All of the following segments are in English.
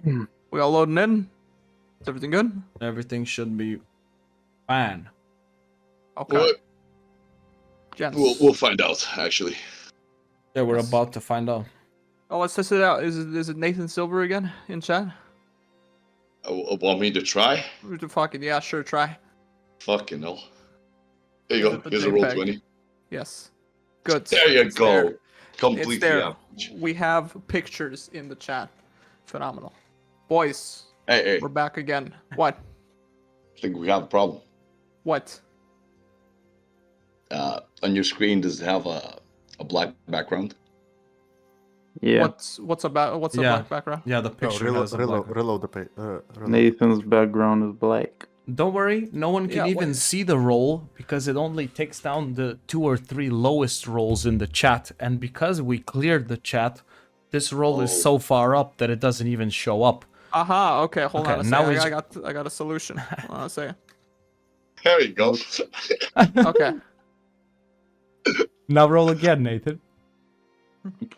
We all loading in? Is everything good? Everything should be fine. Okay. Gents. We'll find out, actually. Yeah, we're Yes. about to find out. Oh, let's test it out. Is it Nathan Silver again in chat? Want me to try? Fucking yeah, sure, try. Fucking hell. There you Is go. it the Here's a roll JPEG? 20. Yes. Good. There you It's go. there. Completely It's there. average. We have pictures in the chat. Phenomenal. Boys, Hey, we're back again. What? I think we have a problem. What? On your screen, does it have a black background? Yeah. What's a black background? Yeah, the No, picture has a black. reload the page. Reload. Nathan's background is black. Don't worry, no one can Yeah, even wait. see the roll because it only takes down the 2 or 3 lowest rolls in the chat. And because we cleared the chat, this roll is so far up that it doesn't even show up. Aha, okay, hold Okay, on a now second. I got a solution. Hold on a second. There you go. Okay. Now roll again, Nathan.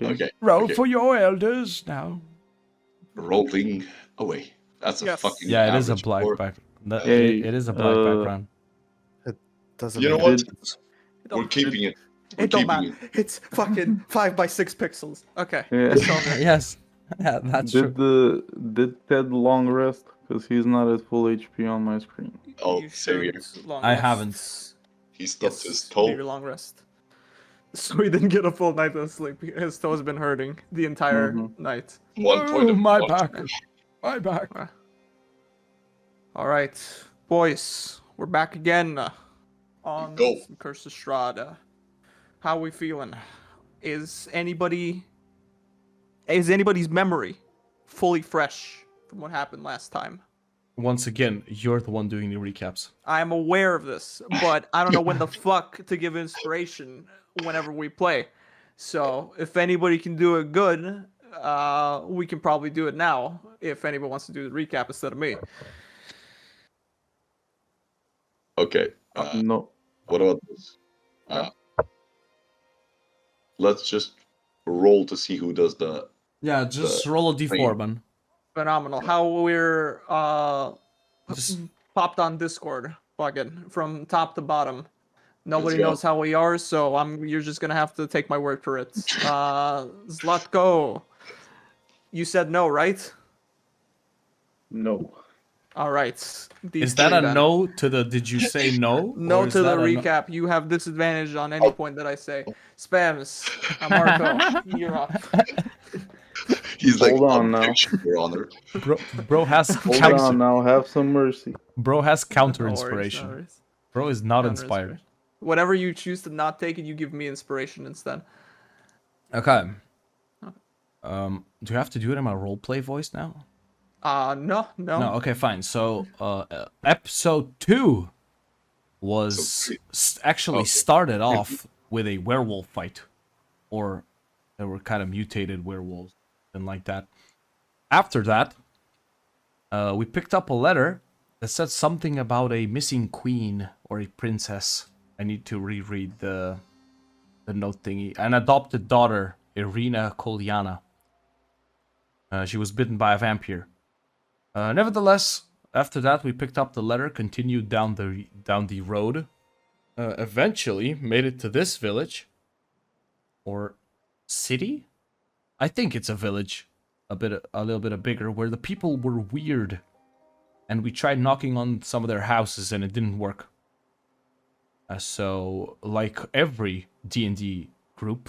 Okay. Roll okay. for your elders now. Rolling away. That's a Yes. fucking Yeah, it is a average black score. background. Hey, It is a black background. Doesn't You know matter. what? We're keeping it. We're It don't keeping matter. It's fucking 5 by 6 pixels. Okay. Yeah. It's all good. Yes, yeah, that's true. Did Ted long rest? Because he's not at full HP on my screen. Oh, You same here. should long I rest. haven't. He stubbed Yes, his do toe. your long rest. So he didn't get a full night of sleep. His toe's been hurting the entire night. 1 point of my punch. back. My back. All right, boys, we're back again on Go. some Curse of Strahd. How we feeling? Is anybody's memory fully fresh from what happened last time? Once again, you're the one doing the recaps. I'm aware of this, but I don't know when the fuck to give inspiration whenever we play. So if anybody can do it good, we can probably do it now. If anybody wants to do the recap instead of me. Okay. No. What about this? Let's just roll to see who does the. Yeah, just roll a d4, man. Phenomenal. How we're Just- popped on Discord, fucking from top to bottom. Nobody Let's go. knows how we are, so you're just gonna have to take my word for it. Zlatko, you said no, right? No. All right. Is that a no to the did you say no? No Or is to the that a no- recap. You have disadvantage on any point that I say. Spams. Marco, you're up. He's like, Hold on now. objection, Your Honor. Bro has Hold counter, on now. Have some mercy. bro has counter No worries, inspiration. no worries. Bro is not Counter inspired. inspiration. Whatever you choose to not take it, you give me inspiration instead. Okay. Do you have to do it in my roleplay voice now? No. No, okay, fine. So, episode 2 was So- actually okay. started off with a werewolf fight. Or they were kind of mutated werewolves and like that. After that, we picked up a letter that said something about a missing queen or a princess. I need to reread the note thingy. An adopted daughter, Irina Kolyana. She was bitten by a vampire. Nevertheless, after that, we picked up the letter, continued down the road, eventually made it to this village or city. I think it's a village, a little bit bigger, where the people were weird, and we tried knocking on some of their houses, and it didn't work. So, like every D&D group,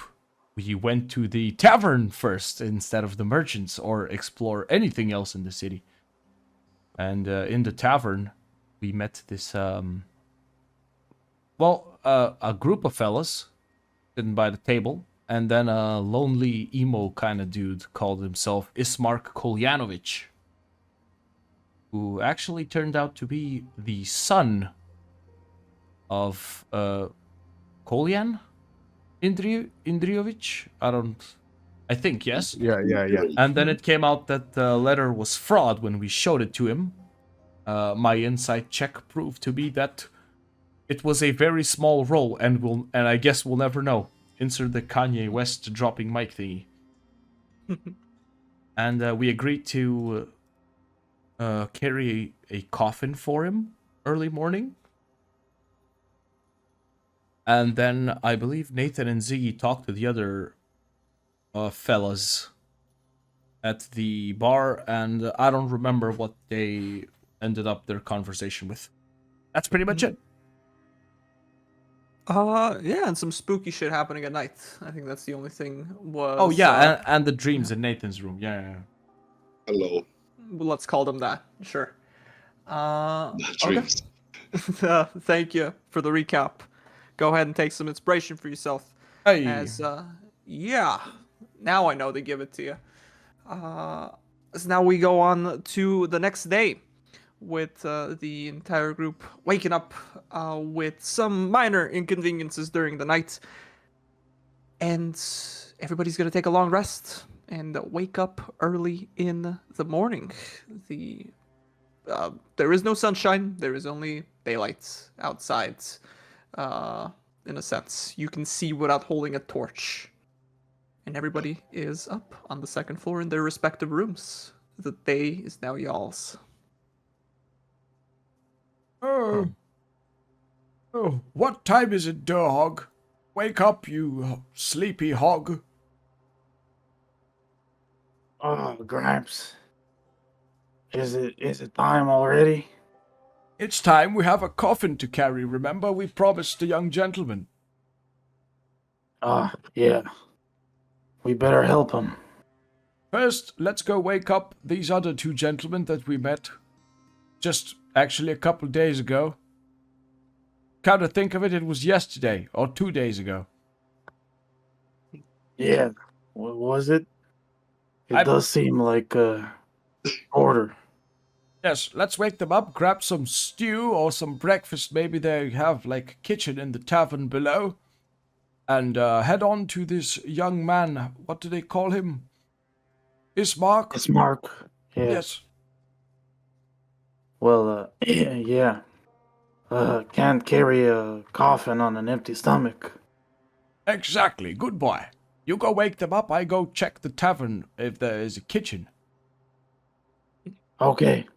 we went to the tavern first instead of the merchants or explore anything else in the city. And in the tavern, we met this, a group of fellas sitting by the table, and then a lonely emo kind of dude called himself Ismark Kolyanovich, who actually turned out to be the son of Kolyan Indriovich. I think, yes. Yeah. And then it came out that the letter was fraud when we showed it to him. My insight check proved to be that it was a very small roll, and I guess we'll never know. Insert the Kanye West dropping mic thingy. And we agreed to carry a coffin for him early morning. And then I believe Nathan and Ziggy talked to the other fellas at the bar, and I don't remember what they ended up their conversation with. That's pretty much it. Yeah, and some spooky shit happening at night. I think that's the only thing was. Oh yeah, and the dreams in Nathan's room. Yeah. Hello. Let's call them that. Sure. Okay. Dreams. Thank you for the recap. Go ahead and take some inspiration for yourself. Hey. As yeah, now I know they give it to you. So now we go on to the next day, with the entire group waking up with some minor inconveniences during the night, and everybody's gonna take a long rest and wake up early in the morning. The there is no sunshine. There is only daylight outside. In a sense, you can see without holding a torch. And everybody is up on the second floor in their respective rooms. The day is now y'all's. Oh. Oh, what time is it, Durhog? Wake up, you sleepy hog. Oh, Gramps. Is it time already? It's time. We have a coffin to carry. Remember, we promised the young gentleman. Yeah. We better help him. First, let's go wake up these other two gentlemen that we met just actually a couple days ago. Come to think of it, it was yesterday or 2 days ago. Yeah. What was it? It I- does seem like order. Yes, let's wake them up, grab some stew or some breakfast. Maybe they have like a kitchen in the tavern below. And head on to this young man. What do they call him? Ismark? It's Mark. Yeah. Yes. Well, yeah. Can't carry a coffin on an empty stomach. Exactly. Good boy. You go wake them up. I go check the tavern if there is a kitchen. Okay.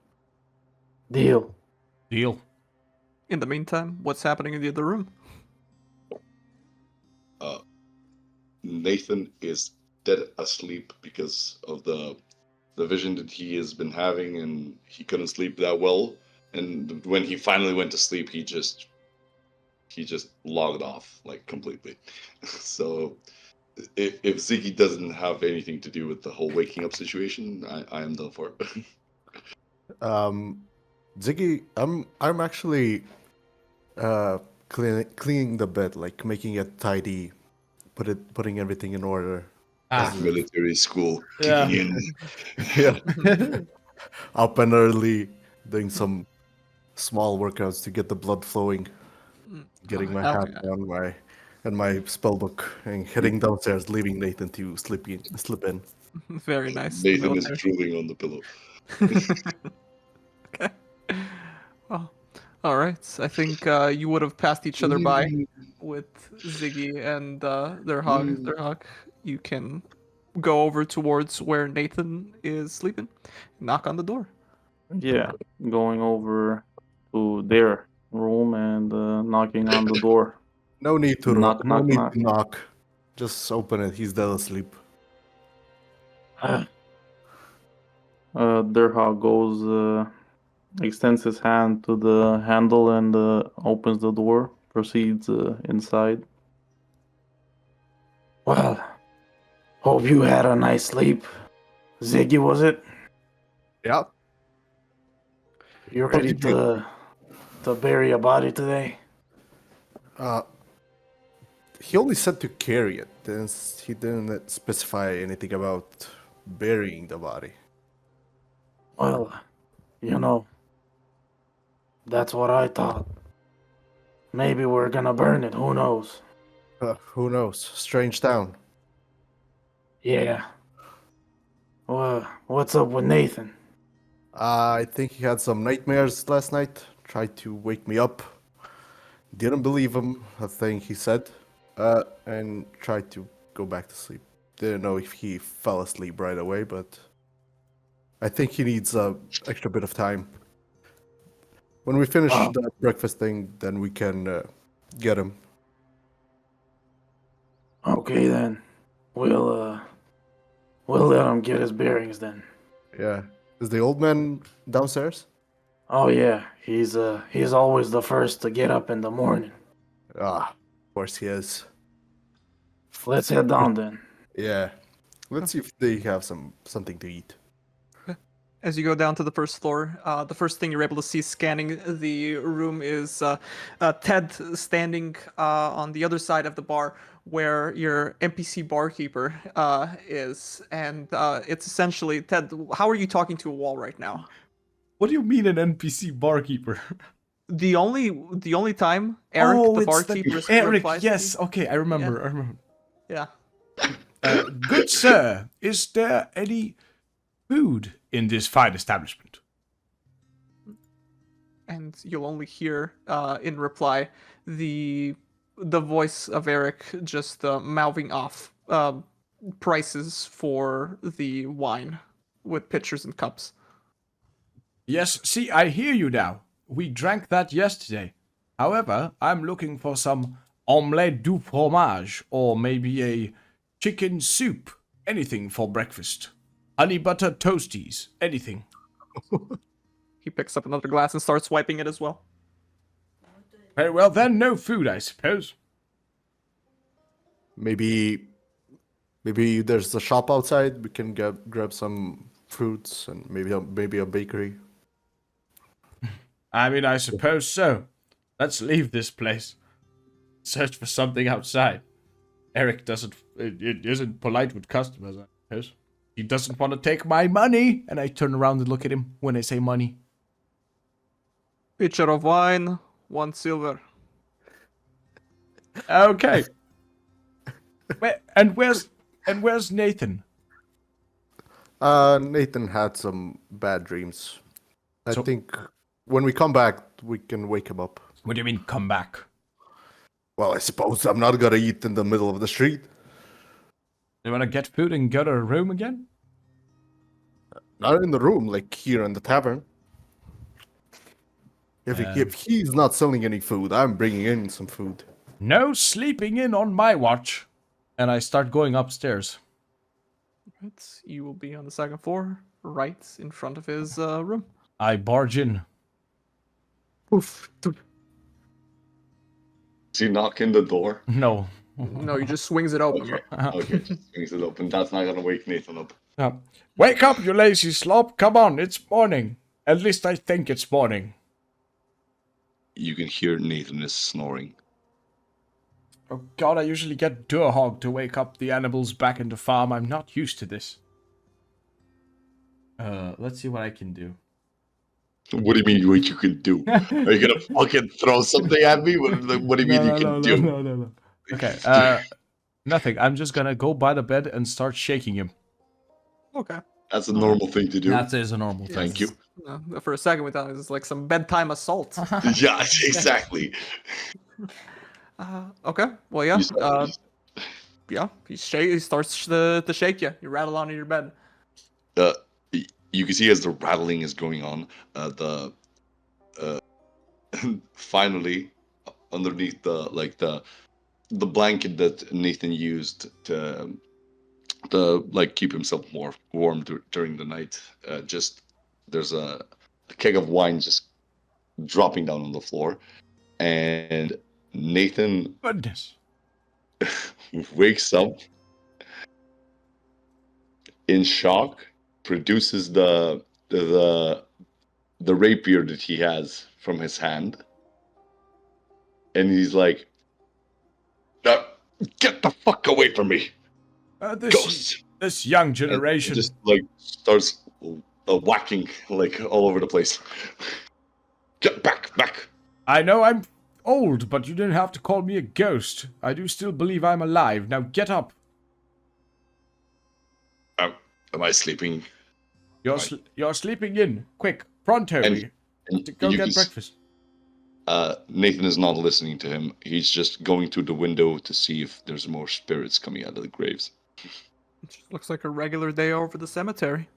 Deal. Deal. In the meantime, what's happening in the other room? Nathan is dead asleep because of the vision that he has been having, and he couldn't sleep that well. And when he finally went to sleep, he just logged off like completely. So if Ziggy doesn't have anything to do with the whole waking up situation, I am done for it. Ziggy, I'm actually cleaning the bed, like making it tidy, putting everything in order. Military school Yeah. kicking in. Yeah. Up and early, doing some small workouts to get the blood flowing, getting my Hell hat yeah. on my spell book, and heading downstairs, leaving Nathan to slip in. Very nice. Nathan is military. drooling on the pillow. Okay. Well, all right. I think you would have passed each other by with Ziggy and Durhog. Durhog, you can go over towards where Nathan is sleeping. Knock on the door. Yeah, going over to their room and knocking on the door. No need to Knock, no knock, need knock. to knock. Just open it. He's dead asleep. Durhog goes, extends his hand to the handle and opens the door, proceeds inside. Well, hope you had a nice sleep. Ziggy, was it? Yeah. You Hope ready you did. to bury a body today? He only said to carry it. He didn't specify anything about burying the body. Well, that's what I thought. Maybe we're gonna burn it, who knows? Who knows? Strange town. Yeah. Well, what's up with Nathan? I think he had some nightmares last night. Tried to wake me up. Didn't believe him, a thing he said. And tried to go back to sleep. Didn't know if he fell asleep right away, but I think he needs a extra bit of time. When we finish Oh. the breakfast thing, then we can get him. Okay then. We'll let him get his bearings then. Yeah. Is the old man downstairs? Oh yeah, he's always the first to get up in the morning. Ah, of course he is. Let's head down then. Yeah. Let's see if they have something to eat. As you go down to the first floor, the first thing you're able to see scanning the room is Ted standing on the other side of the bar where your NPC barkeeper is. And it's essentially, Ted, how are you talking to a wall right now? What do you mean an NPC barkeeper? The only time Eric, the barkeeper, Eric. replies to Yes, you- okay, I remember. I remember. Yeah. Good sir, is there any food in this fine establishment? And you'll only hear in reply the voice of Eric just mouthing off prices for the wine with pitchers and cups. Yes, see, I hear you now. We drank that yesterday. However, I'm looking for some omelette du fromage or maybe a chicken soup. Anything for breakfast. Honey butter toasties. Anything. He picks up another glass and starts wiping it as well. Very well then, no food, I suppose. Maybe there's a shop outside. We can grab some fruits and maybe a bakery. I mean, I suppose so. Let's leave this place. Search for something outside. Eric it isn't polite with customers, I suppose. He doesn't want to take my money. And I turn around and look at him when I say money. Pitcher of wine, 1 silver. Okay. Where's Nathan? Nathan had some bad dreams. I think when we come back, we can wake him up. What do you mean, come back? Well, I suppose I'm not gonna eat in the middle of the street. You want to get food and go to a room again? Not in the room, like here in the tavern. If he's not selling any food, I'm bringing in some food. No sleeping in on my watch. And I start going upstairs. Right, you will be on the second floor, right in front of his room. I barge in. Oof. Does he knock in the door? No. No, he just swings it open. Okay. Okay, just swings it open. That's not gonna wake Nathan up. Wake up, you lazy slop. Come on, it's morning. At least I think it's morning. You can hear Nathan is snoring. Oh god, I usually get Durhog to wake up the animals back in the farm. I'm not used to this. Let's see what I can do. What do you mean what you can do? Are you gonna fucking throw something at me? What do you mean you can do? No. Okay, nothing. I'm just gonna go by the bed and start shaking him. Okay. That's a normal thing to do. That is a normal thing. Thank you. For a second, we thought it was like some bedtime assault. Yeah, exactly. Okay. Well, yeah. You said- Yeah. He starts to shake you. You rattle onto your bed. You can see as the rattling is going on, finally underneath the blanket that Nathan used to keep himself more warm during the night, just there's a keg of wine just dropping down on the floor, and Nathan Goodness. wakes up in shock, produces the rapier that he has from his hand, and he's like, "Get the fuck away from me, ghost!" This young And generation. just like starts whacking like all over the place. Get back. I know I'm old, but you didn't have to call me a ghost. I do still believe I'm alive. Now get up. Am I sleeping? You're sleeping in. Quick, pronto. And Go you get can breakfast. Nathan is not listening to him. He's just going through the window to see if there's more spirits coming out of the graves. It just looks like a regular day over the cemetery.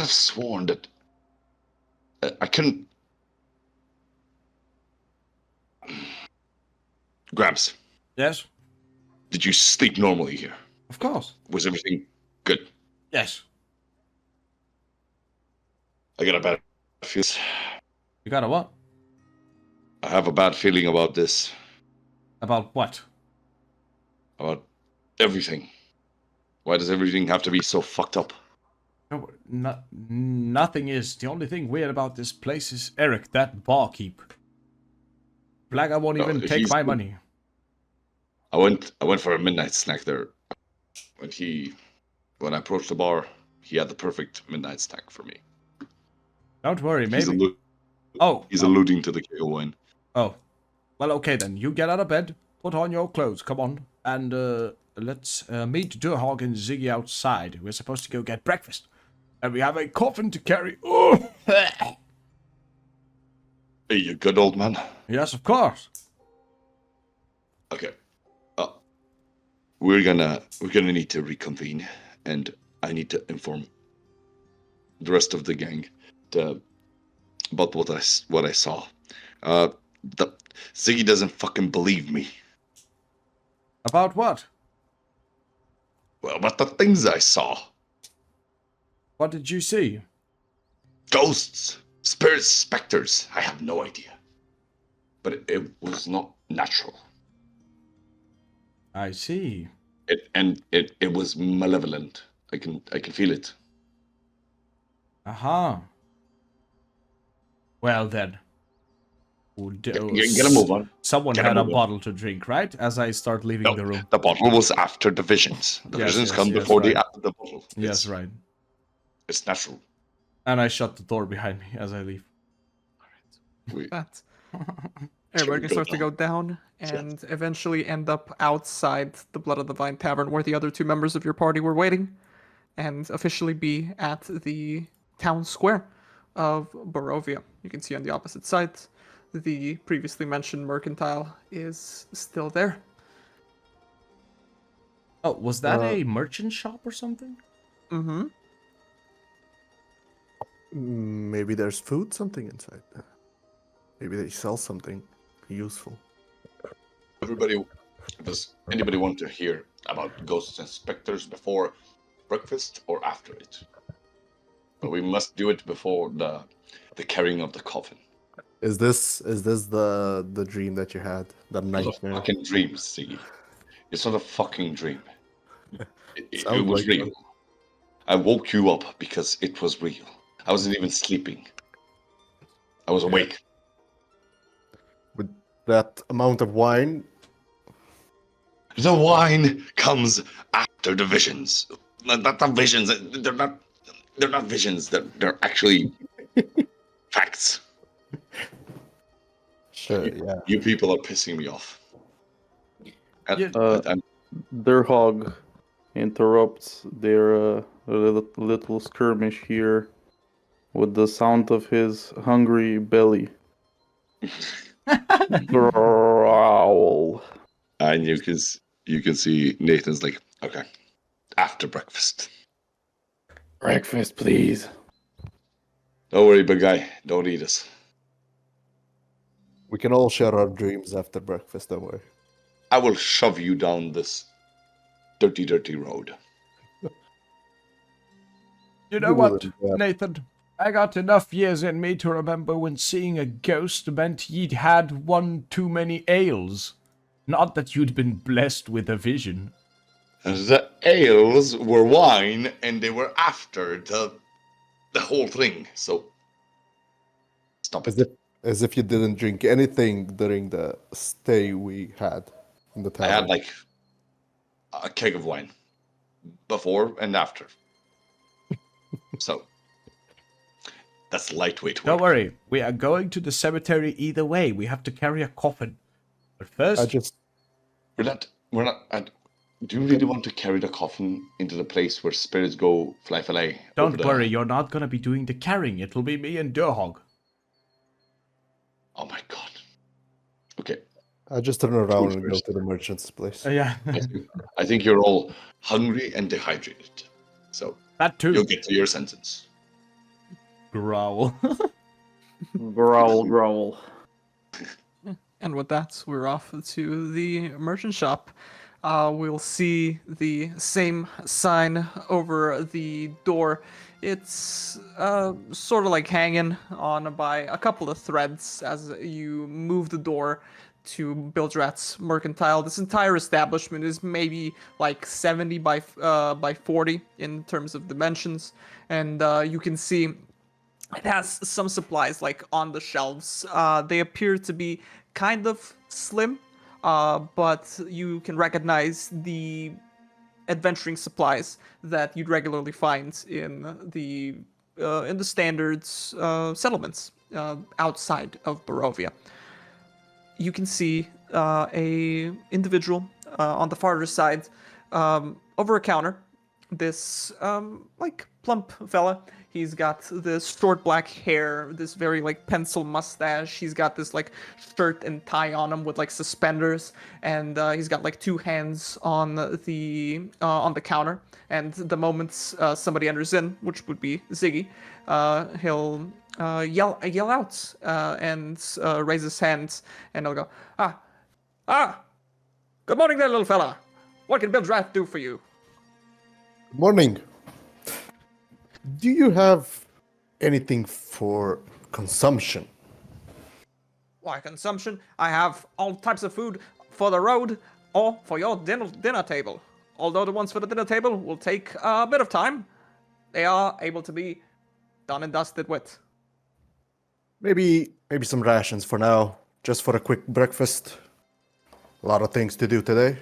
have sworn that I couldn't. Gramps, Yes, did you sleep normally here? of course. Was everything good? Yes. I got a bad feeling. You got a what? I have a bad feeling about this. About what? About everything. Why does everything have to be so fucked up? No, nothing is. The only thing weird about this place is Eric, that barkeep. Blaga won't even take he's my good. money. I went for a midnight snack there. When I approached the bar, he had the perfect midnight snack for me. Don't worry, He's, maybe. he's alluding to the KO wine. Oh. Well, okay then. You get out of bed, put on your clothes, come on, and let's meet Durhog and Ziggy outside. We're supposed to go get breakfast. And we have a coffin to carry. Oh! Hey, you good old man? Yes, of course. Okay. We're gonna need to reconvene, and I need to inform the rest of the gang about what I saw. Ziggy doesn't fucking believe me. About what? Well, about the things I saw. What did you see? Ghosts, spirits, specters. I have no idea. But it was not natural. I see. It was malevolent. I can feel it. Aha. Well then. Get a move on. Someone Get a had a move on. bottle to drink, right? As I start leaving No, the room. the bottle was after the visions. The Yes, visions yes, come yes, before right. the bottle. Yes, right. It's natural. And I shut the door behind me as I leave. That. Everybody can start to go down and eventually end up outside the Blood of the Vine Tavern where the other two members of your party were waiting and officially be at the town square of Barovia. You can see on the opposite side the previously mentioned mercantile is still there. Oh, was that a merchant shop or something? Mm-hmm. Maybe there's food, something inside. Maybe they sell something useful. Does anybody want to hear about ghosts and specters before breakfast or after it? But we must do it before the carrying of the coffin. Is this the dream that you had? The It's not a nightmare? fucking dream, Ziggy. It's not a fucking dream. It Sounds was like real. one. I woke you up because it was real. I wasn't even sleeping. I was awake. With that amount of wine, The wine comes after the visions. Not the visions. They're not visions. They're actually facts. sure, yeah. You people are pissing me off. Yeah. Durhog interrupts their little skirmish here with the sound of his hungry belly. Growl. And you can see Nathan's like, okay, after breakfast. Breakfast, please. Don't worry, big guy. Don't eat us. We can all share our dreams after breakfast, don't worry. I will shove you down this dirty, dirty road. You know You what, wouldn't, yeah. Nathan? I got enough years in me to remember when seeing a ghost meant you'd had one too many ales. Not that you'd been blessed with a vision. The ales were wine, and they were after the whole thing. So stop it. As if you didn't drink anything during the stay we had in the I tavern. had like a keg of wine before and after. So that's lightweight work. Don't worry, we are going to the cemetery either way. We have to carry a coffin. But first, We're not. Do you really want to carry the coffin into the place where spirits go fly? don't worry, you're not going to be doing the carrying. It'll be me and Durhog. Oh my god. Okay. I just turn around and go to the merchant's place. Yeah, I think you're all hungry and dehydrated. So that too. you'll get to your sentence. Growl. Growl, growl. And with that, we're off to the merchant shop. We'll see the same sign over the door. It's sort of like hanging on by a couple of threads as you move the door to Bildrat's Mercantile. This entire establishment is maybe like 70 by 40 in terms of dimensions, and you can see it has some supplies like on the shelves. They appear to be kind of slim, but you can recognize the adventuring supplies that you'd regularly find in the standards settlements outside of Barovia. You can see a individual on the farther side over a counter. This like plump fella. He's got this short black hair, this very like pencil mustache. He's got this like shirt and tie on him with like suspenders, and he's got like two hands on the counter. And the moment somebody enters in, which would be Ziggy, he'll yell out and raise his hand, and he'll go, good morning there, little fella. What can Bildrat do for you? Morning. Do you have anything for consumption? Why, consumption? I have all types of food for the road or for your dinner table. Although the ones for the dinner table will take a bit of time, they are able to be done and dusted with. Maybe some rations for now, just for a quick breakfast. A lot of things to do today.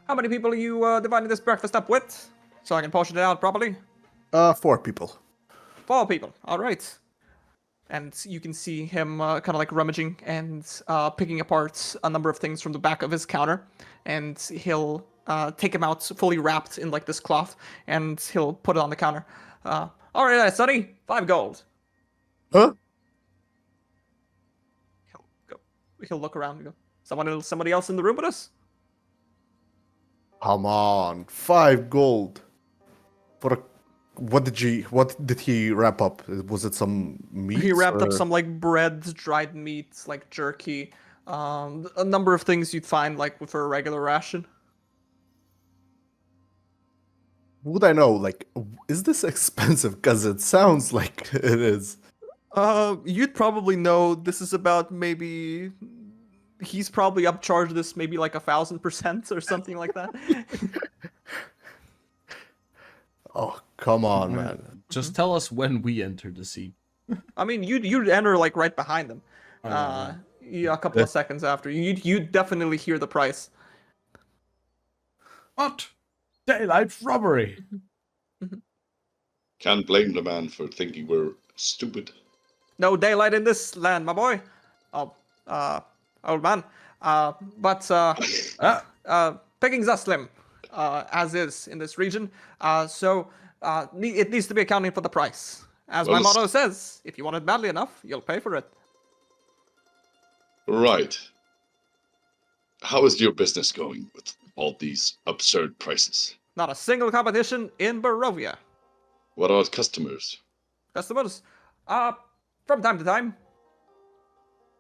How many people are you dividing this breakfast up with? So I can portion it out properly? 4 people. 4 people, alright. And you can see him kind of like rummaging and picking apart a number of things from the back of his counter. And he'll take him out fully wrapped in like this cloth, and he'll put it on the counter. Alright, sonny, 5 gold. Huh? He'll look around and go, somebody else in the room with us? Come on, 5 gold. For a, what did he wrap up? Was it some meat? He wrapped up some like bread, dried meats, like jerky, a number of things you'd find like for a regular ration. Would I know, like, is this expensive? Because it sounds like it is. You'd probably know this is about maybe. He's probably upcharged this maybe like 1,000% or something like that. Oh, come on, man. Just tell us when we enter the scene. I mean, you'd enter like right behind them. Yeah, a couple of seconds after. You'd definitely hear the price. What? Daylight robbery. Can't blame the man for thinking we're stupid. No daylight in this land, my boy. Oh, old man. Pickings are slim, as is in this region. So it needs to be accounting for the price. As my motto says, if you want it badly enough, you'll pay for it. Right. How is your business going with all these absurd prices? Not a single competition in Barovia. What about customers? Customers, from time to time.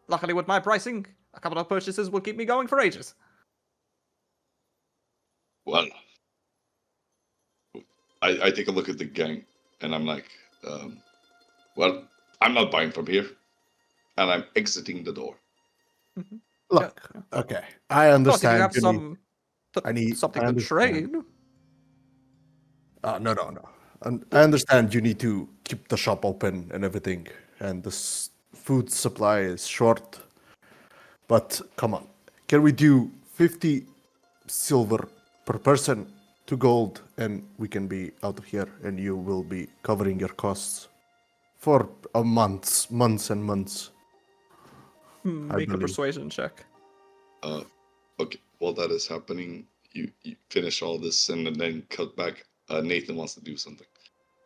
Luckily with my pricing, a couple of purchases will keep me going for ages. Well, I take a look at the gang, and I'm like, well, I'm not buying from here, and I'm exiting the door. Look, okay, I understand. Of course, if you have I need something I to understand. trade. No. I understand you need to keep the shop open and everything, and the food supply is short. But come on, can we do 50 silver per person to gold, and we can be out of here, and you will be covering your costs for months and months. Make a persuasion check. Okay, while that is happening, you finish all this and then cut back. Nathan wants to do something.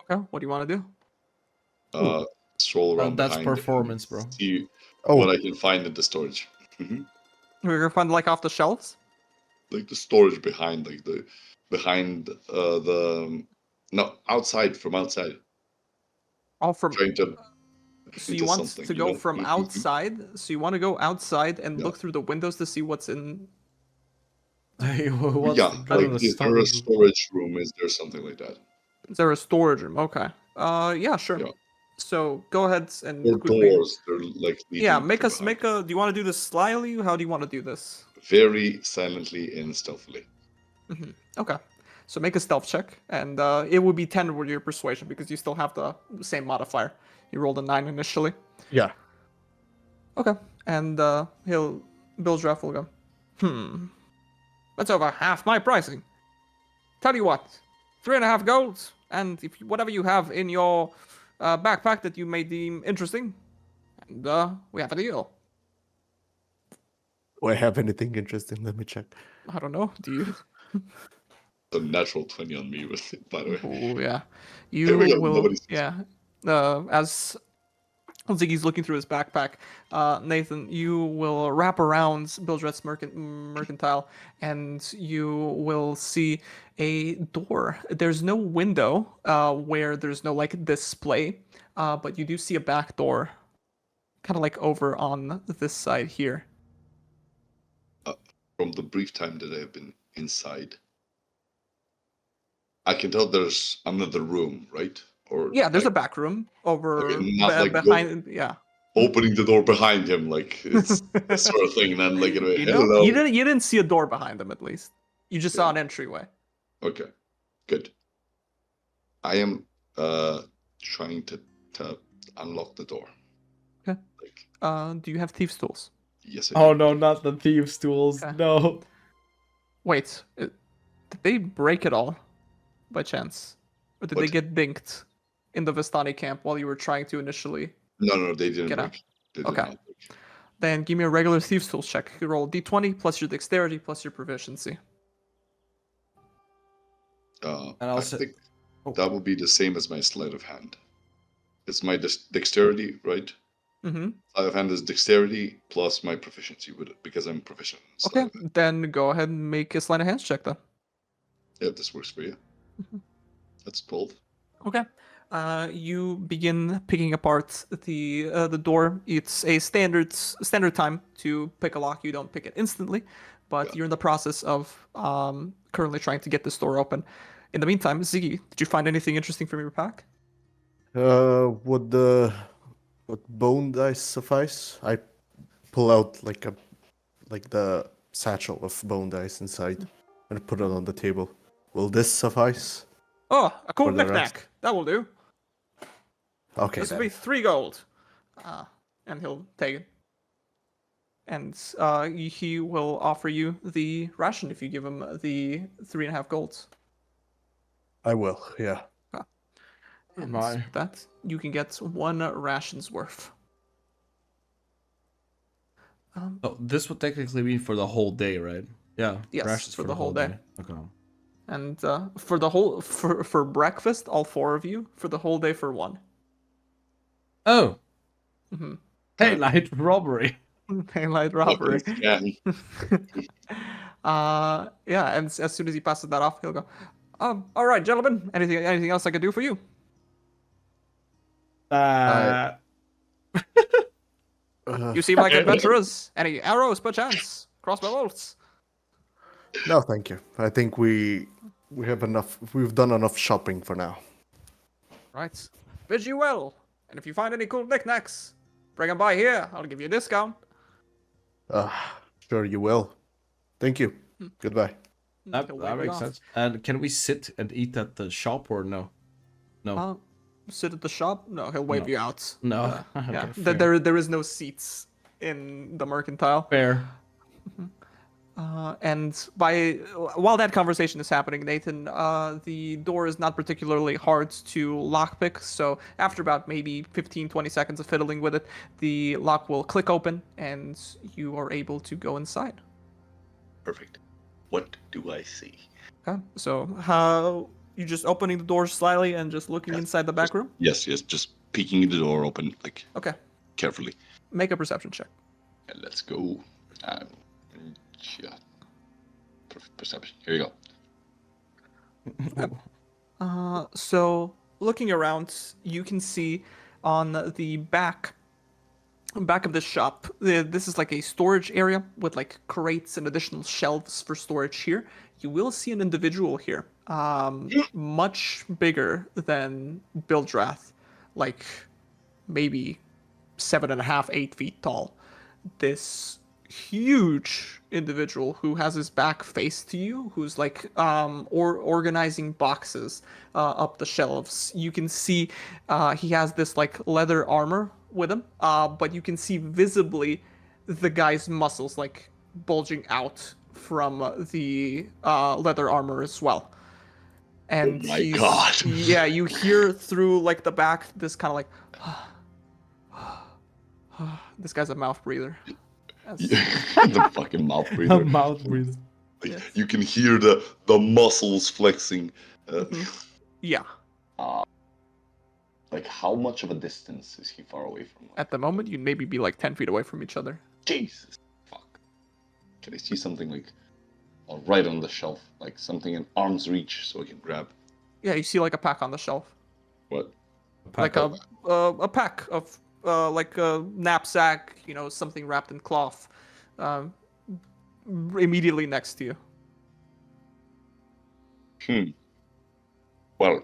Okay, what do you want to do? Stroll around That's behind performance, bro. See what I can find in the storage. We're gonna find like off the shelves? Like the storage behind, outside, from outside. all from. trying to So you into want something, to you go know? from outside? So you want to go outside and Yeah. look through the windows to see what's in? Hey, what's Yeah, got like in the is there a storage room? Is there something like that? Is there a storage room? Okay. Yeah, sure. Yeah. So go ahead and Or quickly. doors? They're like leading Yeah, to make us behind. make a. Do you want to do this slyly? How do you want to do this? Very silently and stealthily. Okay. So make a stealth check, and it would be 10 with your persuasion because you still have the same modifier. You rolled a 9 initially. Yeah. Okay. And Bill Draft will go, that's over half my pricing. Tell you what, 3.5 gold, and if whatever you have in your backpack that you may deem interesting, and we have a deal. Do I have anything interesting? Let me check. I don't know. Do you? A natural 20 on me with it, by the way. Oh yeah. Here You we go. will. Nobody's Yeah. As Ziggy's looking through his backpack, Nathan, you will wrap around Bildred's mercantile, and you will see a door. There's no window where there's no like display, but you do see a back door, kind of like over on this side here. from the brief time that I have been inside. I can tell there's another room, right? Or Yeah, there's like, a back room over okay, not like behind. Yeah. opening the door behind him, like it's that sort of thing. And then like, You know, hello. you didn't see a door behind them at least. You just saw an entryway. Okay, good. I am trying to unlock the door. Okay. Like, Do you have thieves' tools? yes, I Oh do. no, not the thieves' tools. Okay. No. Wait, did they break it all by chance? Or did they What? get dinked in the Vistani camp while you were trying to initially No, they didn't get out? break. They did Okay. not break. Then give me a regular thieves' tools check. You roll D20 plus your dexterity plus your proficiency. And I I'll say, think that would be the same as my sleight of hand. It's my dexterity, right? Mm-hmm. Sleight of hand is dexterity plus my proficiency with it because I'm proficient. In sleight Okay, of hand. then go ahead and make a sleight of hands check then. Yeah, this works for you. That's 12. Okay. You begin picking apart the door. It's a standard time to pick a lock. You don't pick it instantly, but Yeah. you're in the process of currently trying to get this door open. In the meantime, Ziggy, did you find anything interesting from your pack? Would bone dice suffice? I pull out like the satchel of bone dice inside and put it on the table. Will this suffice? Oh, a cool For the rest. knick-knack. That will do. Okay This will then. be 3 gold. And he'll take it. And he will offer you the ration if you give him the 3.5 golds. I will. Yeah. And my. that you can get 1 ration's worth. Oh, this would technically be for the whole day, right? Yeah. Yes, rations for the whole day. Okay. And for the whole for breakfast, all 4 of you. For the whole day, for 1. Oh. Mm-hmm. Daylight robbery. Daylight robbery. Yeah. Yeah, and as soon as he passes that off, he'll go. All right, gentlemen. Anything else I can do for you? You seem like adventurers. Any arrows, perchance? Crossbow bolts? No, thank you. I think we have enough. We've done enough shopping for now. Right. Bid you well. And if you find any cool knickknacks, bring them by here. I'll give you a discount. Sure you will. Thank you. Goodbye. That He'll wave you makes off. sense. And can we sit and eat at the shop or no? No. Sit at the shop? No, he'll wave No. you out. No. Yeah. Okay, fair. There is no seats in the mercantile. Fair. And while that conversation is happening, Nathan, the door is not particularly hard to lockpick. So after about maybe 15-20 seconds of fiddling with it, the lock will click open, and you are able to go inside. Perfect. What do I see? Okay. So how you just opening the door slightly and just looking inside the back room? Yes, just peeking the door open, like Okay. carefully. Make a perception check. And let's go. Yeah. Perception. Here you go. So looking around, you can see on the back of the shop, this is like a storage area with like crates and additional shelves for storage here. You will see an individual here, much bigger than Bildrath, like maybe 7.5, 8 feet tall. This huge individual who has his back faced to you, who's like organizing boxes up the shelves. You can see he has this like leather armor with him, but you can see visibly the guy's muscles like bulging out from the leather armor as well. And Oh my God. yeah, you hear through like the back this kind of like this guy's a mouth breather. The fucking mouth breather. Mouth breather. Like, Yes. you can hear the muscles flexing. Yeah. Like, how much of a distance is he far away from? At the moment, you'd maybe be like 10 feet away from each other. Jesus, fuck. Can I see something like right on the shelf, like something in arm's reach, so I can grab? Yeah, you see like a pack on the shelf, What? like a pack of like a knapsack, you know, something wrapped in cloth, immediately next to you. Well,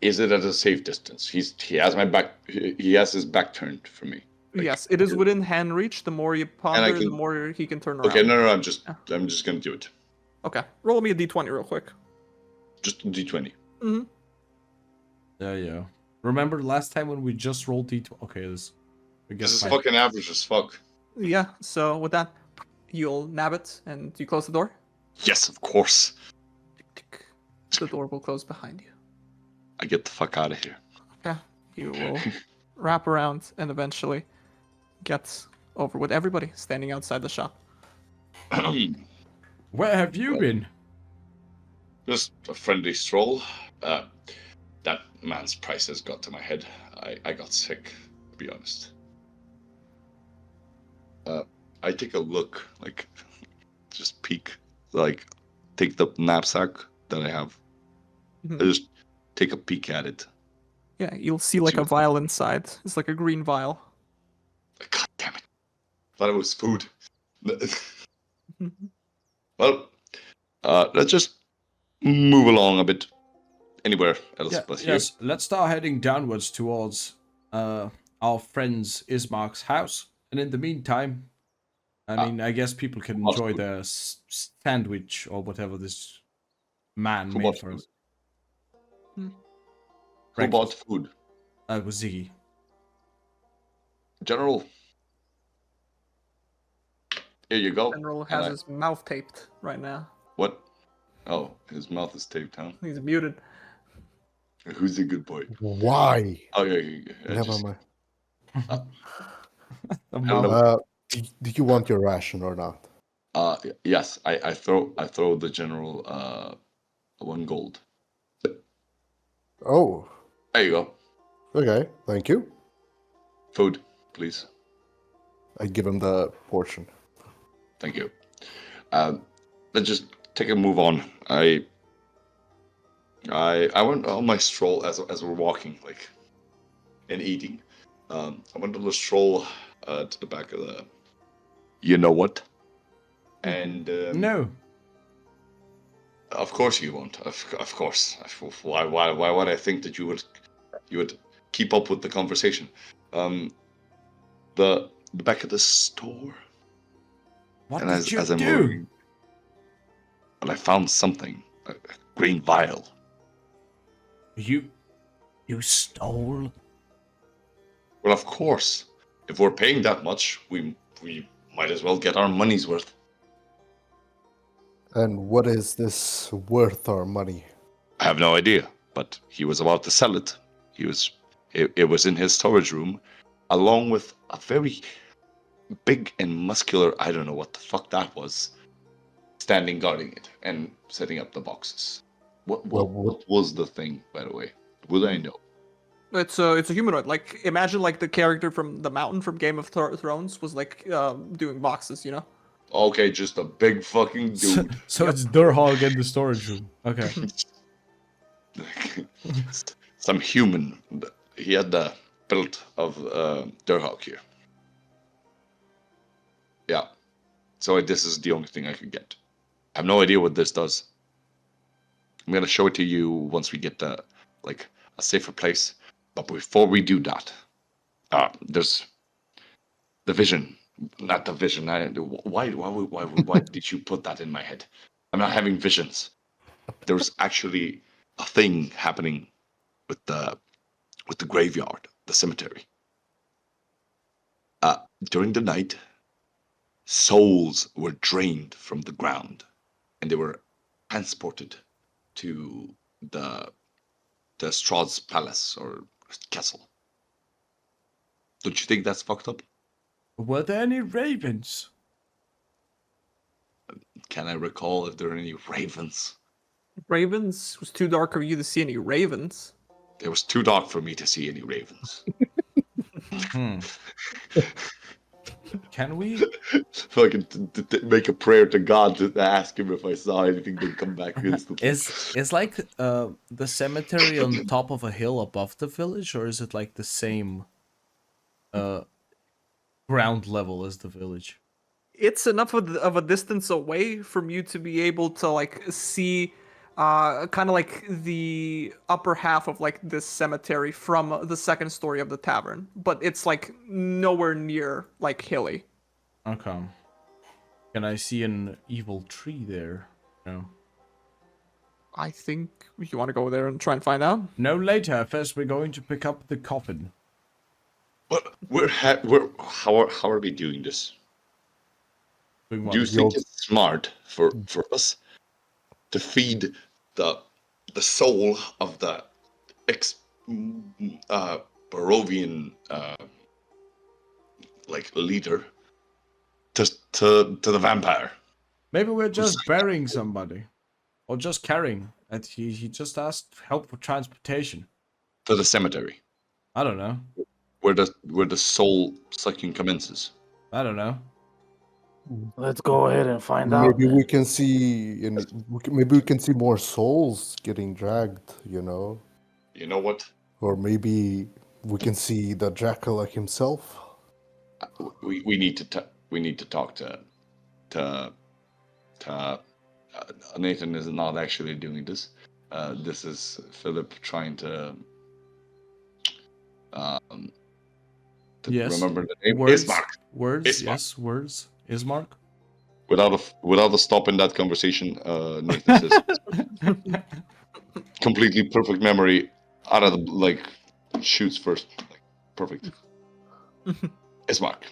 is it at a safe distance? He has my back. He has his back turned from me. Like, Yes, it is within hand reach. The more you ponder, the can- more he can turn around. Okay, no, I'm just gonna do it. Okay, roll me a d20 real quick. Just a D20. Mm-hmm. Yeah. Remember last time when we just rolled D20? Okay, this. I This guess is my- fucking average as fuck. Yeah, so with that, you'll nab it and you close the door. Yes, of course. Tick, tick. The door will close behind you. I get the fuck out of here. Okay, you will wrap around and eventually get over with everybody standing outside the shop. Where have you been? Just a friendly stroll. That man's prices got to my head. I got sick, to be honest. I take a look, like, just peek, like, take the knapsack that I have. Mhm. I just take a peek at it. Yeah, you'll see like a vial inside. It's like a green vial. God damn it! Thought it was food. Mhm. Well, let's just move along a bit. Anywhere else but here. Yes, let's start heading downwards towards our friend's Ismark's house. And in the meantime, I guess people can How's enjoy food? their sandwich or whatever this man Who made bought for food? us. Who bought Breakfast. food? It was Ziggy. General. Here you go. General And has I- his mouth taped right now. What? Oh, his mouth is taped, huh? He's muted. Who's the good boy? Why? Oh, yeah. Never mind. Hello. Do you want your ration or not? Yes, I throw the general 1 gold. Oh, There you go. okay. Thank you. Food, please. I give him the portion. Thank you. Let's just take a move on. I went on my stroll as we're walking, like, and eating. I went on a stroll to the back of the. You know what? And No. of course you won't. Of course. Why would I think that you would keep up with the conversation? The back of the store. What And did you as I'm do? moving, well, I found something. A green vial. You stole? Well, of course. If we're paying that much, we might as well get our money's worth. And what is this worth our money? I have no idea, but he was about to sell it. It was in his storage room, along with a very big and muscular, I don't know what the fuck that was, standing guarding it and setting up the boxes. What was the thing, by the way? Would I know? It's a humanoid. Like, imagine like the character from the mountain from Game of Thrones was like doing boxes, you know? Okay, just a big fucking dude. So it's Durhog in the storage room. Okay. some human. He had the build of Durhog here. Yeah. So this is the only thing I could get. I have no idea what this does. I'm gonna show it to you once we get like a safer place. But before we do that, there's the vision. Not the vision. Why did you put that in my head? I'm not having visions. There's actually a thing happening with the graveyard, the cemetery. During the night, souls were drained from the ground, and they were transported to the Strahd's palace or castle. Don't you think that's fucked up? Were there any ravens? Can I recall if there are any ravens? Ravens? It was too dark for you to see any ravens. It was too dark for me to see any ravens. Can we? Fucking make a prayer to God to ask him if I saw anything, then come back instantly. Is like the cemetery on top of a hill above the village, or is it like the same ground level as the village? It's enough of a distance away from you to be able to like see kind of like the upper half of like this cemetery from the second story of the tavern, but it's like nowhere near like hilly. Okay. Can I see an evil tree there? No. I think you want to go there and try and find out. No, later. First, we're going to pick up the coffin. But how are we doing this? Doing what? Do you think it's smart for us to feed the soul of the Barovian like leader to the vampire? Maybe we're just burying somebody, or just carrying. And he just asked help for transportation. To the cemetery, I don't know. where the soul sucking commences. I don't know. Let's go ahead and find out. Maybe we can see, maybe we can see more souls getting dragged. You know, You know what? or maybe we can see the jackal like himself. We need to talk to Nathan is not actually doing this. This is Philip trying to Yes. remember the name. Words. Ismark. Words. Ismark. Yes. Words. Ismark. Without a stop in that conversation, Nathan says completely perfect memory out of the like shoots first. Like, perfect. Ismark.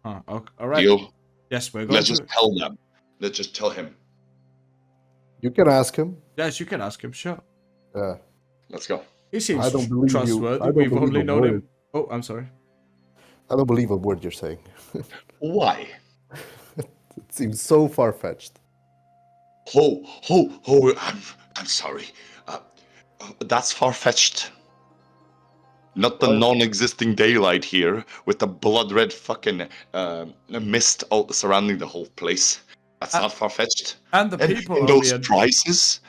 Okay. All right. Deal. Yes, we're going Let's to. just tell them. Let's just tell him. You can ask him. Yes, you can ask him. Sure. Let's go. He seems I don't believe you. trustworthy. I don't We've believe only a known him. word. Oh, I'm sorry. I don't believe a word you're saying. Why? It seems so far fetched. I'm sorry. That's far-fetched. Not the non-existing daylight here with the blood-red fucking mist surrounding the whole place. That's not far-fetched. And the people And are those weird. prices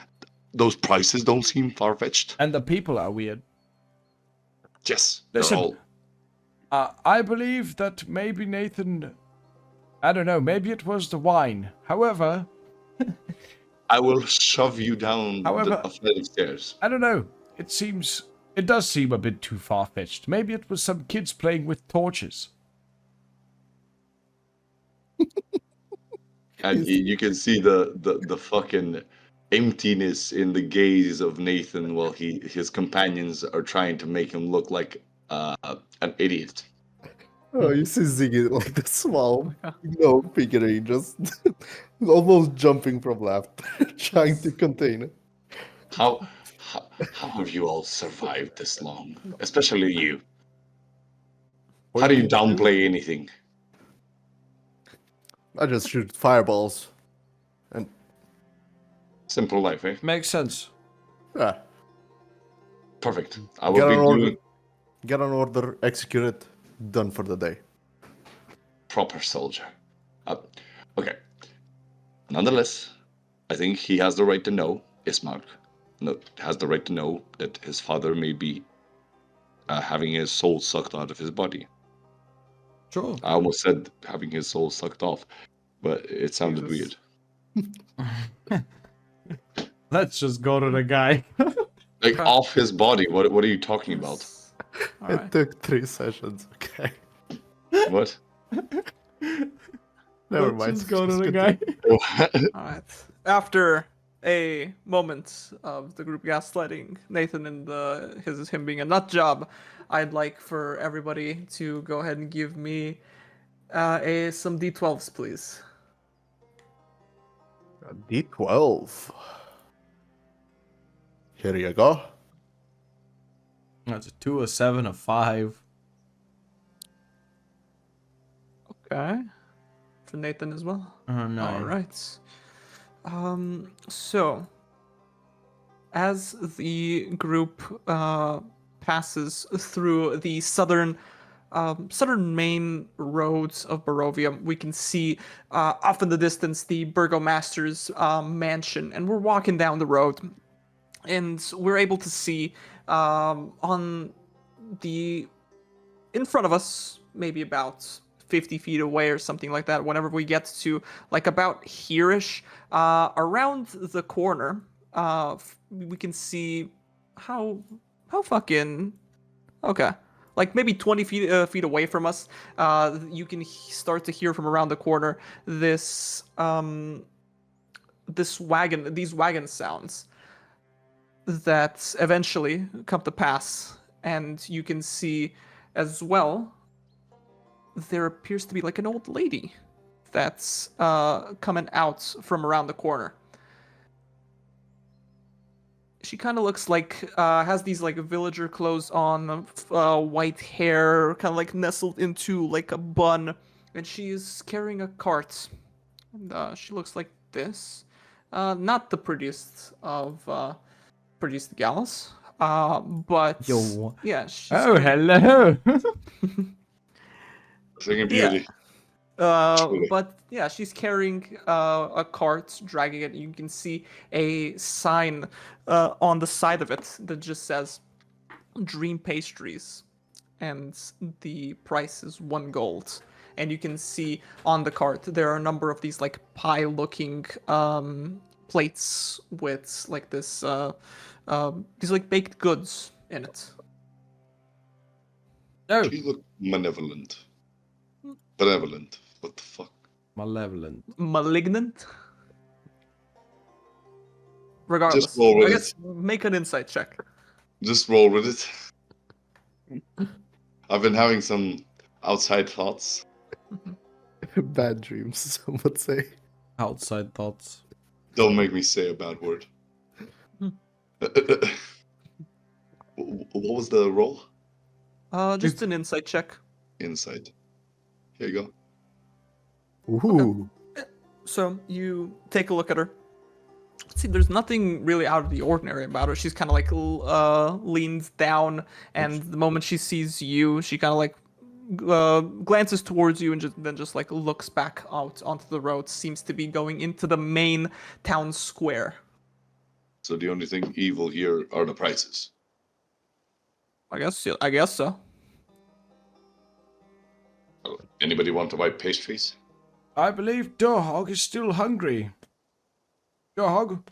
don't seem far-fetched. And the people are weird. Yes, Listen, they're all. I believe that maybe Nathan. I don't know. Maybe it was the wine. However, I will shove you down However- a flight of stairs. I don't know. It does seem a bit too far-fetched. Maybe it was some kids playing with torches. And you can see the fucking emptiness in the gaze of Nathan while his companions are trying to make him look like an idiot. Oh, you see Ziggy like the small, figurine just almost jumping from laughter, trying to contain it. How have you all survived this long? Especially you. How do you downplay anything? I just shoot fireballs. And Simple life, eh? Makes sense. yeah, Perfect. I will be doing get an order, execute it, done for the day. proper soldier. Okay. Nonetheless, I think he has the right to know Ismark has the right to know that his father may be having his soul sucked out of his body. Sure. I almost said having his soul sucked off, but it sounded Jesus. weird. Let's just go to the guy. Like Okay. off his body. What are you talking about? Yes. It Alright. took 3 sessions. Okay. What? Never Let's mind. just go to Just the continue. guy. Alright. After a moment of the group gaslighting Nathan and him being a nut job, I'd like for everybody to go ahead and give me some D12s, please. D12. Here you go. That's a 2, a 7, a 5. Okay. For Nathan as well. No. All right. So as the group passes through the southern main roads of Barovia, we can see off in the distance the burgomaster's mansion, and we're walking down the road, and we're able to see on the in front of us, maybe about 50 feet away or something like that, whenever we get to like about here-ish, around the corner, we can see how fucking okay, like maybe 20 feet away from us, you can start to hear from around the corner this these wagon sounds that eventually come to pass, and you can see as well there appears to be like an old lady that's coming out from around the corner. She kind of looks like has these like villager clothes on, white hair, kind of like nestled into like a bun, and she's carrying a cart. And she looks like this. Not the prettiest of prettiest gals, but Yo. yeah, she's Oh, carrying- hello. Thing of Yeah. beauty. But yeah, she's carrying a cart, dragging it. You can see a sign on the side of it that just says "Dream Pastries," and the price is 1 gold. And you can see on the cart there are a number of these like pie-looking plates with like this these like baked goods in it. No. She looked malevolent. Benevolent. What the fuck? Malevolent. Malignant. Regardless, Just roll with I it. guess make an insight check. Just roll with it. I've been having some outside thoughts. Bad dreams, some would say. Outside thoughts. Don't make me say a bad word. What was the roll? Just an insight check. Inside. Here you go. Ooh. So you take a look at her. See, there's nothing really out of the ordinary about her. She's kind of like leans down, and the moment she sees you, she kind of like glances towards you, and then just like looks back out onto the road. Seems to be going into the main town square. So the only thing evil here are the prices. I guess so. Anybody want to buy pastries? I believe Durhog is still hungry. Durhog?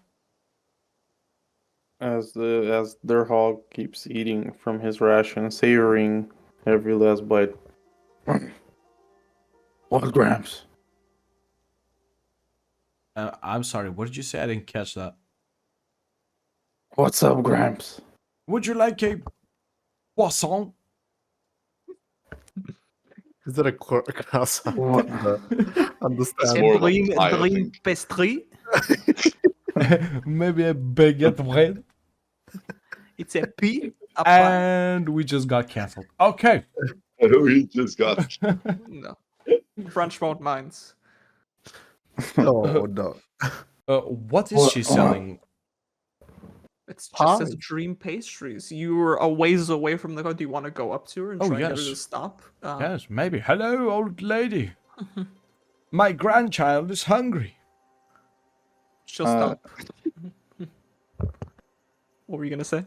As Durhog keeps eating from his ration, savoring every last bite. What, Gramps? I'm sorry, what did you say? I didn't catch that. What's up, Gramps? Would you like a poisson? Is that a croissant? What? Understand? more like a pie, I dream think. pastry. Maybe a baguette bread? It's a pea. A pie. And we just got cancelled. Okay. We just got. No. French won't mind. No, no. What is she selling? It's just as Pie. dream pastries. You're a ways away from the car. Do you want to go up to her and Oh, try and get her yes. to stop? Yes, maybe. Hello, old lady. My grandchild is hungry. She'll Uh, stop. What were you gonna say?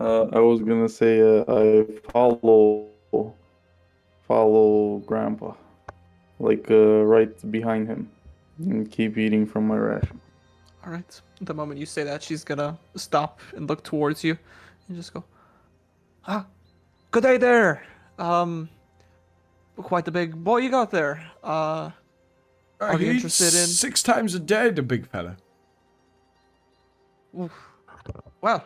I was gonna say I follow Grandpa, like right behind him, and keep eating from my ration. All right. The moment you say that, she's gonna stop and look towards you, and just go, "Ah, good day there. Quite the big boy you got there. Are you He interested in?" eats 6 times a day, the big fella. Oof. Well,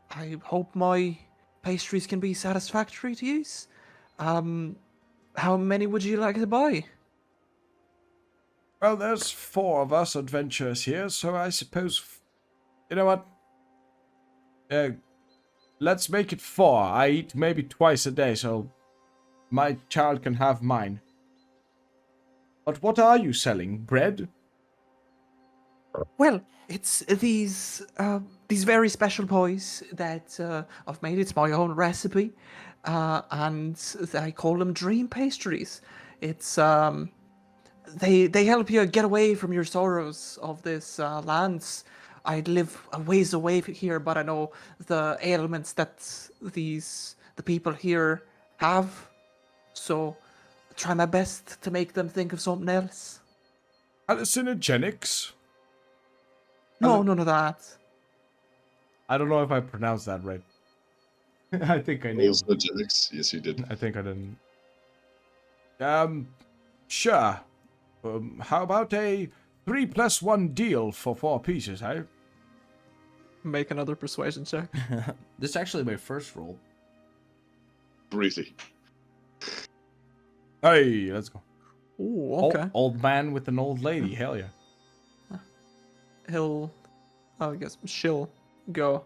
I hope my pastries can be satisfactory to you. How many would you like to buy? Well, there's 4 of us adventurers here, so I suppose... You know what? Let's make it 4. I eat maybe twice a day, so my child can have mine. But what are you selling? Bread? Well, it's these very special pies that I've made. It's my own recipe, and I call them dream pastries. It's they help you get away from your sorrows of this lands. I live a ways away from here, but I know the ailments that the people here have, so I try my best to make them think of something else. Hallucinogenics? No, none of that. I don't know if I pronounced that right. I think I nailed it. Hallucinogenics. Yes, you did. I think I didn't. Sure. How about a 3+1 deal for 4 pieces, eh? Make another persuasion check. This is actually my first roll. Really. Hey, let's go. Ooh, Old, okay. old man with an old lady, hell yeah. He'll, I guess she'll go.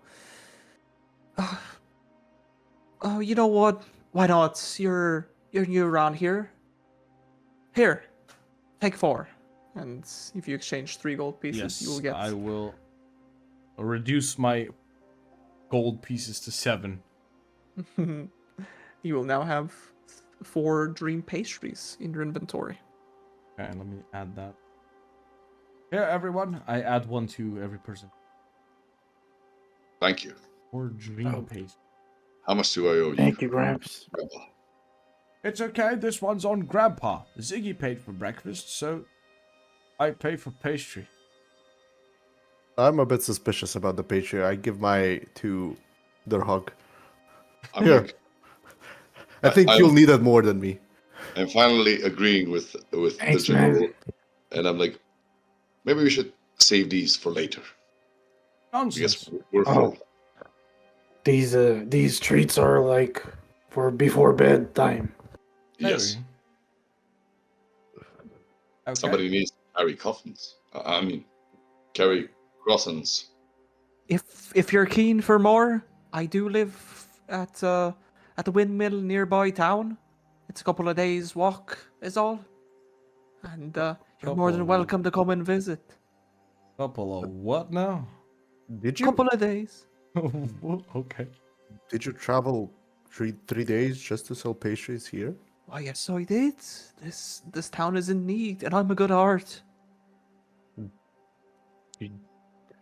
Oh, you know what? Why not? You're new around here. Here, take 4, and if you exchange 3 gold pieces, you will Yes, get. I will reduce my gold pieces to 7. You will now have 4 dream pastries in your inventory. Okay, let me add that. Here, everyone, I add 1 to every person. Thank you. 4 dream Oh. pastries. How much do I owe you? Thank you, Gramps. Grandpa? It's okay, this one's on Grandpa. Ziggy paid for breakfast, so I pay for pastry. I'm a bit suspicious about the pastry. I give my to Durhog. I'm Here. like, I think I'm- you'll need it more than me. I'm finally agreeing with Thanks, the general, man. and I'm like, maybe we should save these for later. Nonsense. Because we're Oh. full. These treats are like for before bedtime. Yes. Maybe. Okay. Somebody needs to carry coffins. I mean, carry croissants. If you're keen for more, I do live at the windmill nearby town. It's a couple of days walk is all, and you're more than Couple. welcome to come and visit. Couple of what now? Did you Couple of days. Okay. did you travel three days just to sell pastries here? Why, yes, I did. This town is in need, and I'm a good heart.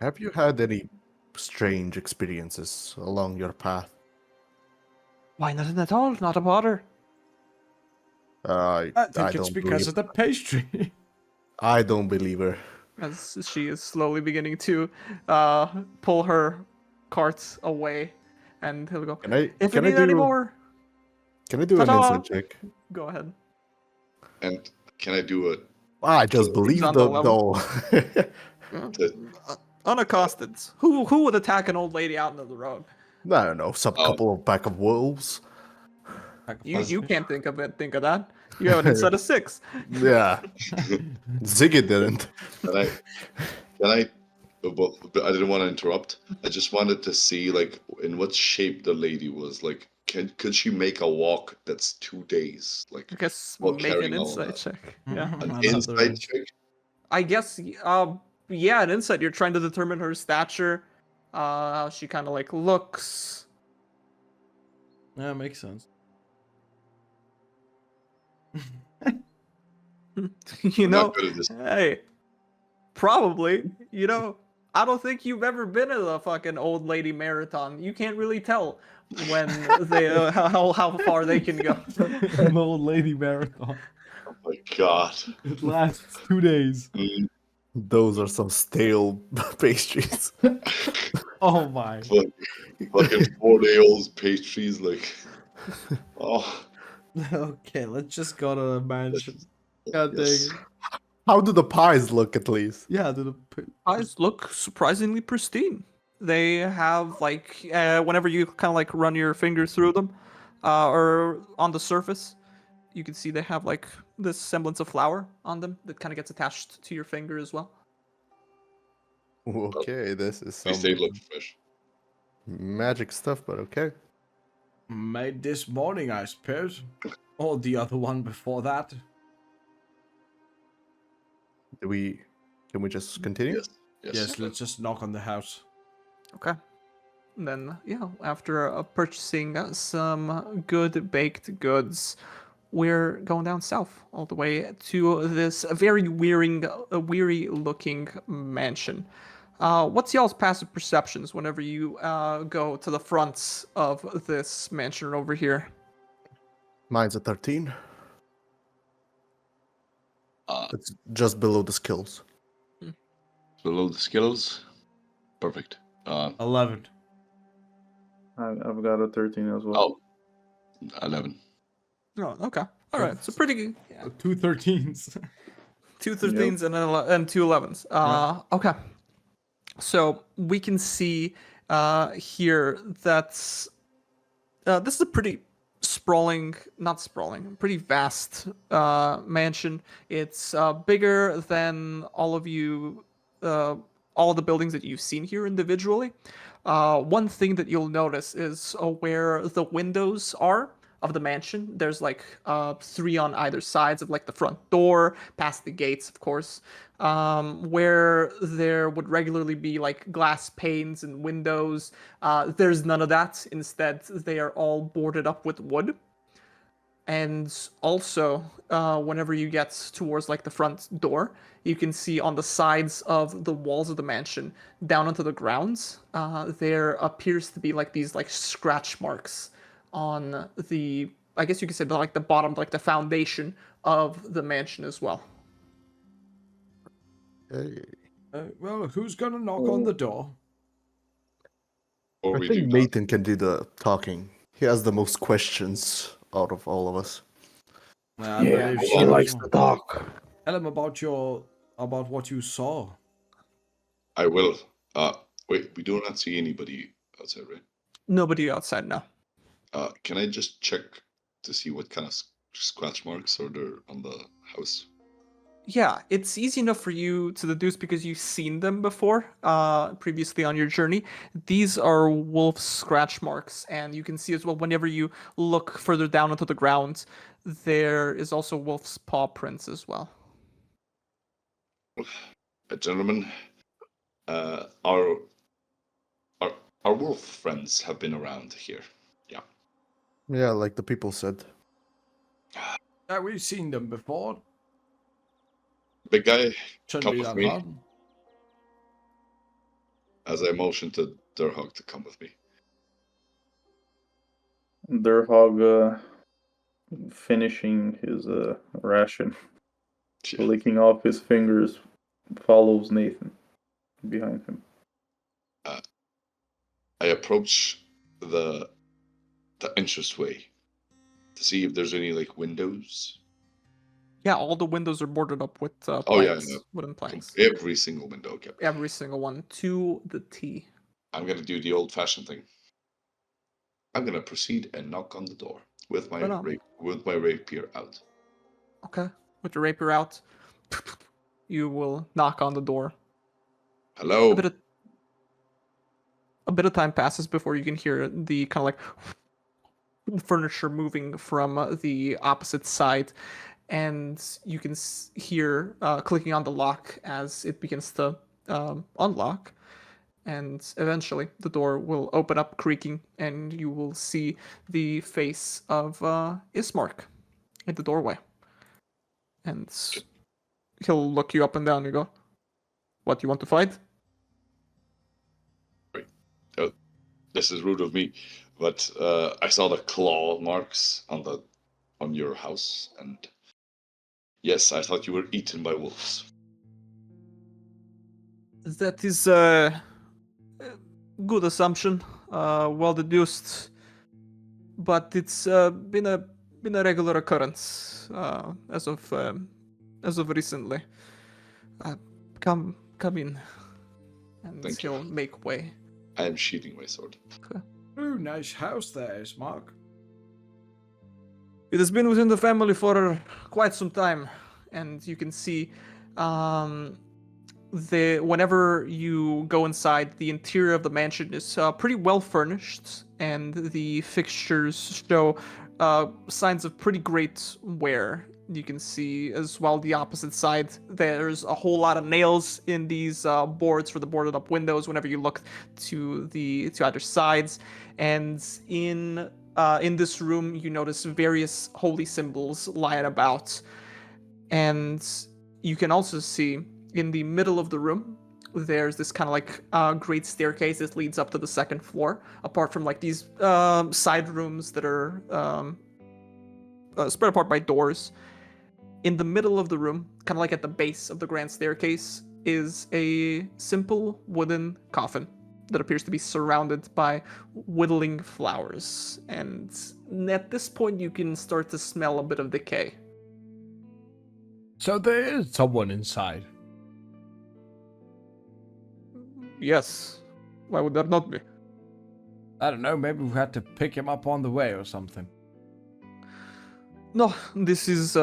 Have you had any strange experiences along your path? Why, nothing at all. Not a bother. I think it's don't because believe, of the pastry. I don't believe her. As she is slowly beginning to pull her cart away, and he'll go. Can I If you can I need any do more, can I do an Ta-ta! insight check? go ahead. And can I do a I just believe He's on the the level. the- Unaccosted. Who would attack an old lady out into the road? I don't know, some Oh. couple of pack of wolves. You can't think of it. Think of that. You have an insight of 6. Yeah. Ziggy didn't. can I well, but I didn't want to interrupt. I just wanted to see like in what shape the lady was. Like could she make a walk that's 2 days? Like I guess Well, make an carrying all insight that. check. Yeah. an Another- insight check? I guess. Yeah, an insight. You're trying to determine her stature. How she kind of like looks. Yeah, makes sense. You I'm know. not good at this. Hey. Probably. You know. I don't think you've ever been at a fucking old lady marathon. You can't really tell when they how far they can go. An old lady marathon. Oh my god. It lasts 2 days. Mm, Those are some stale pastries. Oh my. fucking 4-day-old pastries, like. Oh. Okay, let's just go to the mansion. God dang Yes. it. How do the pies look at least? Yeah, Eyes look surprisingly pristine. They have like whenever you kind of like run your fingers through them, or on the surface, you can see they have like this semblance of flour on them that kind of gets attached to your finger as well. Okay, this is At some least they look fresh. magic stuff, but okay. made this morning, I suppose. Or the other one before that. Can we just continue? Yes. Yes. Yes, let's just knock on the house. Okay. And then, yeah, after purchasing some good baked goods, we're going down south all the way to this very weary-looking mansion. What's y'all's passive perceptions whenever you go to the front of this mansion over here? Mine's a 13. Uh, It's just below the skills. below the skills. Perfect. 11. I've got a 13 as well. Oh, 11. Oh, okay. All right. So pretty good. Yeah. 2 13s. Two 13s and two 11s. Okay. So we can see here that this is a pretty pretty vast mansion. It's bigger than all of you, all of the buildings that you've seen here individually. One thing that you'll notice is where the windows are of the mansion. There's like 3 on either sides of like the front door, past the gates, of course, where there would regularly be like glass panes and windows. There's none of that. Instead, they are all boarded up with wood. And also, whenever you get towards like the front door, you can see on the sides of the walls of the mansion, down onto the grounds, there appears to be like these like scratch marks on the, I guess you could say like the bottom, like the foundation of the mansion as well. Hey. Well, who's gonna knock on the door? Or I we do think not. Nathan can do the talking. He has the most questions out of all of us. I Yeah, believe he so. likes to talk. Tell him about what you saw. I will. Wait, we do not see anybody outside, right? Nobody outside now. Can I just check to see what kind of scratch marks are there on the house? Yeah, it's easy enough for you to deduce because you've seen them before, previously on your journey. These are wolf scratch marks, and you can see as well whenever you look further down into the ground, there is also wolf's paw prints as well. Gentlemen, our wolf friends have been around here. Yeah. Yeah, like the people said. Yeah, we've seen them before. Big guy, Shouldn't come be with that me. hard. As I motioned to Durhog to come with me. Durhog finishing his ration, Yeah. licking off his fingers, follows Nathan behind him. I approach the entranceway to see if there's any like windows. Yeah, all the windows are boarded up with Oh, yeah, planks, yeah. wooden planks. Every single window. Okay. Every single one, to the T. I'm gonna do the old-fashioned thing. I'm gonna proceed and knock on the door with my Right on. rapier out. Okay, with your rapier out, you will knock on the door. Hello. A bit of time passes before you can hear the kind of like furniture moving from the opposite side, and you can hear clicking on the lock as it begins to unlock, and eventually the door will open up creaking, and you will see the face of Ismark in the doorway, and he'll look you up and down and go, "What, you want to fight?" this is rude of me, but I saw the claw marks on your house, and yes, I thought you were eaten by wolves. That is a good assumption, well deduced, but it's been a regular occurrence as of recently. Come in, and Thank you. he'll make way. I am sheathing my sword. Ooh, nice house there, Mark. It has been within the family for quite some time, and you can see whenever you go inside, the interior of the mansion is pretty well furnished, and the fixtures show signs of pretty great wear. You can see as well the opposite side. There's a whole lot of nails in these boards for the boarded up windows. Whenever you look to either sides, and in this room, you notice various holy symbols lying about, and you can also see in the middle of the room, there's this kind of like great staircase that leads up to the second floor, apart from like these side rooms that are spread apart by doors. In the middle of the room, kind of like at the base of the grand staircase, is a simple wooden coffin that appears to be surrounded by whittling flowers. And at this point, you can start to smell a bit of decay. So there is someone inside. Yes. Why would there not be? I don't know, maybe we had to pick him up on the way or something. No, this is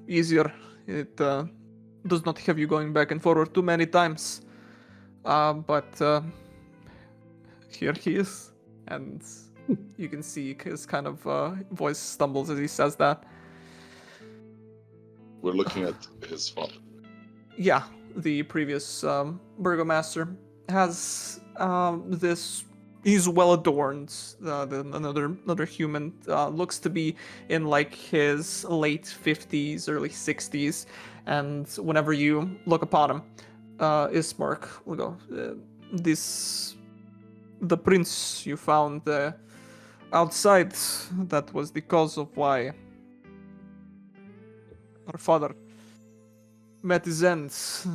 easier. It does not have you going back and forward too many times. But here he is. And you can see his kind of voice stumbles as he says that. We're looking at his father. Yeah, the previous burgomaster has this. He's well adorned. Another human looks to be in like his late 50s, early 60s, and whenever you look upon him, Ismark will go. The prince you found outside. That was the cause of why our father met his end.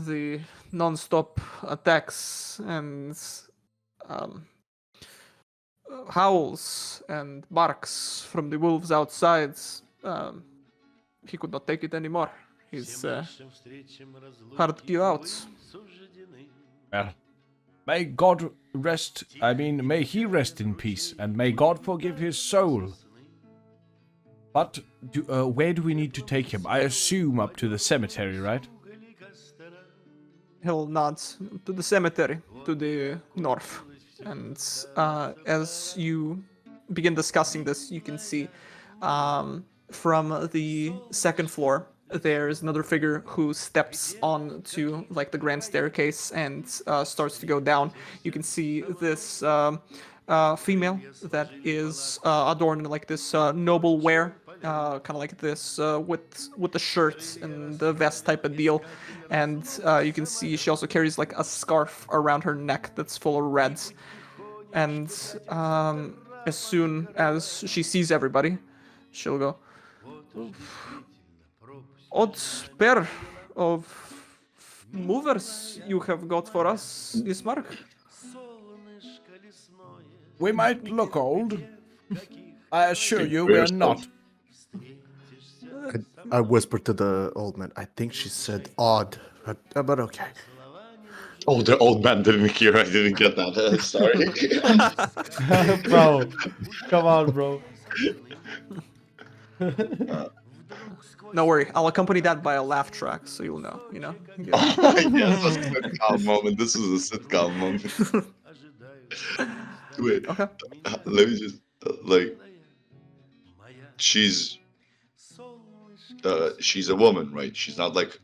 The non-stop attacks and howls and barks from the wolves outside. He could not take it anymore. His heart gave out. Well, may God rest, may he rest in peace, and may God forgive his soul. But where do we need to take him? I assume up to the cemetery, right? He'll nod to the cemetery to the north. And as you begin discussing this, you can see from the second floor, there's another figure who steps onto like the grand staircase and starts to go down. You can see this female that is adorned in like this noble wear, kind of like this with the shirt and the vest type of deal. And you can see she also carries like a scarf around her neck that's full of reds. And as soon as she sees everybody, she'll go, odd pair of movers you have got for us, Ismark. We might look old. I assure you we're not. I whispered to the old man. I think she said odd, but okay. Oh, the old man didn't hear. I didn't get that. Sorry. Bro, come on, bro. No worry, I'll accompany that by a laugh track, so you'll know, you know? Yes, a sitcom moment. This is a sitcom moment. Wait, Okay. let me just she's a woman, right? She's not like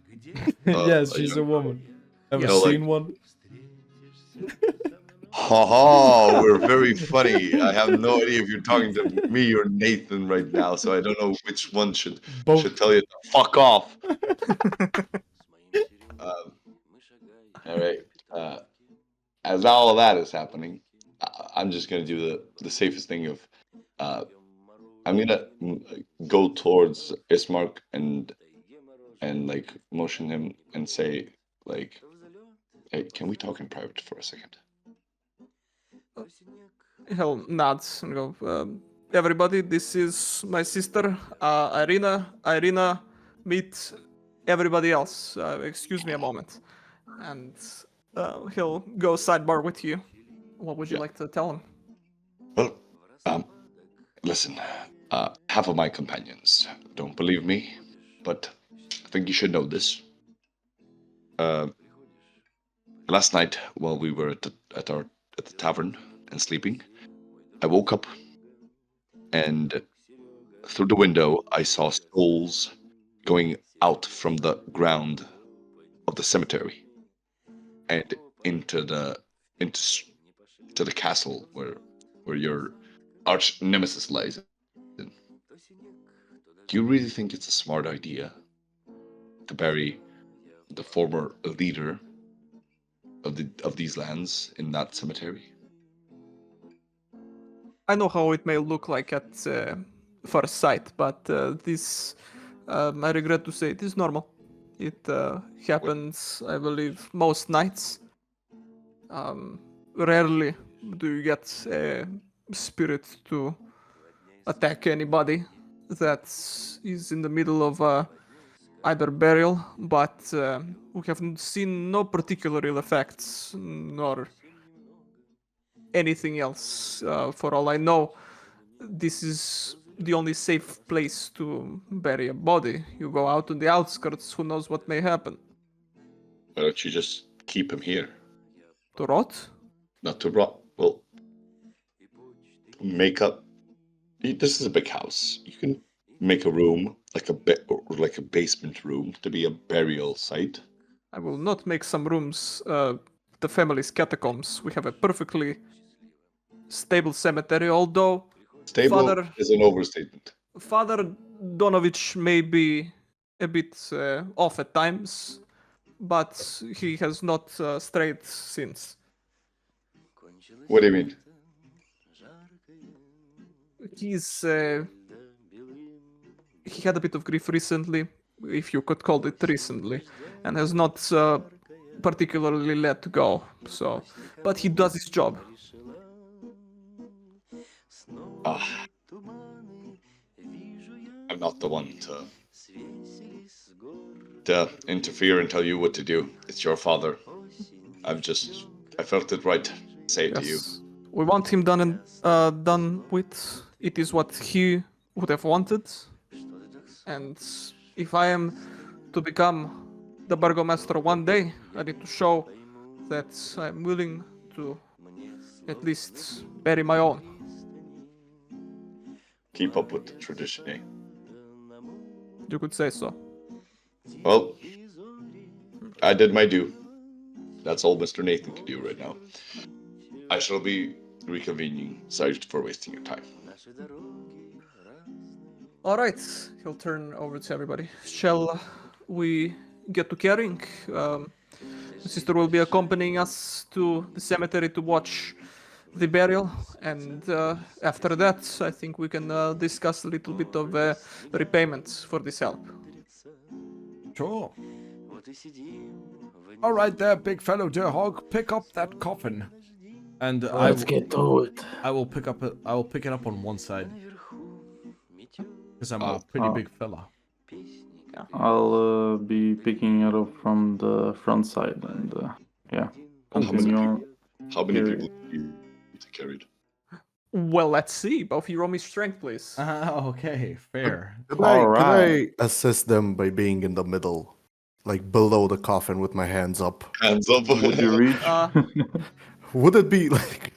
Yes, she's a woman. Ever Yeah. seen one? haha, we're very funny. I have no idea if you're talking to me or Nathan right now, so I don't know which one should tell you to fuck off. All right. As all of that is happening, I'm just gonna do the safest thing of, I'm gonna go towards Ismark and like motion him and say like, hey, can we talk in private for a second? He'll nods and go, everybody, this is my sister, Irina. Irina, meet everybody else. Excuse me a moment. And he'll go sidebar with you. What would you Yeah. like to tell him? Well, listen, half of my companions don't believe me, but I think you should know this. Last night, while we were at the tavern and sleeping, I woke up, and through the window I saw souls going out from the ground of the cemetery and into the castle where your arch nemesis lies. Do you really think it's a smart idea to bury the former leader of these lands in that cemetery? I know how it may look like at first sight, but this, I regret to say, it is normal. It happens, I believe, most nights. Rarely do you get a spirit to attack anybody that is in the middle of either burial, but we have seen no particular ill effects nor anything else. For all I know, this is the only safe place to bury a body. You go out on the outskirts, who knows what may happen. Why don't you just keep him here? To rot? Not to rot. Well, make up. This is a big house. You can make a room, like a basement room, to be a burial site. I will not make some rooms the family's catacombs. We have a perfectly stable cemetery, although Stable Father- is an overstatement. Father Donovich may be a bit off at times, but he has not strayed since. What do you mean? He's he had a bit of grief recently, if you could call it recently, and has not particularly let go. So, but he does his job. I'm not the one to interfere and tell you what to do. It's your father. I felt it right to say it to you. Yes, we want him done with. It is what he would have wanted, and if I am to become the burgomaster one day, I need to show that I'm willing to at least bury my own. Keep up with the tradition, eh? You could say so. Well, I did my due. That's all Mr. Nathan can do right now. I shall be reconvening. Sorry for wasting your time. All right, he'll turn over to everybody. Shall we get to carrying? The sister will be accompanying us to the cemetery to watch the burial, and after that, I think we can discuss a little bit of repayment for this help. Sure. All right there, big fellow Durhog, pick up that coffin. And Let's get to it. I will pick it up on one side. Because I'm a pretty big fella. I'll be picking it up from the front side and yeah, continue on. How many Carry. people do you carried? Well, let's see. Both of you roll me strength, please. Okay, fair. Can I Alright. assist them by being in the middle, like below the coffin with my hands up? Hands up. Would you reach? Would it be like,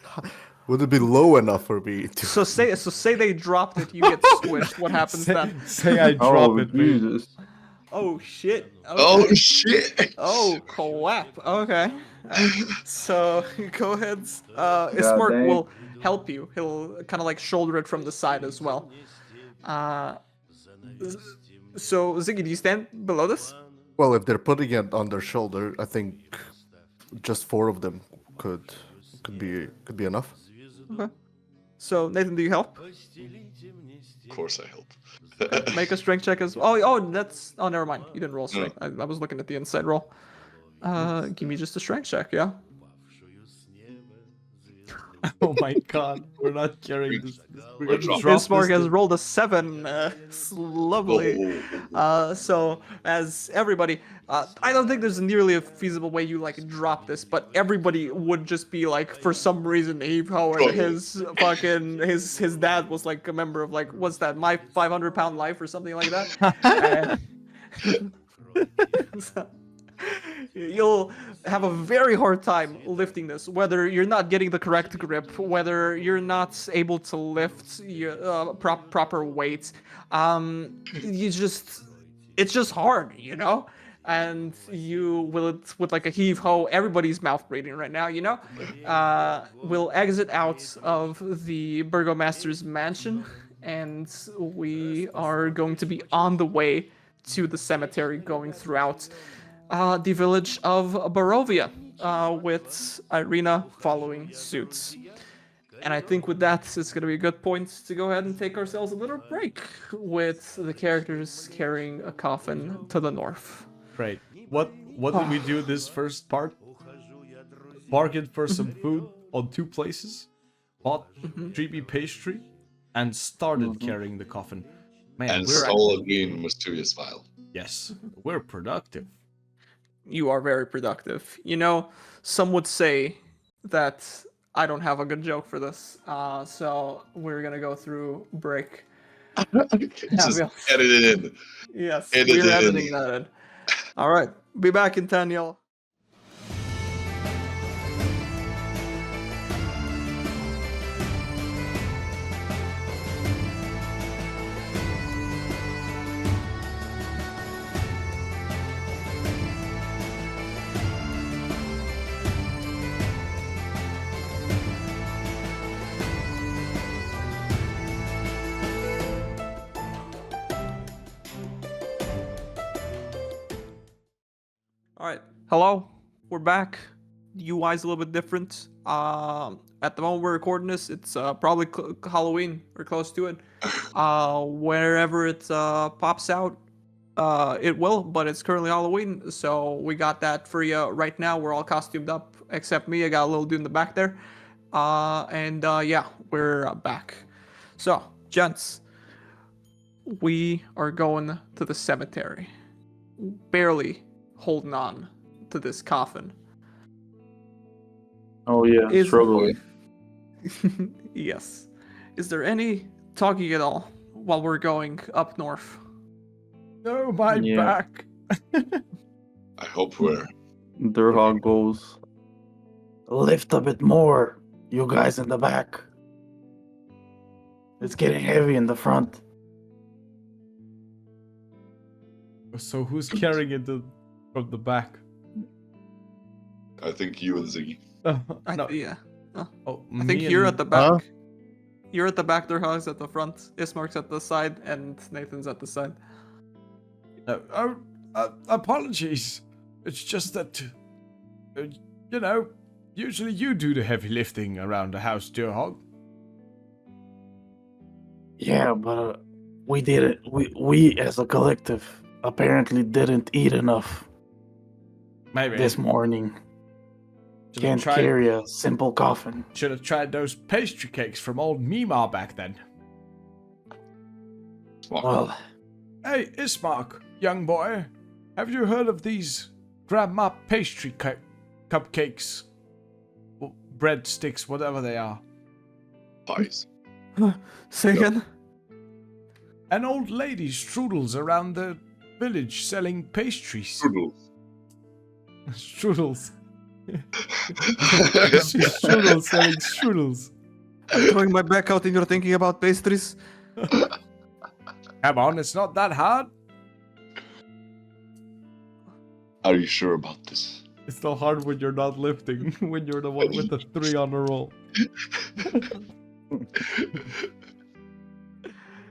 would it be low enough for me to? So say they dropped it, you get squished. What happens then? Say I drop Oh it, mate. Jesus! Oh shit. Okay. Oh shit! Oh crap. Okay. So go ahead. Ismark dang. will help you. He'll kind of like shoulder it from the side as well. So Ziggy, do you stand below this? Well, if they're putting it on their shoulder, I think just 4 of them could be enough. Okay. So Nathan, do you help? Of course, I help. Okay. Make a strength check as well. Oh, never mind. You didn't roll strength. I was looking at the inside roll. Give me just a strength check, yeah. Oh my god, we're not carrying this. We're We're gonna dropping drop Ismark this has thing. rolled a 7. Lovely. So as everybody, I don't think there's nearly a feasible way you like drop this, but everybody would just be like, for some reason, Evo and his fucking his dad was like a member of like, what's that, my 500-pound life or something like that. So, you'll have a very hard time lifting this, whether you're not getting the correct grip, whether you're not able to lift your proper weight. It's just hard, you know. And you will, with like a heave ho, everybody's mouth breathing right now, you know. Will exit out of the burgomaster's mansion, and we are going to be on the way to the cemetery, going throughout the village of Barovia, with Irina following suit. And I think with that, it's going to be a good point to go ahead and take ourselves a little break with the characters carrying a coffin to the north. Great. What did we do this first part? Bargained for some food on 2 places, bought 3B pastry, and started carrying the coffin. Man, And we're stole a green mysterious vial. yes, we're productive. You are very productive. You know, some would say that I don't have a good joke for this, so we're gonna go through break. Just Bill. edit it in. Yes, Edit we're it in. editing that in. All right, be back in 10, y'all. All right, hello, we're back. The UI is a little bit different. At the moment we're recording this, it's probably Halloween or close to it. Wherever it pops out, it will, but it's currently Halloween, so we got that for you right now. We're all costumed up, except me. I got a little dude in the back there. Yeah, we're back. So, gents, we are going to the cemetery. Barely holding on to this coffin. Oh yeah, Is- struggling. Yes. Is there any talking at all while we're going up north? No, my Yeah. back. I hope we're. Durhog goes. Lift a bit more, you guys in the back. It's getting heavy in the front. So who's carrying it from the back? I think you and Ziggy. No. Yeah. Oh, I think me you're and- at the back. Huh? You're at the back, Durhog's at the front, Ismark's at the side, and Nathan's at the side. Apologies. It's just that, you know, usually you do the heavy lifting around the house, Durhog. Yeah, but we did it. We as a collective apparently didn't eat enough Maybe. this morning. Can't carry a simple coffin. Should have tried those pastry cakes from old Mima back then. Well, Hey, Ismark, young boy, have you heard of these grandma pastry cupcakes? Bread sticks, whatever they are. Pies. Say again? An old lady strudels around the village selling pastries. Noodles. Strudels. She's strudels selling strudels. I'm throwing my back out and you're thinking about pastries? Come on, it's not that hard. Are you sure about this? It's still hard when you're not lifting, when you're the one with the 3 on the roll.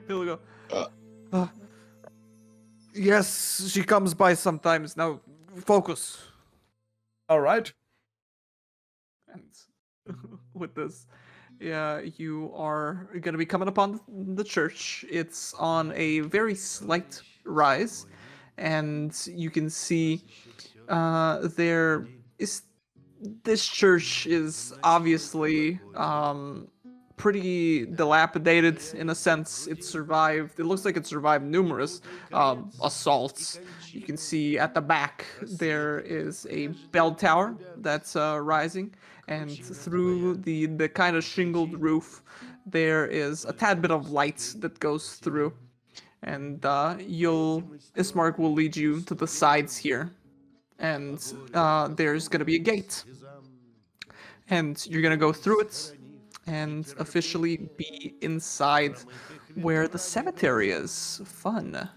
Here we go. Yes, she comes by sometimes. Now, focus. All right. And with this, Yeah, you are going to be coming upon the church. It's on a very slight rise, and you can see there is this church is obviously pretty dilapidated in a sense. It survived. It looks like it survived numerous assaults. You can see at the back there is a bell tower that's rising, and through the kind of shingled roof, there is a tad bit of light that goes through. And Ismark will lead you to the sides here, and there's gonna be a gate, and you're gonna go through it and officially be inside where the cemetery is. Fun.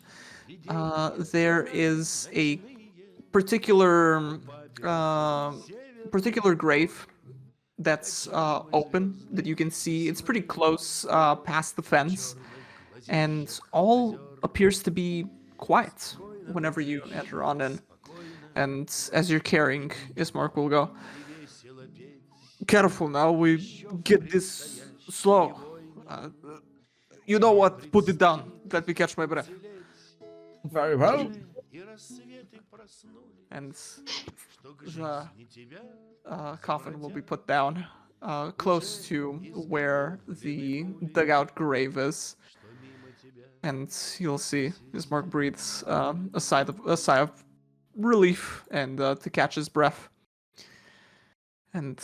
There is a particular uh, particular grave that's open that you can see. It's pretty close past the fence, and all appears to be quiet whenever you enter on in. And as you're carrying, Ismark will go, careful now, we get this slow. You know what? Put it down. Let me catch my breath. Very well. And the coffin will be put down close to where the dugout grave is. And you'll see Ismark breathes a sigh of relief and to catch his breath. And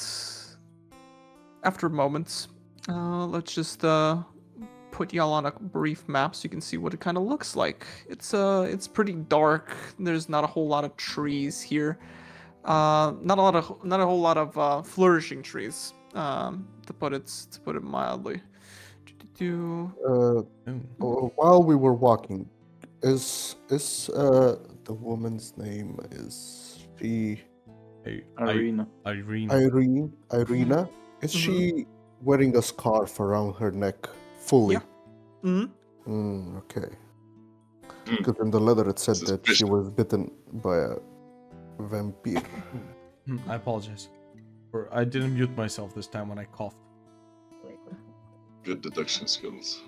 after a moment, let's just put y'all on a brief map so you can see what it kind of looks like. It's pretty dark. There's not a whole lot of trees here. Not a whole lot of flourishing trees. To put it mildly. While we were walking, is the woman's name is she Arena. Irene. Irina? Is she wearing a scarf around her neck fully? Yeah. Mm-hmm. Okay. Because in the letter it said that she Suspicious. was bitten by a vampire. I apologize. I didn't mute myself this time when I coughed. Good deduction skills.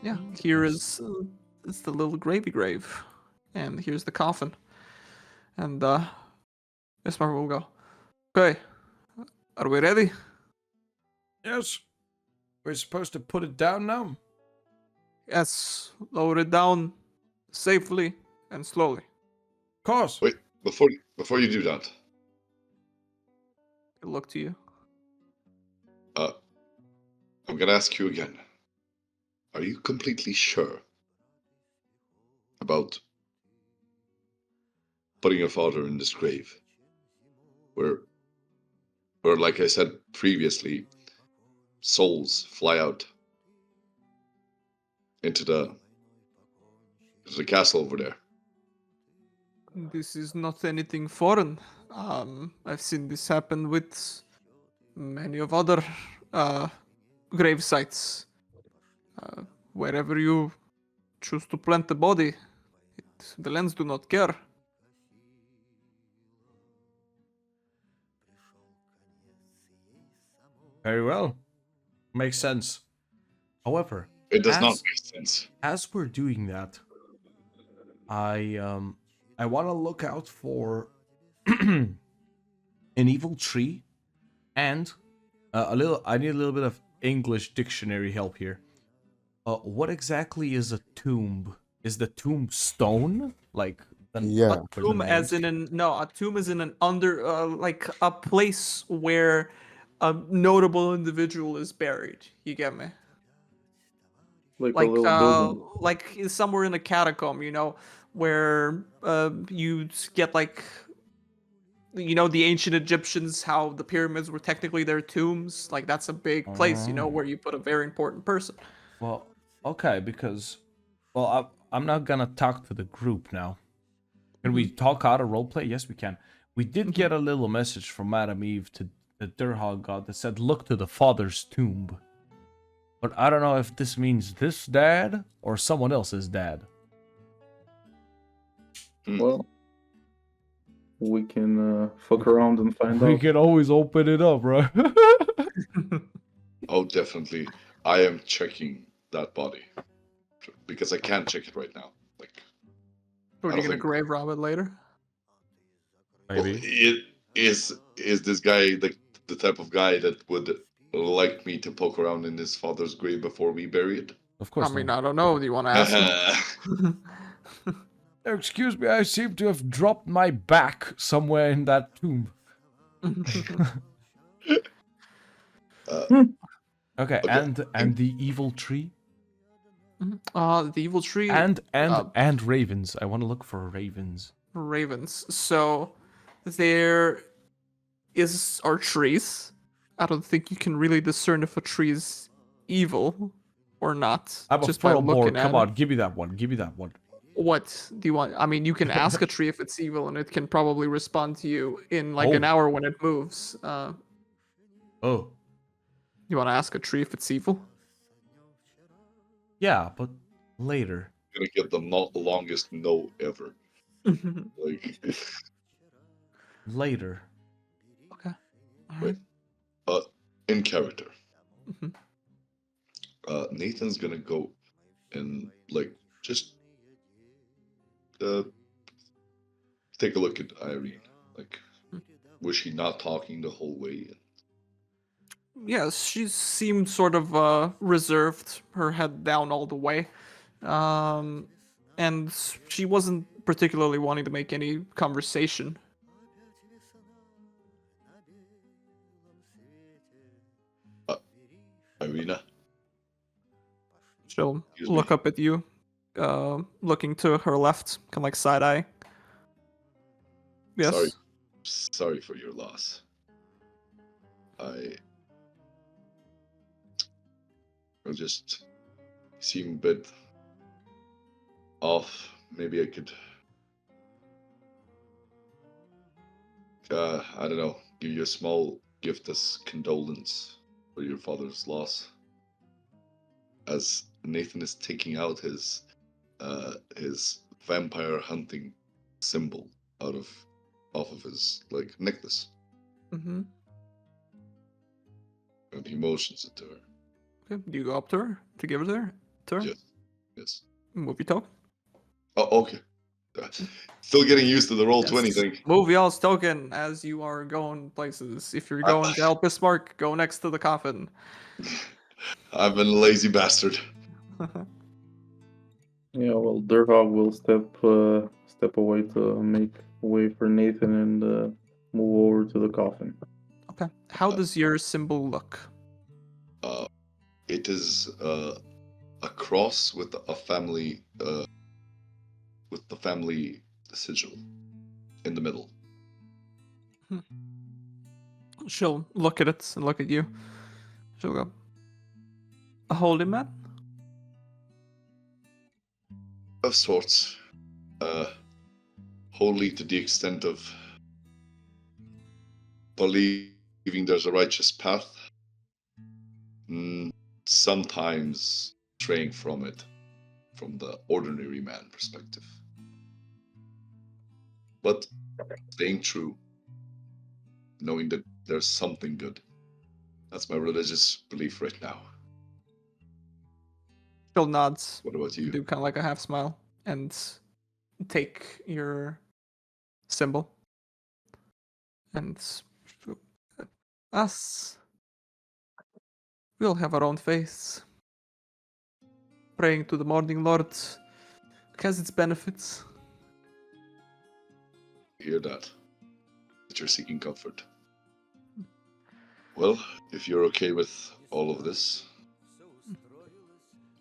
Yeah. Here is it's the little gravy grave, and here's the coffin. And Ismark will go. Okay. Are we ready? Yes. We're supposed to put it down now? Yes. Lower it down safely and slowly. Of course. Wait, before you do that, I look to you. I'm gonna ask you again. Are you completely sure about putting your father in this grave? Where, like I said previously, souls fly out into the castle over there. This is not anything foreign. I've seen this happen with many of other grave sites. Wherever you choose to plant the body, the lands do not care. Very well. Makes sense. However, It does not make sense. as we're doing that, I want to look out for an evil tree and I need a little bit of English dictionary help here. What exactly is a tomb? Is the tomb stone? Like Yeah. A tomb as in a tomb is in an like a place where a notable individual is buried. You get me? Like a Like little building. like somewhere in a catacomb, where you get like the ancient Egyptians, how the pyramids were technically their tombs. Like that's a big place, where you put a very important person. Well, okay, because I'm not gonna talk to the group now. Can we talk out of roleplay? Yes, we can. We did get a little message from Madame Eve to the Durhog god that said, "Look to the father's tomb." But I don't know if this means this dad or someone else's dad. Well, we can fuck around and find We out. can always open it up, right? Oh, definitely. I am checking that body because I can't check it right now. Like, Or are I you don't gonna think- grave rob it later? well, Maybe. it is this guy the type of guy that would like me to poke around in his father's grave before we bury it? Of I course mean, not. I don't know. Do you want to ask him? Excuse me, I seem to have dropped my back somewhere in that tomb. Okay, Okay. and the evil tree The evil tree. and ravens. I want to look for ravens. Ravens. So there are trees. I don't think you can really discern if a tree is evil or not I'm a just by full board. looking Come at on, it. give me that one. Give me that one. What do you want? I mean, you can ask a tree if it's evil, and it can probably respond to you in like an Oh. hour when it moves. Oh, You want to ask a tree if it's evil? yeah, but later. Gonna get the longest no ever. Like, Later. Okay. All Wait. right. in character. Mhm. Nathan's gonna go and like just take a look at Irene. Like, was she not talking the whole way? Yes, she seemed sort of reserved, her head down all the way. And she wasn't particularly wanting to make any conversation. Irina, She'll Excuse look me? up at you, looking to her left, kind of like side eye. Yes. sorry for your loss. I just seem a bit off. Maybe I could, I don't know, give you a small gift as condolence for your father's loss. As Nathan is taking out his vampire hunting symbol off of his like necklace, Mm-hmm. and he motions it to her. Okay. Do you go up to her to give it to her? Yes. Movie talk. Oh, okay. Still getting used to the roll 20 Yes. thing. Move y'all's token as you are going places. If you're going to help Bismarck, go next to the coffin. I've been a lazy bastard. Yeah, well, Durhog will step away to make way for Nathan and move over to the coffin. Okay. How does your symbol look? It is a cross with a family with the family sigil in the middle. She'll look at it and look at you. She'll go, a holy man? Of sorts. Holy to the extent of believing there's a righteous path. Sometimes straying from it, from the ordinary man perspective. But staying true, knowing that there's something good. That's my religious belief right now. She'll nods, What about you? do kind of like a half smile, and take your symbol. And us, we'll have our own faiths. Praying to the morning Lord has its benefits. Hear that you're seeking comfort. Well, if you're okay with all of this,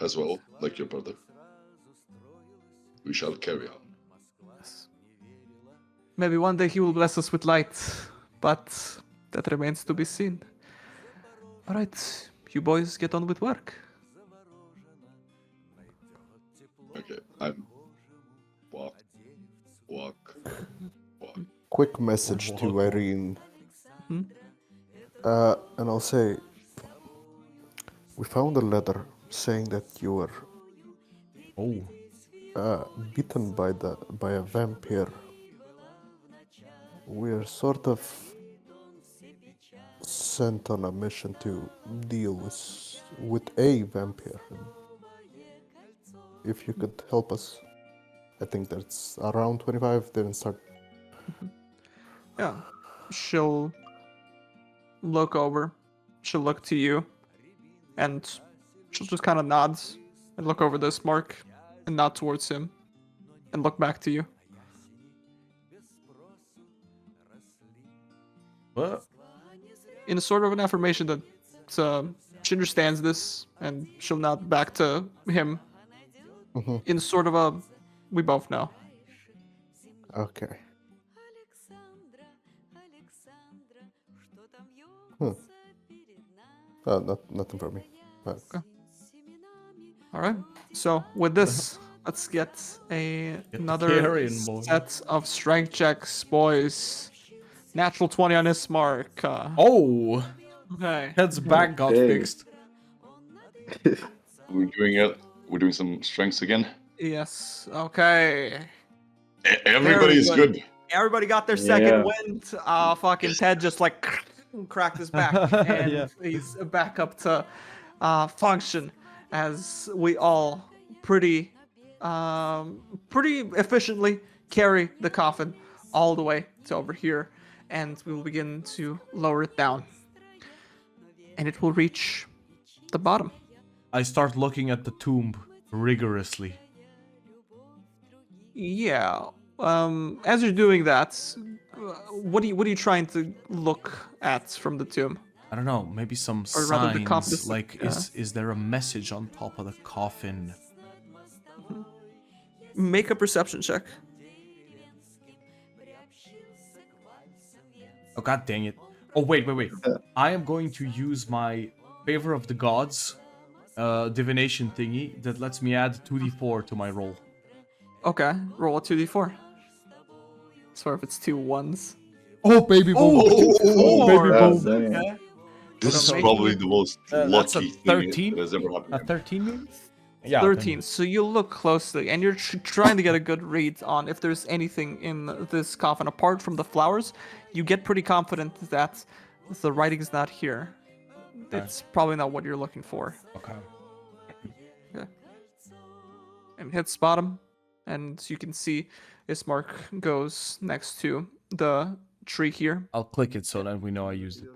as well, like your brother, we shall carry on. Yes. Maybe one day he will bless us with light, but that remains to be seen. Alright, you boys get on with work. Okay, I'm walk. Quick message to Irene. Hmm? And I'll say, we found a letter saying that you were Oh. bitten by a vampire. we're sort of sent on a mission to deal with a vampire. If you could help us, I think that's around 25. Didn't start. Yeah. She'll look over. She'll look to you. And she'll just kind of nods and look over this mark and nod towards him and look back to you. What? In a sort of an affirmation that she understands this, and she'll nod back to him Mhm. in sort of a we both know. Okay. Hmm. Nothing for me. All right. So with this, let's get another carrying, boy. set of strength checks, boys. Natural 20 on this mark. Oh, Okay. Ted's back got Okay. fixed. We're doing it. We're doing some strengths again. Yes. Okay. Everybody's Very good. Everybody got their second Yeah. wind. Fucking Ted just like cracked his back, and Yeah. he's back up to function as we all pretty efficiently carry the coffin all the way to over here, and we will begin to lower it down, and it will reach the bottom. I start looking at the tomb rigorously. Yeah. As you're doing that, what are you trying to look at from the tomb? I don't know, maybe some Or rather the signs. compass, Like, yeah. is there a message on top of the coffin? Make a perception check. Oh, god dang it. Oh, wait. I am going to use my Favor of the Gods divination thingy that lets me add 2d4 to my roll. Okay, roll a 2d4. So if it's 2 1s. Oh, baby boom. Oh, baby God boom. damn. Okay. This is So making probably it- the most That's a lucky thing 13? that has ever happened. A 13 maybe? Yeah. 13. So you look closely and you're trying to get a good read on if there's anything in this coffin apart from the flowers. You get pretty confident that the writing is not here. It's probably not what you're looking for. Okay. And hits bottom, and you can see this mark goes next to the tree here. I'll click it so that we know I used it.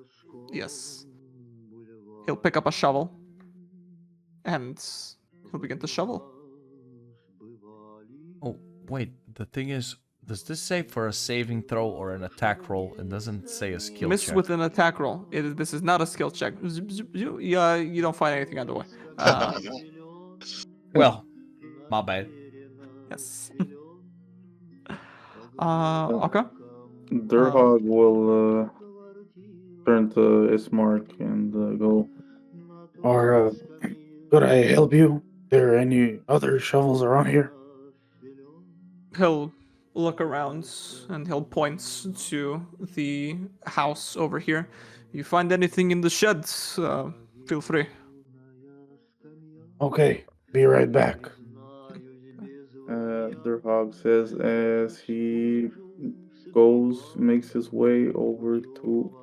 Yes. He'll pick up a shovel, and he'll begin to shovel. Oh, wait. The thing is, does this say for a saving throw or an attack roll? It doesn't say a skill Miss check. with an attack roll. This is not a skill check. Yeah, you don't find anything on the way. Well, my bad. Yes. Okay. Durhog will turn to his mark and go. Or could I help you? There any other shovels around here? He'll look around and he'll point to the house over here. You find anything in the sheds, feel free. Okay, be right back. Durhog says as he makes his way over to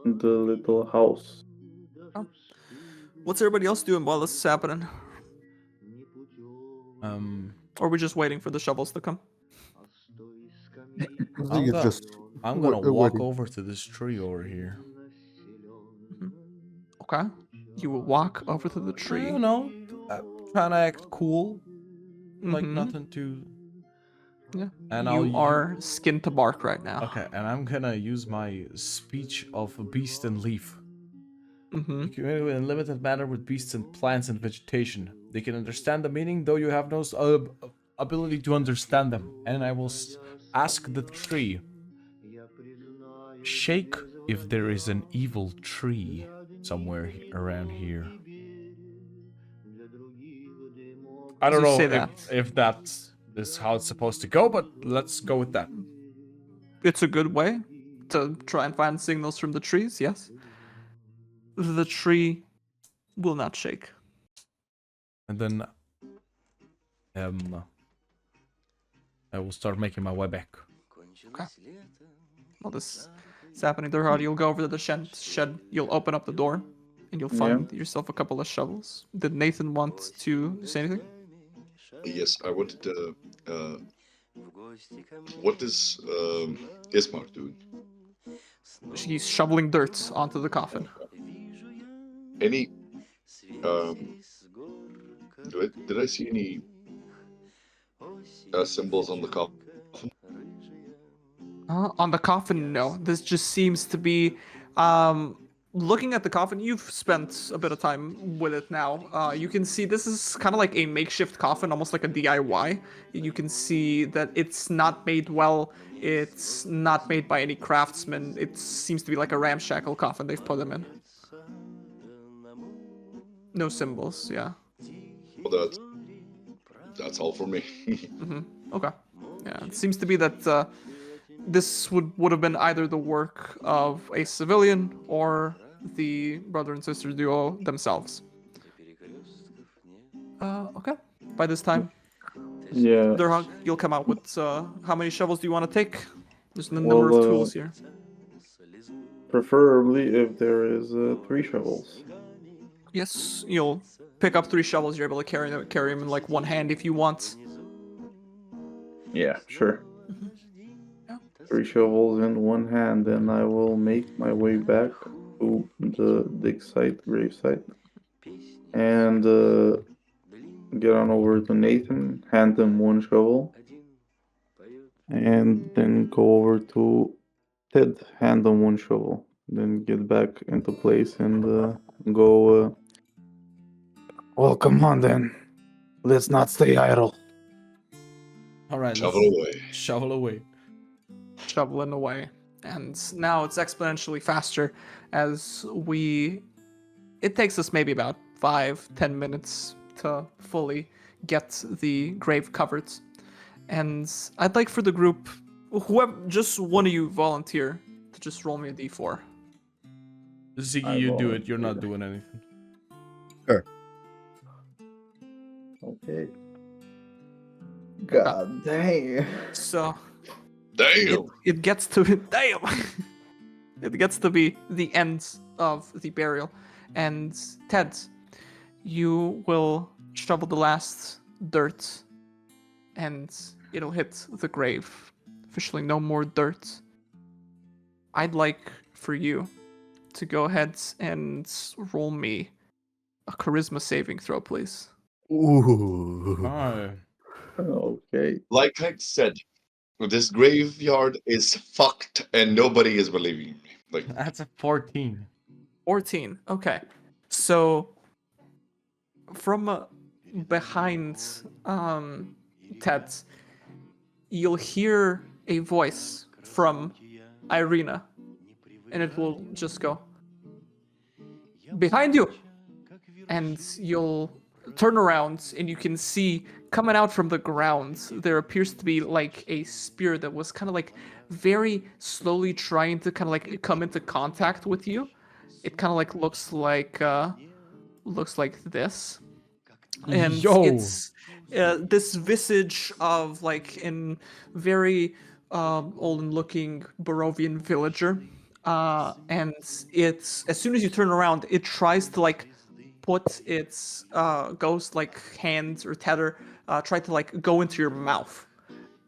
the little house. What's everybody else doing while this is happening? Or are we just waiting for the shovels to come? Ziggy go- just. I'm gonna wa- walk waiting. over to this tree over here. Okay. You will walk over to the I tree. don't know. Trying to act cool. Like Mhm. nothing too. Yeah. And You are skin to bark right now. Okay, and I'm gonna use my speech of beast and leaf. Mm-hmm. You communicate in a limited manner with beasts and plants and vegetation. They can understand the meaning, though you have no ability to understand them. And I will ask the tree. Shake if there is an evil tree somewhere around here. I don't You know say if, that. if that is how it's supposed to go, but let's go with that. It's a good way to try and find signals from the trees, yes. The tree will not shake. And then I will start making my way back. Okay. while this is happening, Durhog, you'll go over to the shed. You'll open up the door, and you'll Yeah. find yourself a couple of shovels. Did Nathan want to say anything? Yes, I wanted to. What is Ismark doing? He's shoveling dirt onto the coffin. Any? Did I see any symbols on the coffin? On the coffin, no. This just seems to be, looking at the coffin. You've spent a bit of time with it now. You can see this is kind of like a makeshift coffin, almost like a DIY. You can see that it's not made well. It's not made by any craftsman. It seems to be like a ramshackle coffin they've put him in. No symbols, yeah. Well, that's all for me. Okay. Yeah, it seems to be that this would have been either the work of a civilian or the brother and sister duo themselves. Okay. By this time, Yeah. Durhog, you'll come out with how many shovels do you want to take? There's a number of Well, tools here. Preferably if there is 3 shovels. Yes, you'll pick up 3 shovels. You're able to carry them in like one hand if you want. Yeah, sure. Yeah. 3 shovels in one hand, and I will make my way back to the dig site, grave site, and get on over to Nathan, hand him 1 shovel, and then go over to Ted, hand him 1 shovel, then get back into place and go. Well, come on then. Let's not stay idle. All right, Shovel let's away. shovel away. Shoveling away. And now it's exponentially faster as it takes us maybe about 5-10 minutes to fully get the grave covered. And I'd like for the group, whoever, just one of you volunteer to just roll me a d4. Ziggy, you do it. You're not doing anything. Okay. God dang. So Damn. it gets to damn. It gets to be the end of the burial, and Ted, you will shovel the last dirt, and it'll hit the grave. Officially, no more dirt. I'd like for you to go ahead and roll me a charisma saving throw, please. Ooh. Oh. Okay. Like I said, this graveyard is fucked, and nobody is believing me. Like, That's a 14. 14. Okay. So from behind Ted, you'll hear a voice from Irina, and it will just go, "Behind you!" And you'll turn around, and you can see coming out from the ground, there appears to be like a spear that was kind of like very slowly trying to kind of like come into contact with you. It kind of like looks like this, and Yo. it's this visage of like in very old-looking Barovian villager, and it's as soon as you turn around, it tries to like put its ghost like hand or tether, try to like go into your mouth,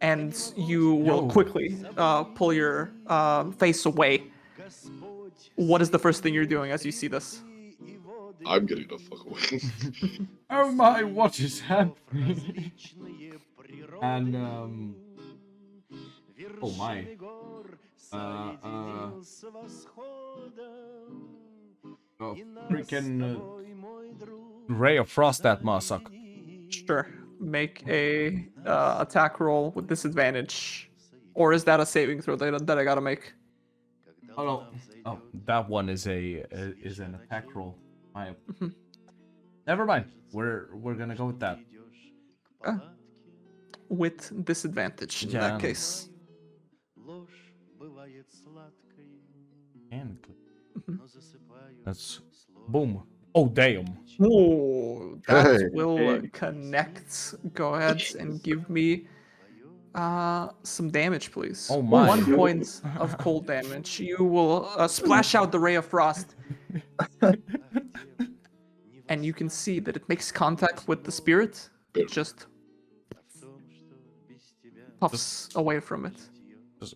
and you will Yo. quickly pull your face away. What is the first thing you're doing as you see this? I'm getting the fuck away. Oh my, what is happening? And oh my. Oh, freaking ray of frost that motherfucker. Sure. Make a attack roll with disadvantage, or is that a saving throw that I gotta make? Oh no. Oh, that one is an attack roll. Never mind. We're gonna go with that. With disadvantage in Yeah. that case. And that's boom. Oh damn. Oh, that Hey. will Hey. connect. Go ahead and give me Some damage, please. Oh my. 1 point of cold damage. You will splash out the ray of frost. And you can see that it makes contact with the spirit. It just puffs away from it.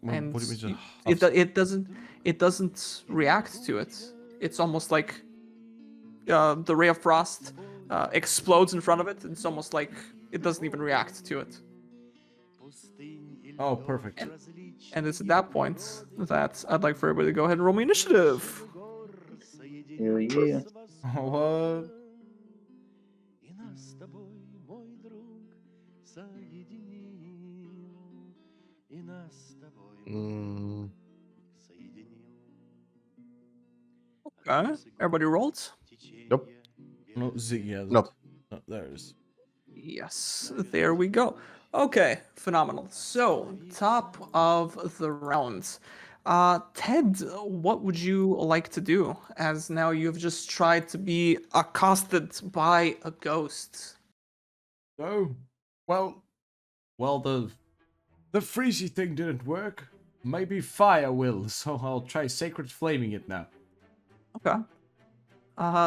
And What do you mean? it doesn't react to it. It's almost like the ray of frost explodes in front of it. It's almost like it doesn't even react to it. Oh, perfect. And it's at that point that I'd like for everybody to go ahead and roll me initiative. Hell yeah. What? Mm, Okay. Everybody rolled? nope. No, Ziggy has Nope. it. Oh, there it is. Yes, there we go. Okay, phenomenal. So, top of the round. Ted, what would you like to do? As now you've just tried to be accosted by a ghost. Oh, well, the freezy thing didn't work. Maybe fire will, so I'll try sacred flaming it now. Okay.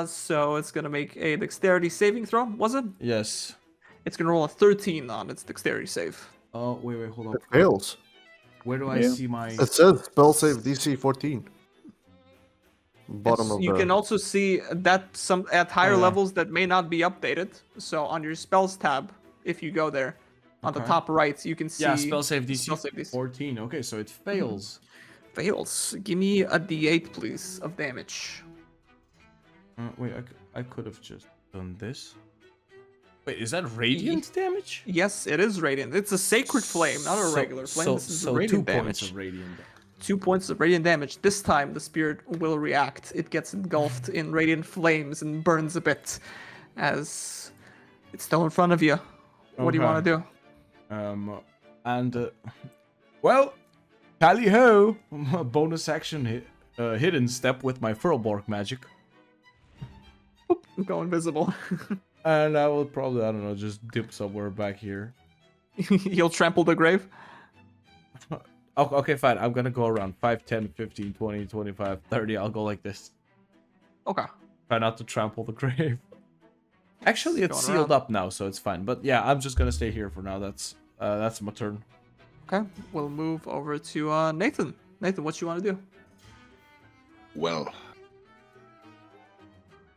So it's gonna make a dexterity saving throw, was it? Yes. It's gonna roll a 13 on its dexterity save. Oh, wait, hold up. It fails. Where do I Yeah. see my... It says spell save DC 14. Bottom of You the. can also see that some at higher yeah. levels that may not be updated. So on your spells tab, if you go there, on the Okay. top right, you can see Yeah, spell save DC spell save DC. 14. Okay, so it fails. Fails. Give me a d8, please, of damage. Wait, I could have just done this. Wait, is that radiant damage? Yes, it is radiant. It's a sacred flame, not a regular flame. This is radiant 2 damage. points of radiant damage. 2 points of radiant damage. This time, the spirit will react. It gets engulfed in radiant flames and burns a bit, as it's still in front of you. What do you want to do? Well, tally ho! Bonus action hidden step with my Furlborg magic. Go invisible. And I will probably, I don't know, just dip somewhere back here. You'll trample the grave. Oh, okay, fine. I'm gonna go around 5, 10, 15, 20, 25, 30. I'll go like this. Okay. Try not to trample the grave. Actually, it's Going sealed around. up now, so it's fine. But yeah, I'm just gonna stay here for now. That's my turn. Okay. We'll move over to Nathan. Nathan, what you want to do? Well,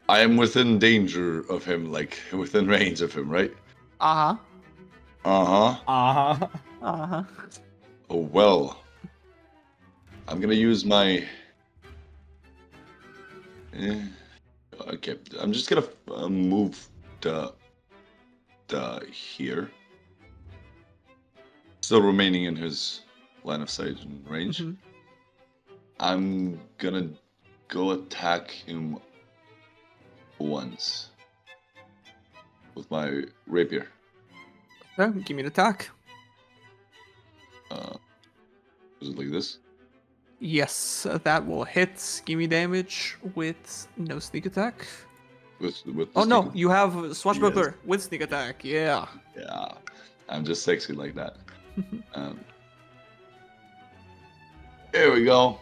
I am within danger of him, like within range of him, right? Uh-huh. Uh-huh. Uh-huh. Uh-huh. Oh well. I'm gonna use my. Okay, I'm just gonna move the here. Still remaining in his line of sight and range. Mhm. I'm gonna go attack him once with my rapier. Okay, give me an attack. Is it like this? Yes, that will hit. Give me damage with no sneak attack. With the Oh no, sneak- you have Swashbuckler with sneak attack. Yeah. Yeah, I'm just sexy like that. Here we go.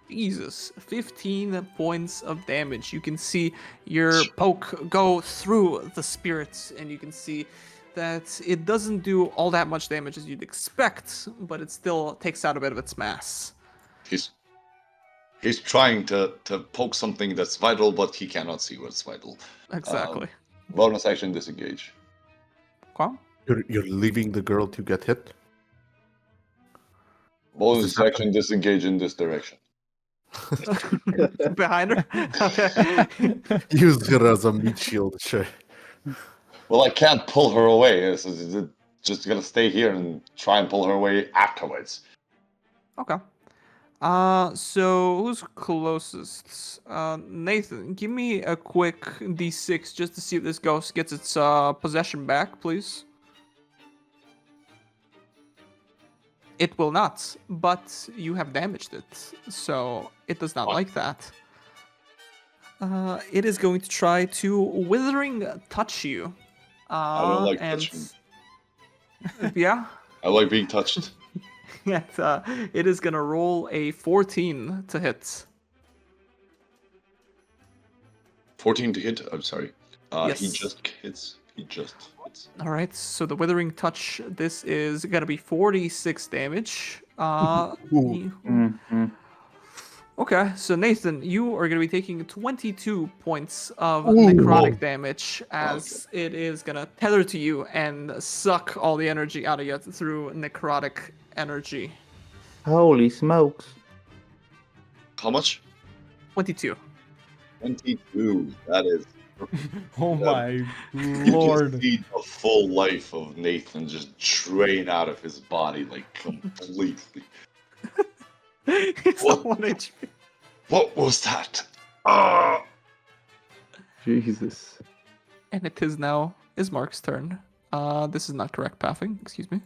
Jesus, 15 points of damage. You can see your poke go through the spirits, and you can see that it doesn't do all that much damage as you'd expect, but it still takes out a bit of its mass. He's trying to poke something that's vital, but he cannot see what's vital. Exactly. Bonus action disengage. Okay. You're leaving the girl to get hit? Bonus action disengage in this direction. Behind her? Okay. Use her as a meat shield, sure. Well, I can't pull her away. It's just gonna stay here and try and pull her away afterwards. Okay. So who's closest? Nathan, give me a quick d6 just to see if this ghost gets its possession back, please. It will not, but you have damaged it, so it does not What? like that. It is going to try to withering touch you. I don't like and touching. yeah, I like being touched. It is gonna roll a 14 to hit. 14 to hit. I'm sorry. He Yes. just hits. He just hits. All right, so the Withering Touch, this is gonna be 46 damage. Mhm. Okay, so Nathan, you are gonna be taking 22 points of Ooh. necrotic damage as it is gonna tether to you and suck all the energy out of you through necrotic energy. Holy smokes. How much? 22. 22. That is. Oh Yeah. my You lord. just see the full life of Nathan just drain out of his body, like completely. It's What? not 1 HP. What was that? Ah! Jesus. And it is now Ismark's turn. This is not correct pathing, excuse me.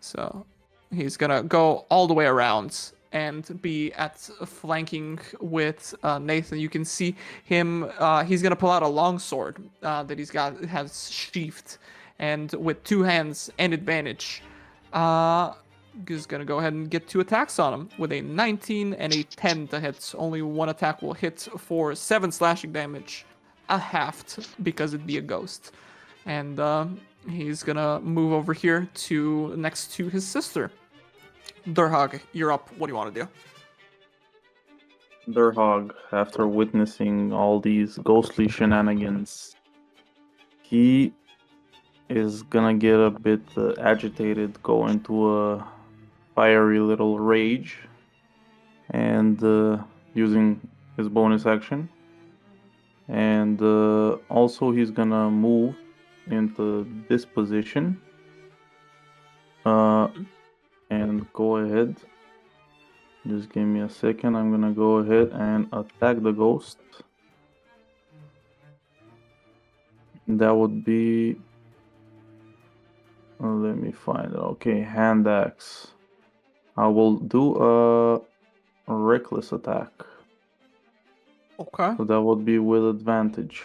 So he's gonna go all the way around and be at flanking with Nathan. You can see him. He's gonna pull out a long sword that has sheathed, and with 2 hands and advantage, is gonna go ahead and get 2 attacks on him with a 19 and a 10 to hit. Only 1 attack will hit for 7 slashing damage, a halved because it'd be a ghost, and he's gonna move over here to next to his sister. Durhog, you're up. What do you want to do? Durhog, after witnessing all these ghostly shenanigans, he is gonna get a bit agitated, go into a fiery little rage, and using his bonus action. And also he's gonna move into this position. And go ahead. Just give me a second. I'm gonna go ahead and attack the ghost. That would be. Let me find it. Okay, hand axe. I will do a reckless attack. Okay. So that would be with advantage.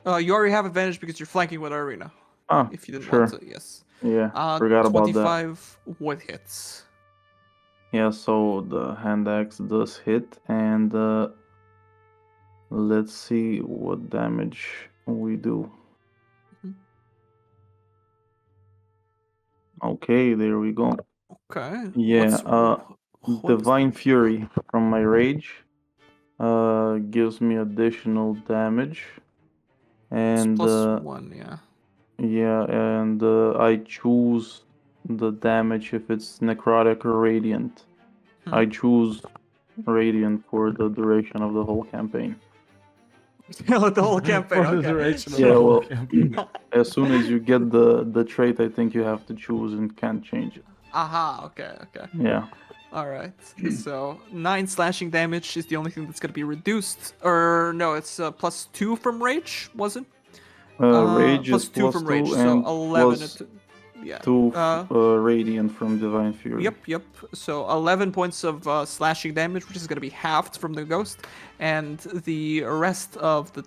You already have advantage because you're flanking with Arena. Ah, If you didn't sure. want to, yes. Yeah, forgot about that. 25 with hits. Yeah, so the hand axe does hit, and let's see what damage we do. Mhm. Okay, there we go. Okay. Yeah, what does Divine that- Fury from my rage gives me additional damage, It's and +1, yeah. yeah, and I choose the damage if it's necrotic or radiant. I choose radiant for the duration of the whole campaign. The whole campaign. For the Okay. duration of Yeah, the whole well, campaign. as soon as you get the trait, I think you have to choose and can't change it. Aha. Okay. Okay. Yeah. All right. So 9 slashing damage is the only thing that's gonna be reduced. Or no, it's +2 from rage, was it? Rage is +2 from rage, +2 so and 11. plus Yeah. 2 radiant from Divine Fury. Yep. So 11 points of slashing damage, which is going to be halved from the ghost, and the rest of the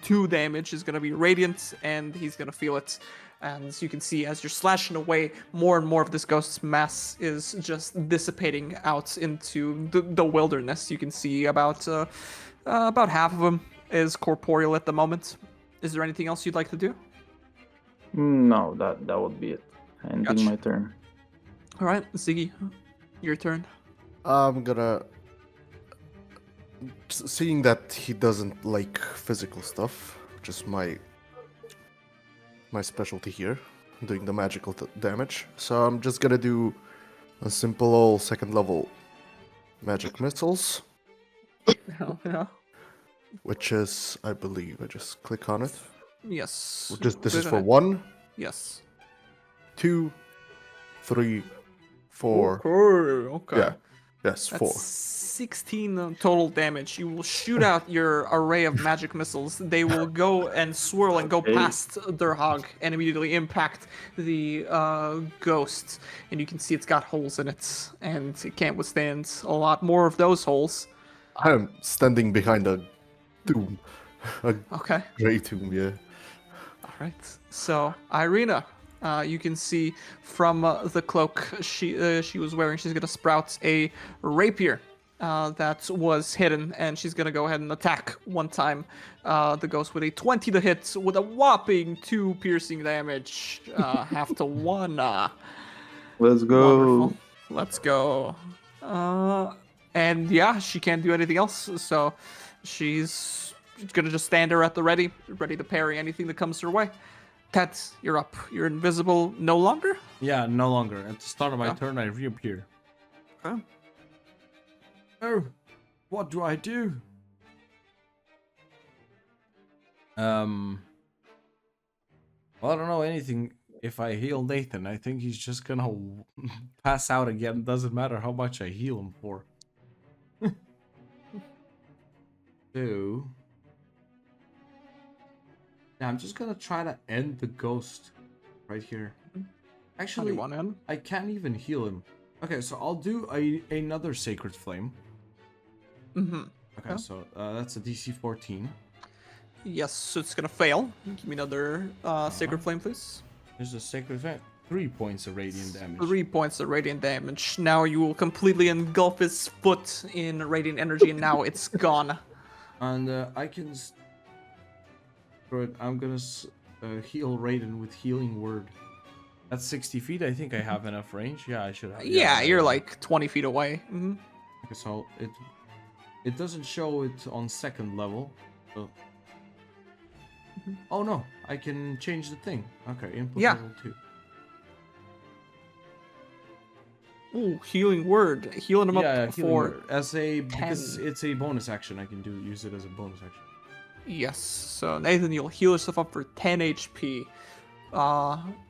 2 damage is going to be radiant, and he's going to feel it. And as you can see, as you're slashing away, more and more of this ghost's mass is just dissipating out into the wilderness. You can see about half of him is corporeal at the moment. Is there anything else you'd like to do? No, that would be it. Ending Gotcha. my turn. All right, Ziggy, your turn. I'm gonna. Seeing that he doesn't like physical stuff, which is my specialty here, doing the magical damage. So I'm just gonna do a simple old 2nd level magic missiles, Yeah. which is, I believe, I just click on it. Yes. This is for Good. 1, Yes. 2, 3, 4. Okay. Yeah. Yes, That's 4. 16 total damage. You will shoot out your array of magic missiles. They will go and swirl and go Okay. past Durhog and immediately impact the ghost. And you can see it's got holes in it, and it can't withstand a lot more of those holes. I'm standing behind a tomb. A Okay. grey tomb, yeah. All right. So, Irina, You can see from the cloak she was wearing, she's gonna sprout a rapier that was hidden, and she's gonna go ahead and attack one time the ghost with a 20 to hit with a whopping 2 piercing damage, half to 1. Let's go. Wonderful. Let's go. And yeah, she can't do anything else, so she's gonna just stand there at the ready to parry anything that comes her way. Ted, you're up. You're invisible no longer? Yeah, no longer. At the start of my Yeah. turn, I reappear. Okay. Oh, what do I do? Well, I don't know anything. If I heal Nathan, I think he's just gonna pass out again. Doesn't matter how much I heal him for. So, yeah, I'm just gonna try to end the ghost right here. Actually, One in. I can't even heal him. Okay, so I'll do another Sacred Flame. Mm-hmm. Okay, Yeah. so that's a DC 14. Yes, so it's gonna fail. Give me another Sacred Flame, please. There's a Sacred Flame. 3 points of radiant damage. 3 points of radiant damage. Now you will completely engulf his foot in radiant energy, and now it's gone. And I can... Screw it, I'm gonna heal Raiden with Healing Word. That's 60 feet. I think I have enough range. Yeah, I should have. Yeah, you're I- like 20 feet away. Mm-hmm. Okay, so it doesn't show it on second level. So... Oh no, I can change the thing. Okay, input Yeah. level 2. Ooh, healing word. Healing him Yeah, up Healing for Word. As a... Because 10. it's a bonus action, I can use it as a bonus action. Yes. So Nathan, you'll heal yourself up for 10 HP.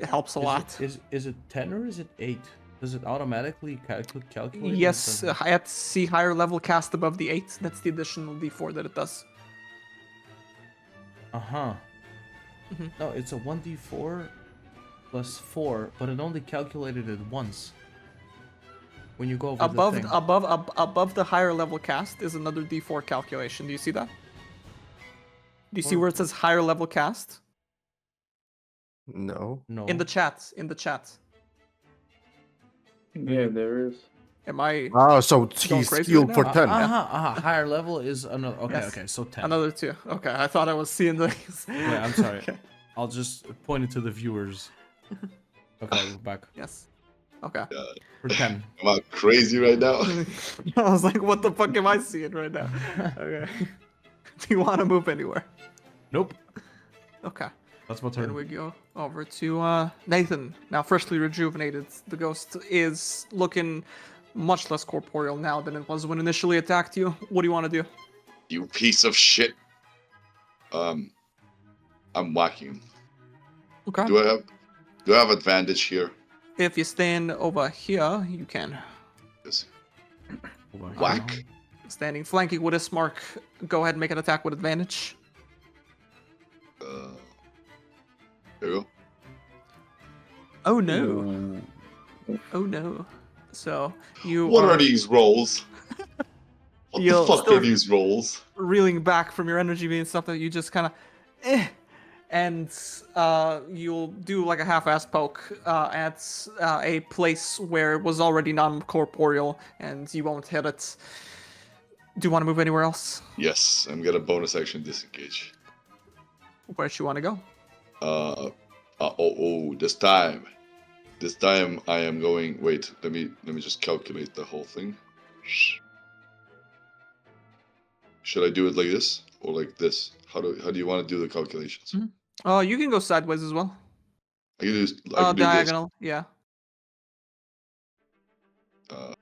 It helps a lot. Is it 10 or is it 8? Does it automatically calculate? Yes, I have to see higher level cast above the 8. That's the additional D4 that it does. Uh-huh. Mhm. No, it's a 1d4 plus 4, but it only calculated it once. When you go over Above the thing. above the higher level cast is another D4 calculation. Do you see that? Do you see where it says higher level cast? No. No. In the chat. In the chat. Yeah, there is. Am I Ah, so Going he's crazy healed right for now? 10. Higher level is another... Okay, Yes. okay, so 10. another 2? Okay, I thought I was seeing the. Wait, I'm sorry. Okay. I'll just point it to the viewers. Okay, we're back. Yes. Okay. For 10. Am I crazy right now? I was like, what the fuck am I seeing right now? Okay. Do you want to move anywhere? Nope. Okay. That's my Then turn. we go over to Nathan. Now, freshly rejuvenated. The ghost is looking much less corporeal now than it was when initially attacked you. What do you want to do? You piece of shit. I'm whacking him. Okay. Do I have advantage here? If you stand over here, you can. Yes. Hold on. Whack. Standing flanking with this mark, go ahead and make an attack with advantage. There you go. Oh no. Oh no. So you What are these rolls? What You'll the fuck still- are these rolls? reeling back from your energy being stuff that you just kind of and you'll do like a half-ass poke at a place where it was already non-corporeal and you won't hit it. Do you want to move anywhere else? Yes, I'm gonna bonus action disengage. Where do you want to go? This time I am going. Wait, let me just calculate the whole thing. Should I do it like this or like this? How do you want to do the calculations? You can go sideways as well. I can do, I can do Diagonal, yeah. this.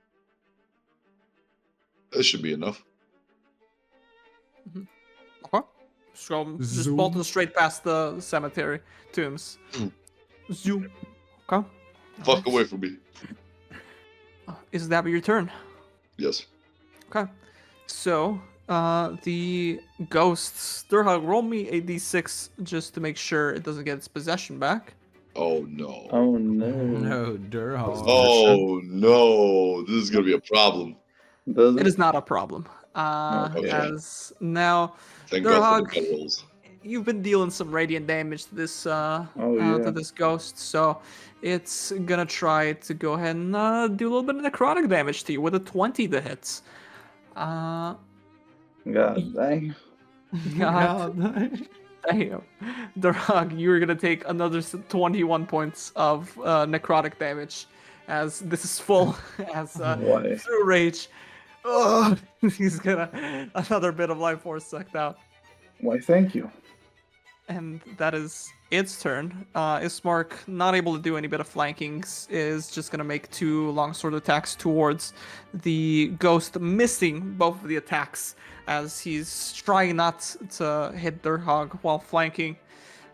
That should be enough. Okay. So just Zoom. bolting straight past the cemetery tombs. Zoom. Okay. Fuck away from me. Is that your turn? Yes. Okay. So, the ghosts. Durhog, roll me a d6 just to make sure it doesn't get its possession back. Oh no. Oh no. No, Durhog. Oh no. This is gonna be a problem. Does It it? is not a problem. Okay. As now, Thank God for Durhog. the bed rolls. you've been dealing some radiant damage to this Oh, yeah. to this ghost, so it's gonna try to go ahead and do a little bit of necrotic damage to you with a 20 to hit. God dang. God damn. Durhog, you're gonna take another 21 points of necrotic damage as this is full as Why? through rage. Ugh, he's gonna another bit of life force sucked out. Why, thank you. And that is its turn. Ismark, not able to do any bit of flanking, is just gonna make 2 longsword attacks towards the ghost, missing both of the attacks as he's trying not to hit Durhog while flanking.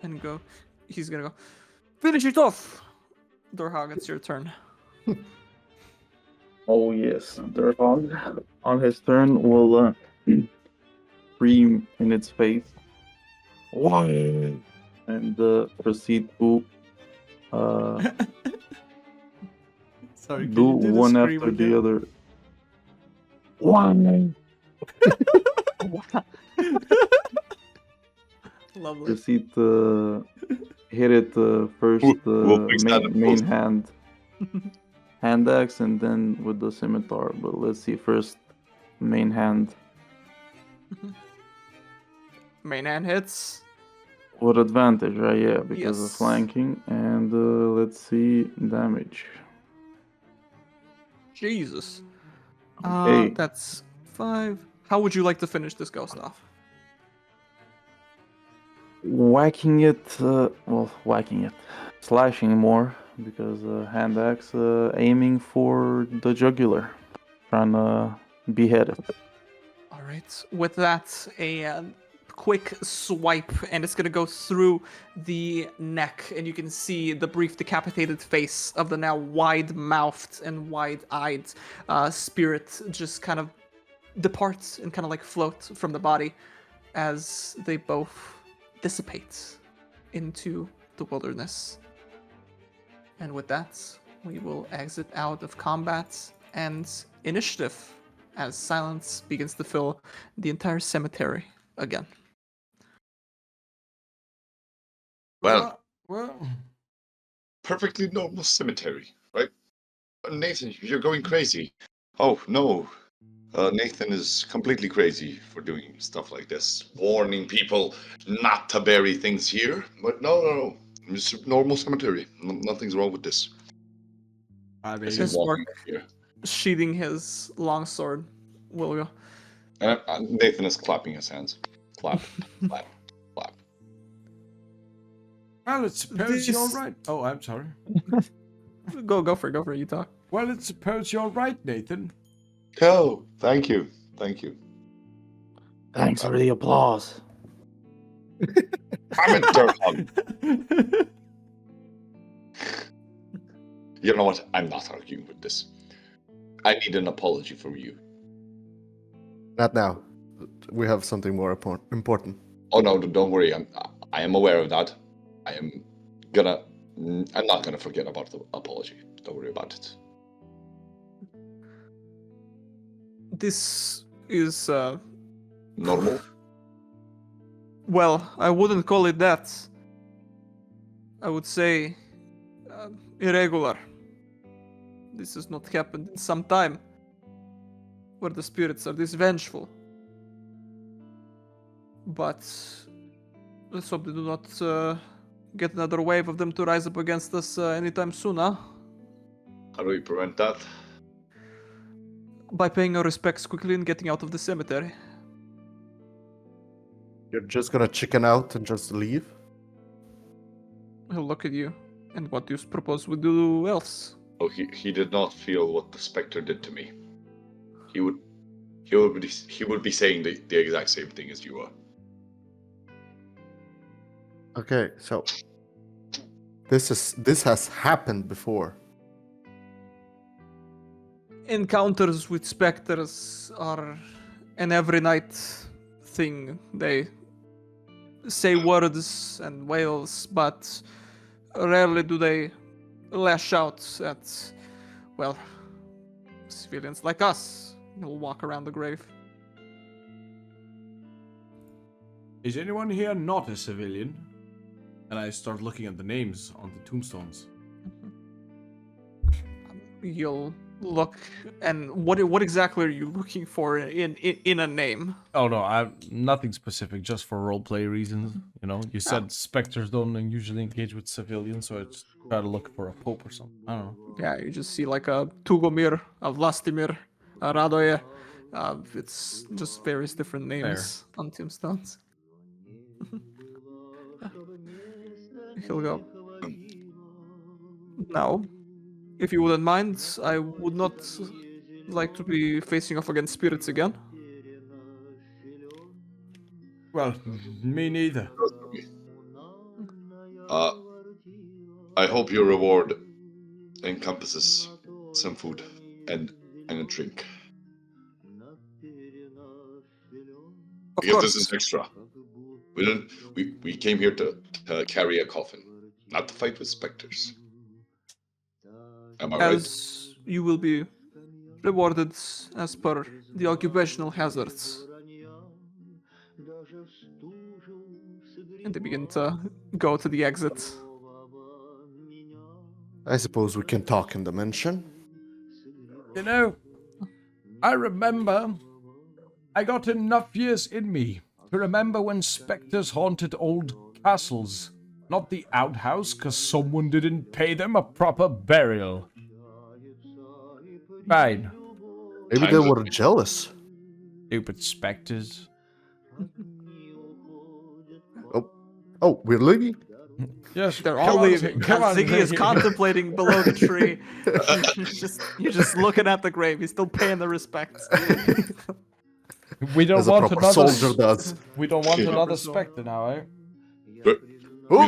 And he's gonna go, finish it off! Durhog, it's your turn. Oh, yes. Durhog, on his turn, will scream in its face. Why? And proceed to Sorry, can do you do the one scream after the again? other. Why? Lovely. Proceed to hit it first We'll fix that in main post. hand axe and then with the scimitar. But let's see first main hand Main hand hits. with advantage, right? Yeah, because of Yes. flanking. And let's see damage. Jesus. Okay. That's 5. How would you like to finish this ghost off? Whacking it, slashing more because hand axe aiming for the jugular, trying to behead it. All right. With that, a quick swipe, and it's gonna go through the neck, and you can see the brief decapitated face of the now wide-mouthed and wide-eyed spirit just kind of departs and kind of like float from the body as they both dissipate into the wilderness. And with that, we will exit out of combat and initiative as silence begins to fill the entire cemetery again. Well, Well, perfectly normal cemetery, right? Nathan, you're going crazy. Oh no, Nathan is completely crazy for doing stuff like this, warning people not to bury things here. But no. It's a normal cemetery. Nothing's wrong with this. I As mean, he's walking Mark up here. sheathing his longsword will go. And Nathan is clapping his hands. Clap, clap, clap. well, let's suppose you're This- right. Oh, I'm sorry. Go for it, you talk. Well, let's suppose you're right, Nathan. Oh, thank you. Thanks for the applause. I'm a Durhog. You know what? I'm not arguing with this. I need an apology from you. Not now. We have something more important. Oh no, don't worry. I am aware of that. I'm not gonna forget about the apology. Don't worry about it. This is Normal? well, I wouldn't call it that. I would say irregular. This has not happened in some time. Where the spirits are this vengeful. But let's hope they do not get another wave of them to rise up against us anytime soon, huh? How do we prevent that? By paying our respects quickly and getting out of the cemetery. You're just gonna chicken out and just leave? He'll look at you. And what do you propose we do else? Oh, he did not feel what the specter did to me. He would be saying the exact same thing as you are. Okay, so this has happened before. Encounters with specters are an every night thing. They say words and wails, but rarely do they lash out at, well, civilians like us who walk around the grave. Is anyone here not a civilian? And I start looking at the names on the tombstones. You'll look, and what exactly are you looking for in a name? Oh no, I nothing specific, just for roleplay reasons. You know, you said specters don't usually engage with civilians, so I just try to look for a pope or something. I don't know. Yeah, you just see like a Tugomir, a Vlastimir, a Radoje. It's just various different names on tombstones. He'll go. Now, if you wouldn't mind, I would not like to be facing off against spirits again. Well, me neither. I hope your reward encompasses some food and a drink. Of Because course. this is extra. We came here to carry a coffin, not to fight with specters. Am I right? As you will be rewarded as per the occupational hazards. And they begin to go to the exit. I suppose we can talk in the mansion. You know, I remember I got enough years in me to remember when specters haunted old castles, not the outhouse because someone didn't pay them a proper burial. Fine. Maybe they were jealous. Stupid specters. Oh, we're leaving? Yes, They're come all on, leaving. come on, Ziggy is Ziggy. contemplating below the tree. You're just looking at the grave. He's still paying the respects. We don't As a want proper another. soldier does. We don't want Proper another soldier. specter now, eh? But we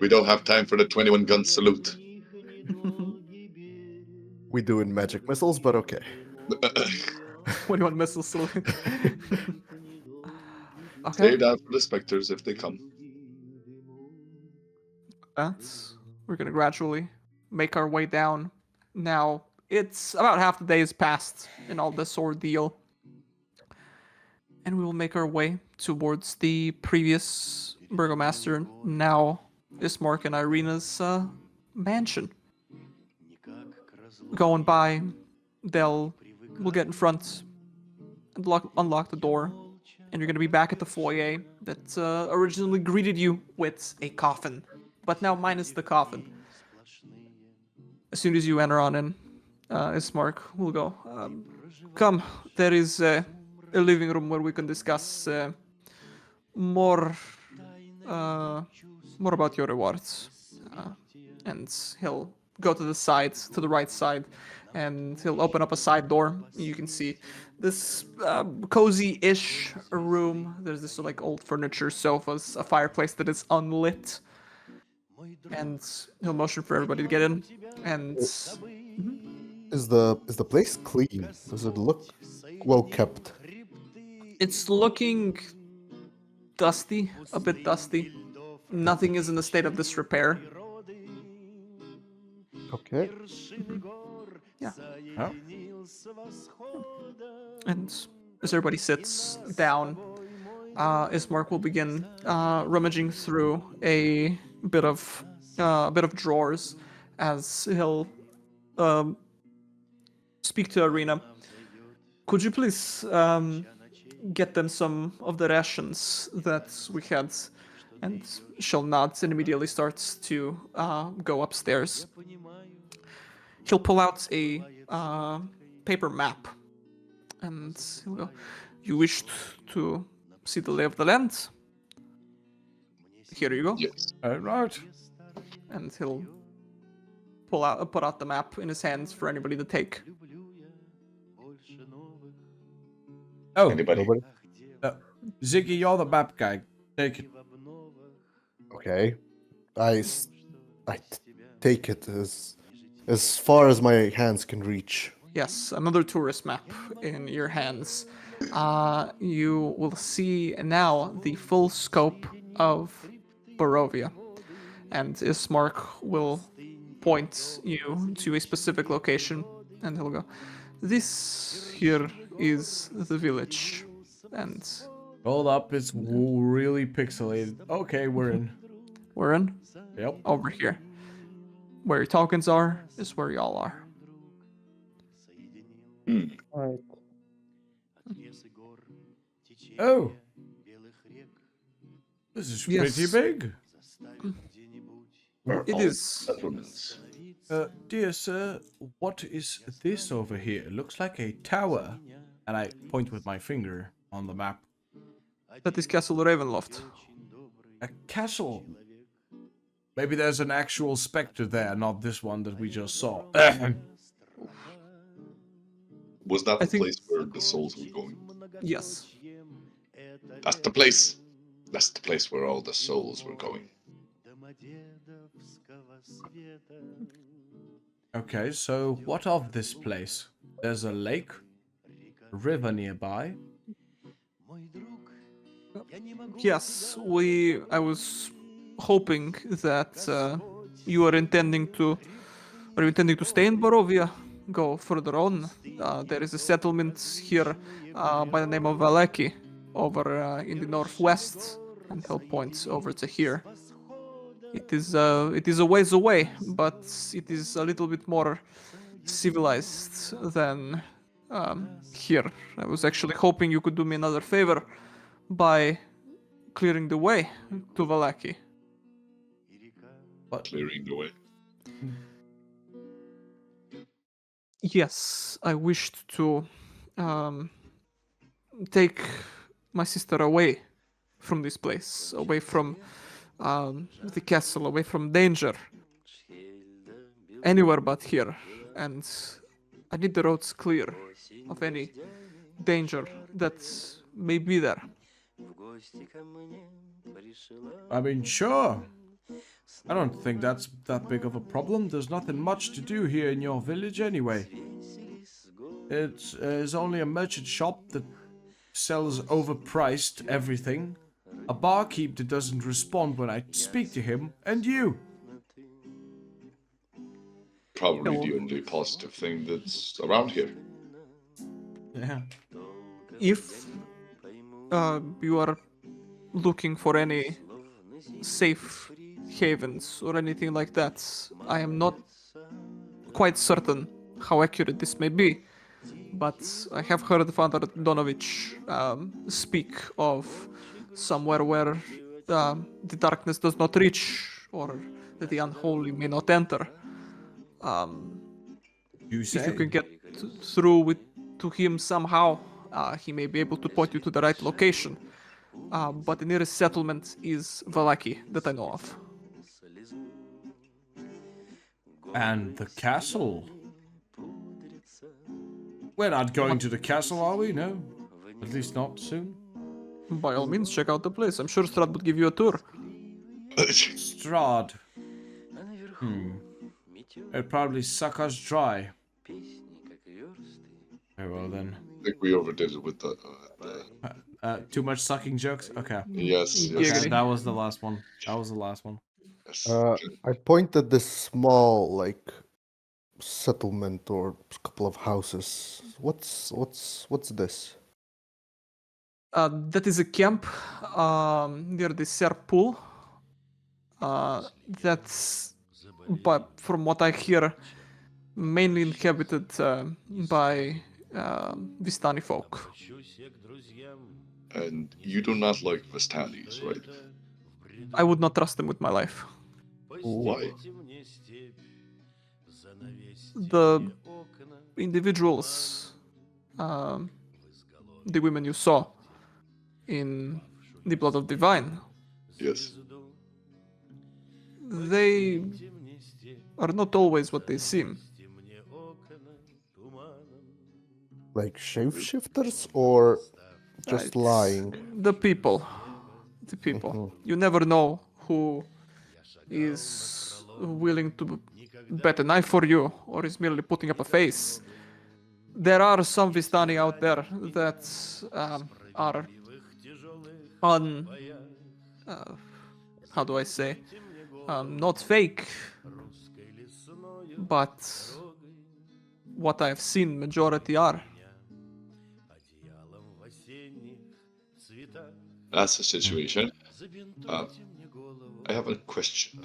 don't have time for the 21 gun salute. We doing magic missiles, but okay. 21 missile salute. Okay. Save that for the specters if they come. We're gonna gradually make our way down. Now, it's about half the day has passed in all this ordeal. And we will make our way towards the previous Burgomaster, now Ismark and Irina's mansion. Going by, we'll get in front and unlock the door. And you're going to be back at the foyer that originally greeted you with a coffin, but now minus the coffin. As soon as you enter on in, Ismark will go, come, there is a living room where we can discuss more about your rewards. And he'll go to the side, to the right side, and he'll open up a side door. You can see this cozy-ish room. There's this like old furniture, sofas, a fireplace that is unlit. And he'll motion for everybody to get in. And Is the place clean? Does it look well kept? it's looking dusty, a bit dusty. Nothing is in a state of disrepair. Okay. Yeah. Oh. And as everybody sits down, Ismark will begin rummaging through a bit of drawers as he'll speak to Irina. Could you please get them some of the rations that we had? And she'll nod and immediately starts to go upstairs. He'll pull out a paper map, and he'll go, "You wished to see the lay of the land? Here you go." Yes. Right. And he'll put out the map in his hands for anybody to take. Oh, Anybody? Nobody? Ziggy, you're the map guy. Take it. Okay. I take it as far as my hands can reach. Yes, another tourist map in your hands. You will see now the full scope of Barovia. And Ismark will point you to a specific location, and he'll go, "This here is the village." And Hold up, it's really pixelated. Okay, we're in. We're in Yep. over here. Where your tokens are is where y'all are. Alright. Oh, this is pretty Yes. big. It All is. settlements. Dear sir, what is this over here? It looks like a tower. And I point with my finger on the map. That is Castle Ravenloft. A castle. Maybe there's an actual specter there, not this one that we just saw. Was that I the think- place where the souls were going? Yes. That's the place. That's the place where all the souls were going. Okay, so what of this place? There's a lake, a river nearby. Yes, I was hoping that you are intending to. Are you intending to stay in Barovia? Go further on. There is a settlement here by the name of Valaki over in the northwest, and he'll point over to here. It is a ways away, but it is a little bit more civilized than here. I was actually hoping you could do me another favor by clearing the way to Valaki. Clearing the way. Yes, I wished to take my sister away from this place, away from the castle, away from danger. Anywhere but here. And I need the roads clear of any danger that may be there. I mean, sure. I don't think that's that big of a problem. There's nothing much to do here in your village anyway. It's only a merchant shop that sells overpriced everything, a barkeep that doesn't respond when I speak to him, and you. Probably Hello. the only positive thing that's around here. Yeah. If you are looking for any safe havens or anything like that, I am not quite certain how accurate this may be, but I have heard Father Donovich speak of somewhere where the darkness does not reach, or that the unholy may not enter. You If you say? can get through to him somehow, he may be able to point you to the right location. But the nearest settlement is Valaki that I know of. And the castle? We're not going to the castle, are we? No? At least not soon. By all means, check out the place. I'm sure Strahd would give you a tour. Strahd. It'd probably suck us dry. Very well then. I think we overdid it with the Too much sucking jokes? Okay. yes, Yeah, yes, Okay, that was the last one. That was the last one. yes. I point at this small, like, settlement or couple of houses. What's this? That is a camp near the Serp pool. That's, but from what I hear, mainly inhabited by Vistani folk. And you do not like Vestanis, right? I would not trust them with my life. Why? The individuals, the women you saw in the Blood of Divine, Yes. they are not always what they seem. Like shapeshifters or just It's lying? The people. The people. You never know who is willing to bet a knife for you or is merely putting up a face. There are some Vistani out there that are how do I say, not fake, but what I've seen majority are. That's the situation. I have a question.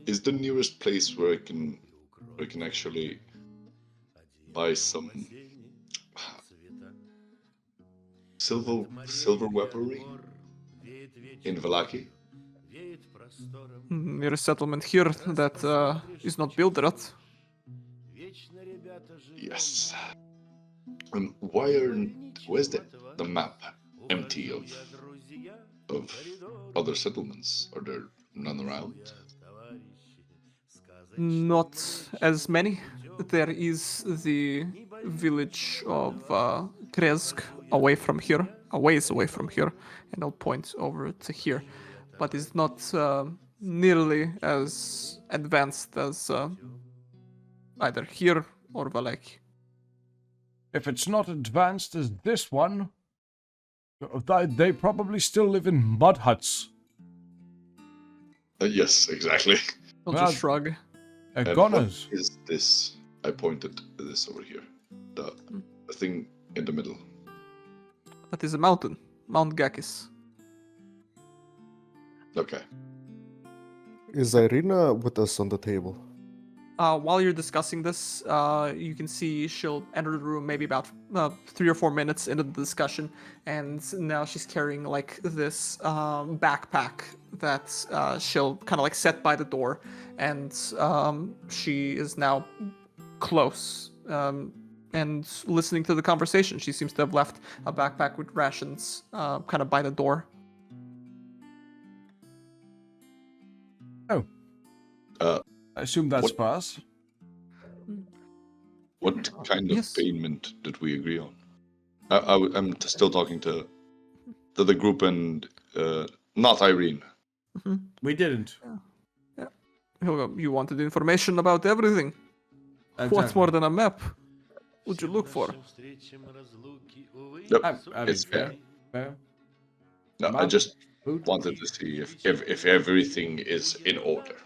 Is the nearest place where I can actually buy some silver weaponry in Vallaki? Near a settlement here that is not built yet. Yes. Where's the map empty of other settlements? Are there none around? Not as many. There is the village of Kresk away from here, a ways away from here, and I'll point over to here. But it's not nearly as advanced as either here or Valek. If it's not advanced as this one, they probably still live in mud huts. Yes, exactly. I'll Well, just shrug. And what Goners. is this? I pointed to this over here. The thing in the middle. That is a mountain, Mount Gakis. Okay. Is Irina with us on the table? While you're discussing this, you can see she'll enter the room maybe about 3 or 4 minutes into the discussion, and now she's carrying like this backpack that she'll kind of like set by the door, and she is now close and listening to the conversation. She seems to have left a backpack with rations kind of by the door. Oh. I assume that's What- for us. What kind of Yes. payment did we agree on? I'm still talking to the group and not Irene. We didn't. He'll go, you wanted information about everything. What's Exactly. more than a map? Would you look for? Nope, I mean, it's fair. fair. No, I Map, just food. wanted to see if everything is in order.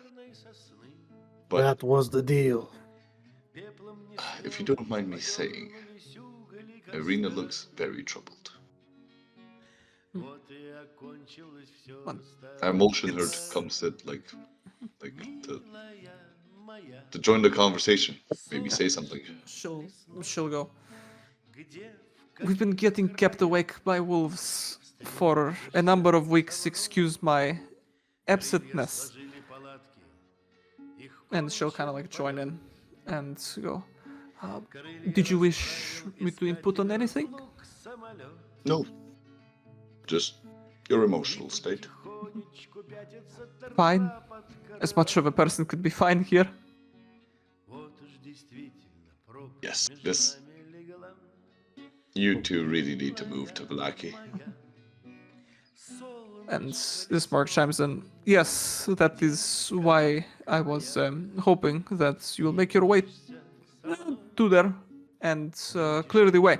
But That was the deal. if you don't mind me saying, Irina looks very troubled. I motioned her to come sit, like to join the conversation. Maybe say something. She'll go. We've been getting kept awake by wolves for a number of weeks. Excuse my absentness. And she'll kind of like join in and go. Did you wish me to input on anything? No, just your emotional state. Fine. As much of a person could be fine here. Yes, this. You two really need to move to Vallaki. And this mark chimes in. Yes, that is why I was hoping that you will make your way to there and clear the way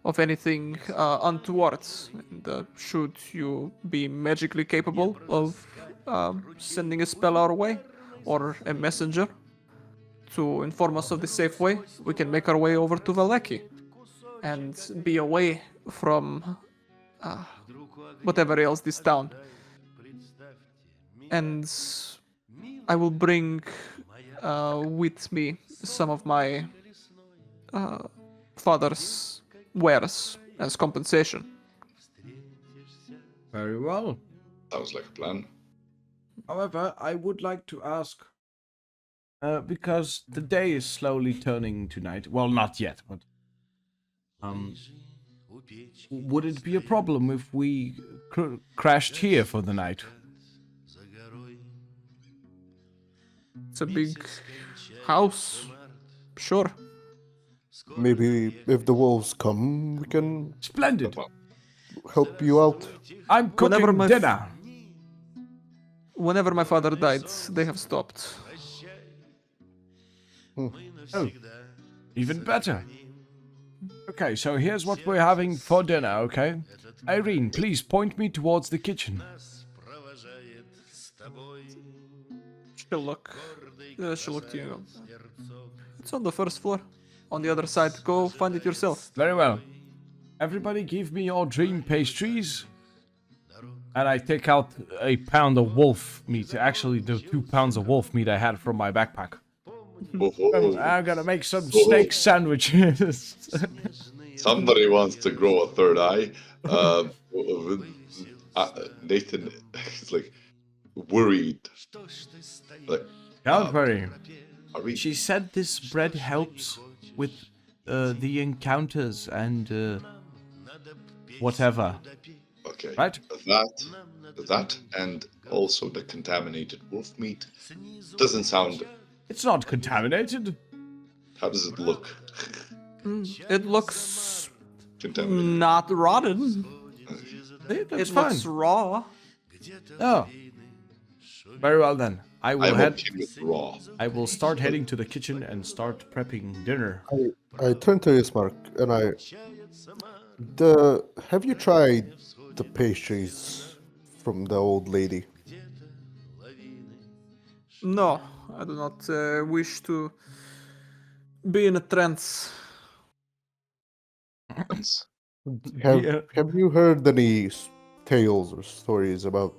of anything untoward. And should you be magically capable of sending a spell our way or a messenger to inform us of the safe way, we can make our way over to Valaki and be away from whatever ails this town. And I will bring with me some of my father's wares as compensation. Very well. Sounds like a plan. However, I would like to ask, because the day is slowly turning to night. Well, not yet, but would it be a problem if we crashed here for the night? It's a big house. Sure. Maybe if the wolves come, we can Splendid. help you out. I'm Whenever cooking my dinner. Whenever my father died, they have stopped. Oh, even better. Okay, so here's what we're having for dinner, okay? Irene, please point me towards the kitchen. She'll look to you and go, it's on the first floor. On the other side. Go find it yourself. Very well. everybody give me your dream pastries. And I take out a pound of wolf meat. Actually, the 2 pounds of wolf meat I had from my backpack. I'm gonna make some steak sandwiches. Somebody wants to grow a third eye. Nathan is like worried. Like, Don't worry. are we? She said this bread helps with the encounters and whatever. Okay. Right? That, and also the contaminated wolf meat doesn't sound. It's not contaminated. How does it look? It looks Contaminated. not rotten. That's It fine. looks raw. Oh. Very well then. I will I'm head. okay with raw. I will start heading to the kitchen and start prepping dinner. I turn to Ismark and have you tried the pastries from the old lady? No, I do not wish to be in a trance. Yeah. Have you heard any tales or stories about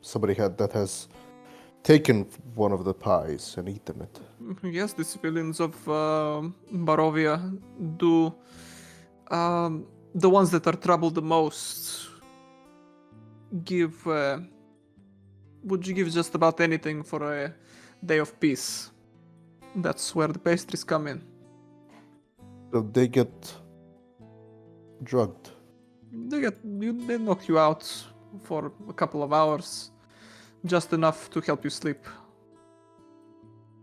somebody that has taken one of the pies and eaten it? Yes, the civilians of Barovia do. The ones that are troubled the most give. Would you give just about anything for a day of peace? That's where the pastries come in. So they get drugged. They knock you out for a couple of hours, just enough to help you sleep.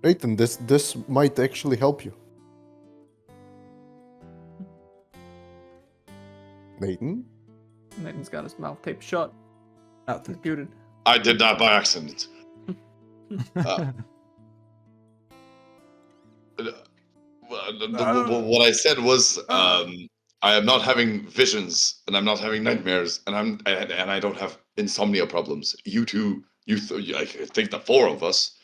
Nathan, this might actually help you. Nathan? Nathan's got his mouth taped shut. He's muted. I did that by accident. What I said was, I am not having visions, and I'm not having nightmares, and I don't have insomnia problems. You two, I think the four of us,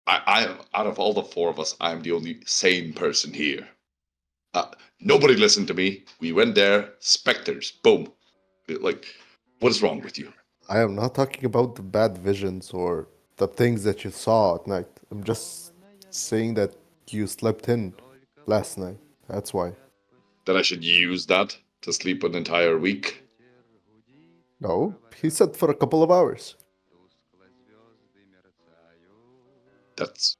I out of all the four of us, I am the only sane person here. Nobody listened to me. We went there, specters, boom. Like, what is wrong with you? I am not talking about the bad visions or the things that you saw at night. I'm just saying that you slept in last night. That's why. That I should use that to sleep an entire week? No, he said for a couple of hours. That's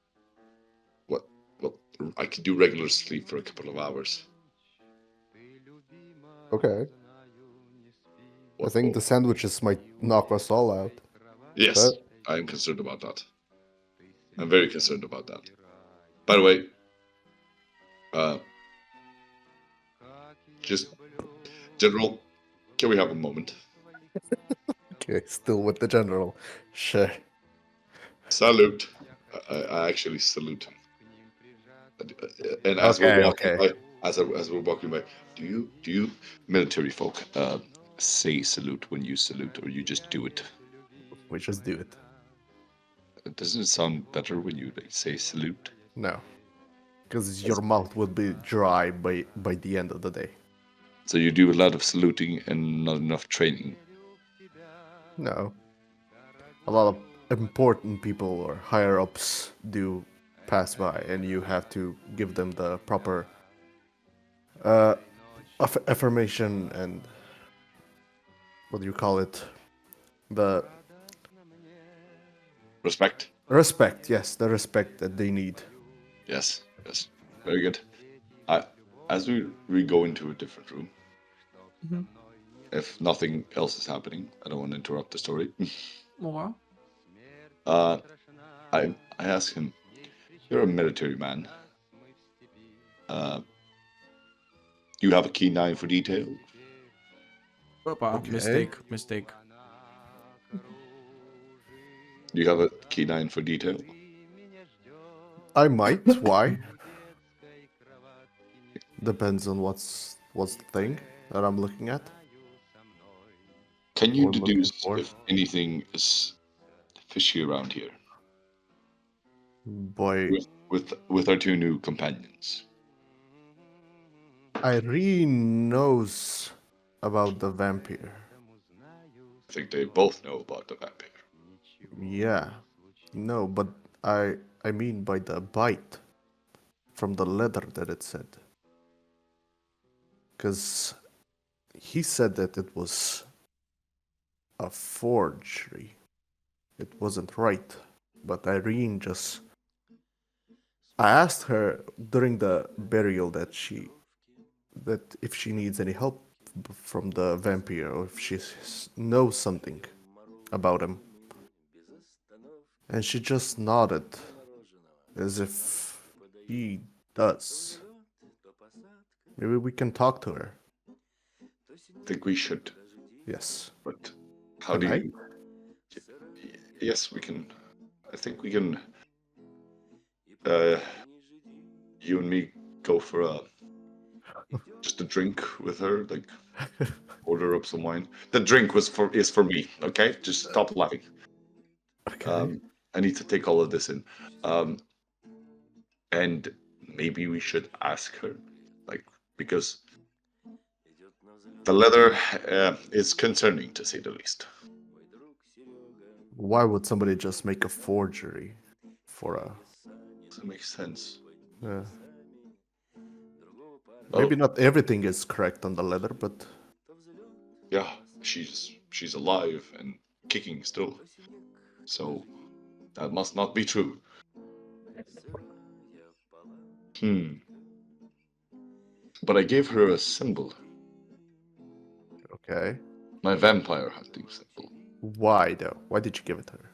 what. Well, I could do regular sleep for a couple of hours. Okay. I think the sandwiches might knock us all out. Yes, But I am concerned about that. I'm very concerned about that. By the way, just General, can we have a moment? okay, still with the general. Sure. Salute. I actually salute him. And as we're walking by, as we're walking by, do you military folk say salute when you salute, or you just do it? We just do it. Doesn't it sound better when you say salute? No. Because your mouth will be dry by the end of the day. So you do a lot of saluting and not enough training. No. A lot of important people or higher ups do pass by, and you have to give them the proper affirmation and what do you call it? The Respect. respect. Yes, the respect that they need. Yes. Very good. As we go into a different room, if nothing else is happening, I don't want to interrupt the story. More. I ask him, you're a military man. You have a keen eye for detail. Opa, mistake. You have a keen eye for detail. I might. Why? Depends on what's the thing that I'm looking at. Can you Or looking deduce for. if anything is fishy around here Boy, with our two new companions? Irene knows about the vampire. I think they both know about the vampire. Yeah. No, but I mean by the bite from the letter that it said. Because he said that it was a forgery. It wasn't right. But Irene just. I asked her during the burial that if she needs any help from the vampire or if she knows something about him. And she just nodded as if he does. Maybe we can talk to her. I think we should. Yes. But how Tonight? do you? Yes, we can. I think we can. You and me go for just a drink with her, like order up some wine. The drink is for me. Okay, just stop laughing. Okay. I need to take all of this in. And maybe we should ask her, like, because the letter is concerning to say the least. Why would somebody just make a forgery for a? Doesn't make sense. Maybe Well, not everything is correct on the letter, but yeah, she's alive and kicking still, so that must not be true. But I gave her a symbol, okay. my vampire hunting symbol, Why though? Why did you give it to her?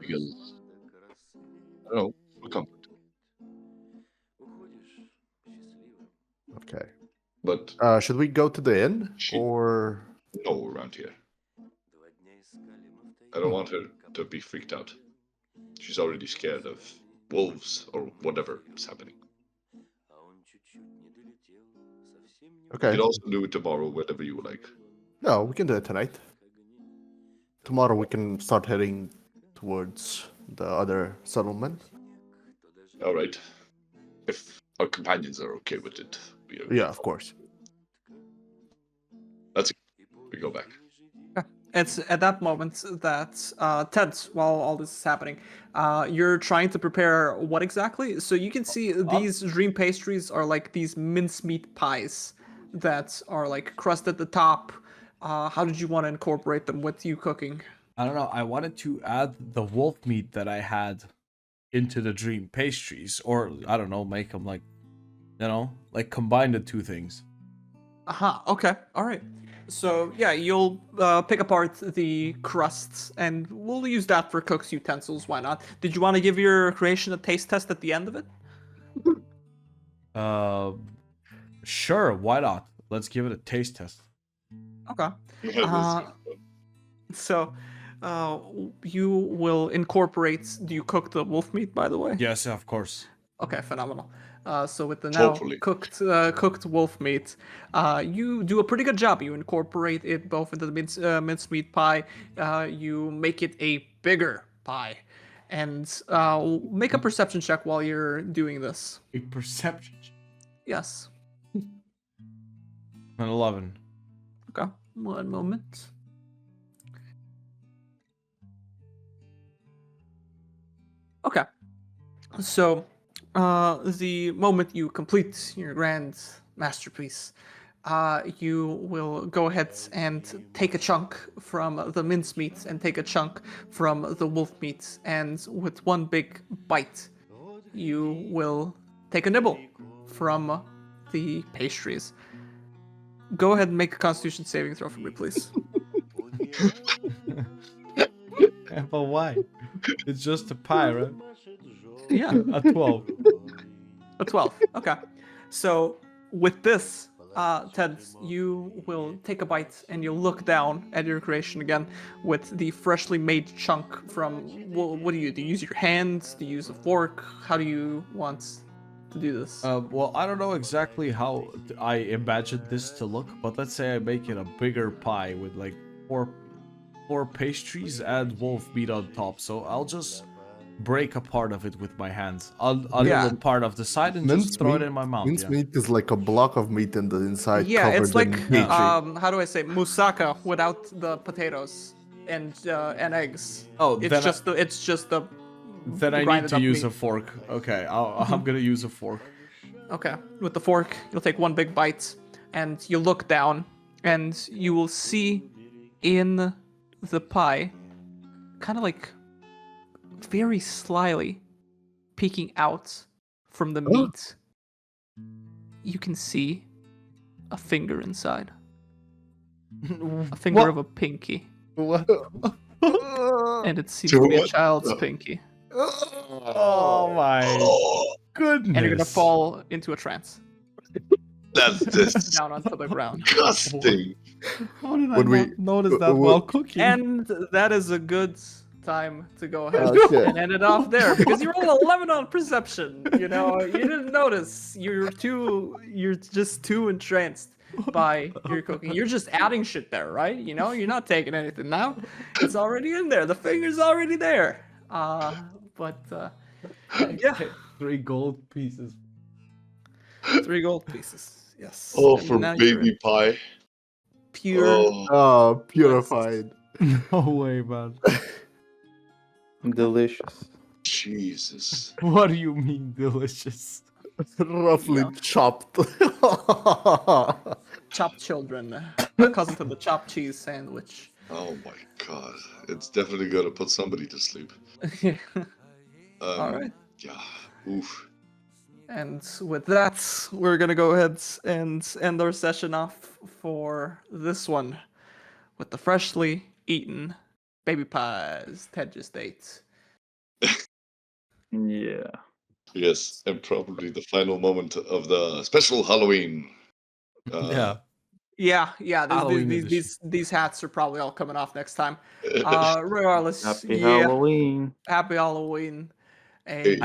because I don't know, for comfort. Okay. But Should we go to the inn or? no, around here, I don't want her to be freaked out. She's already scared of wolves or whatever is happening. We Okay. could also do it tomorrow, whatever you like. No, we can do it tonight. Tomorrow we can start heading towards the other settlement. All right. If our companions are okay with it, Yeah, of course. we go back. It's at that moment that Ted, while all this is happening, you're trying to prepare what exactly? So you can see these dream pastries are like these mincemeat pies that are like crust at the top. How did you want to incorporate them with you cooking? I don't know. I wanted to add the wolf meat that I had into the dream pastries, or I don't know, make them like, like combine the two things. Okay. All right. So yeah, you'll pick apart the crusts, and we'll use that for cook's utensils. Why not? Did you want to give your creation a taste test at the end of it? Sure, why not? Let's give it a taste test. Okay. So, you will incorporate. Do you cook the wolf meat, by the way? Yes, of course. Okay, phenomenal. So with the now Hopefully. cooked wolf meat, you do a pretty good job. You incorporate it both into the mincemeat pie. You make it a bigger pie, and make a perception check while you're doing this. A perception. Yes. An 11. Okay. One moment. Okay. So, the moment you complete your grand masterpiece, you will go ahead and take a chunk from the mincemeat and take a chunk from the wolf meat, and with one big bite, you will take a nibble from the pastries. Go ahead and make a Constitution saving throw for me, please. But why? It's just a pie, right? Yeah. A 12. A 12. Okay. So with this, Ted, you will take a bite and you'll look down at your creation again with the freshly made chunk from. What do you do? You use your hands? Do you use a fork? How do you want to do this? Well, I don't know exactly how I imagined this to look, but let's say I make it a bigger pie with like four pastries and wolf meat on top. So I'll just break a part of it with my hands. A Yeah. little part of the side and just throw it in my mouth. Yeah. Mincemeat is like a block of meat in the inside Yeah, covered it's like in meat. how do I say moussaka without the potatoes and eggs. Oh, It's then just the then I need grinded to up use a meat. fork. Okay, I'm gonna use a fork. Okay, with the fork, you'll take one big bite, and you look down, and you will see in the pie, kind of like very slyly peeking out from the meat, you can see a finger inside. A finger of a pinky. What? And it seems to be a What? child's pinky. Oh my Oh, goodness! And you're gonna fall into a trance. that's Down onto the ground. disgusting. How did I When we- not notice that w- while cooking? And that is a good time to go ahead Okay. and end it off there because you rolled 11 on perception. You know, you didn't notice. You're just too entranced by your cooking. You're just adding shit there, right? You know, you're not taking anything now. It's already in there. The finger's already there. But yeah, 3 gold pieces. 3 gold pieces. Yes. Oh, And for now you're baby pie. pure. Oh, Oh, purified. No way, man. Delicious. Jesus. What do you mean delicious? Roughly Yeah. chopped. Chopped children. A cousin to the chopped cheese sandwich. Oh my god. It's definitely gonna put somebody to sleep. All right. Yeah. Oof. And with that, we're gonna go ahead and end our session off for this one with the freshly eaten baby pies Ted just ate. Yeah. Yes, and probably the final moment of the special Halloween. Yeah. Yeah, Halloween these hats are probably all coming off next time. Regardless, Happy yeah, Halloween. happy Halloween. Hey. And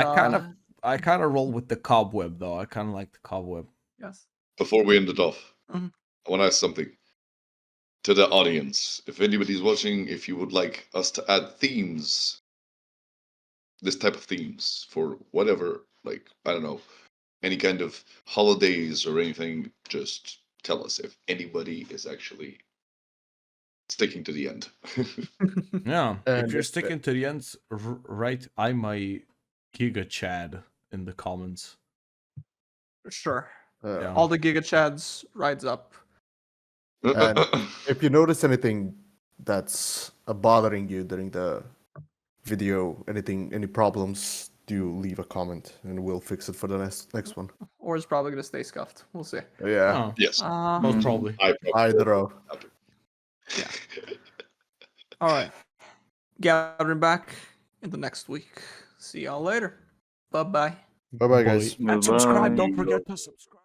I kind of roll with the cobweb though. I kind of like the cobweb. yes. Before we end it off, Mhm. I want to ask something to the audience. If anybody's watching, if you would like us to add themes, this type of themes for whatever, like, I don't know, any kind of holidays or anything, just tell us if anybody is actually sticking to the end. Yeah. And if you're if- sticking to the ends, write I'm a Giga Chad in the comments. Sure. Yeah. All the Giga Chads rides up. And if you notice anything that's bothering you during the video, any problems, do leave a comment and we'll fix it for the next one. Or is probably gonna stay scuffed. We'll see. Yeah, Oh, Yes, most probably. I probably either or. All right. Gathering back in the next week. See y'all later. Bye bye. Bye bye, guys. And subscribe. Bye-bye. Don't forget to subscribe.